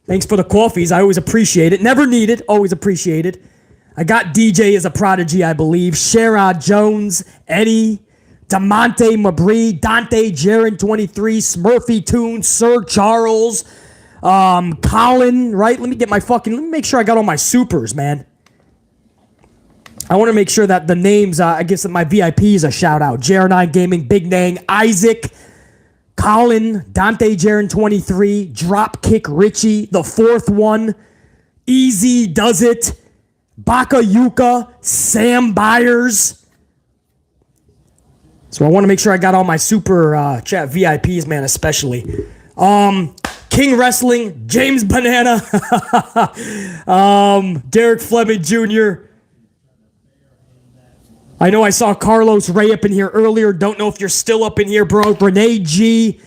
[SPEAKER 2] Thanks for the coffees. I always appreciate it. Never needed, always appreciated. I got DJ as a Prodigy, I believe. Sherrod Jones, Eddie, DeMonte Mabry, Dante Jaron 23, Smurfy Toon, Sir Charles, Colin, right? Let me make sure I got all my supers, man. I want to make sure that the names, I guess that my VIPs a shout out. JR9 Gaming, Big Nang, Isaac, Colin, Dante Jaron 23, Dropkick Richie, the fourth one, Easy Does It, Baka Yuka, Sam Byers. So I want to make sure I got all my super chat VIPs, man, especially. King Wrestling, James Banana, Derek Fleming Jr. I know I saw Carlos Ray up in here earlier. Don't know if you're still up in here, bro. Renee G.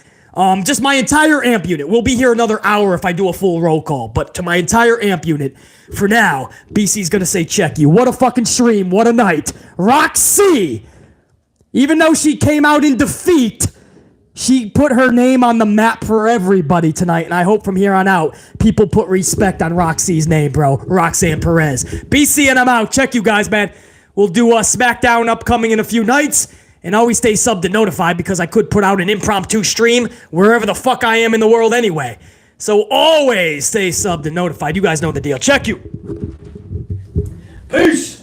[SPEAKER 2] Just my entire amp unit. We'll be here another hour if I do a full roll call. But to my entire amp unit, for now, BC's going to say check you. What a fucking stream. What a night. Roxy, even though she came out in defeat, she put her name on the map for everybody tonight. And I hope from here on out, people put respect on Roxy's name, bro. Roxanne Perez. BC and I'm out. Check you guys, man. We'll do a SmackDown upcoming in a few nights. And always stay subbed and notified because I could put out an impromptu stream wherever the fuck I am in the world anyway. So always stay subbed and notified. You guys know the deal. Check you. Peace.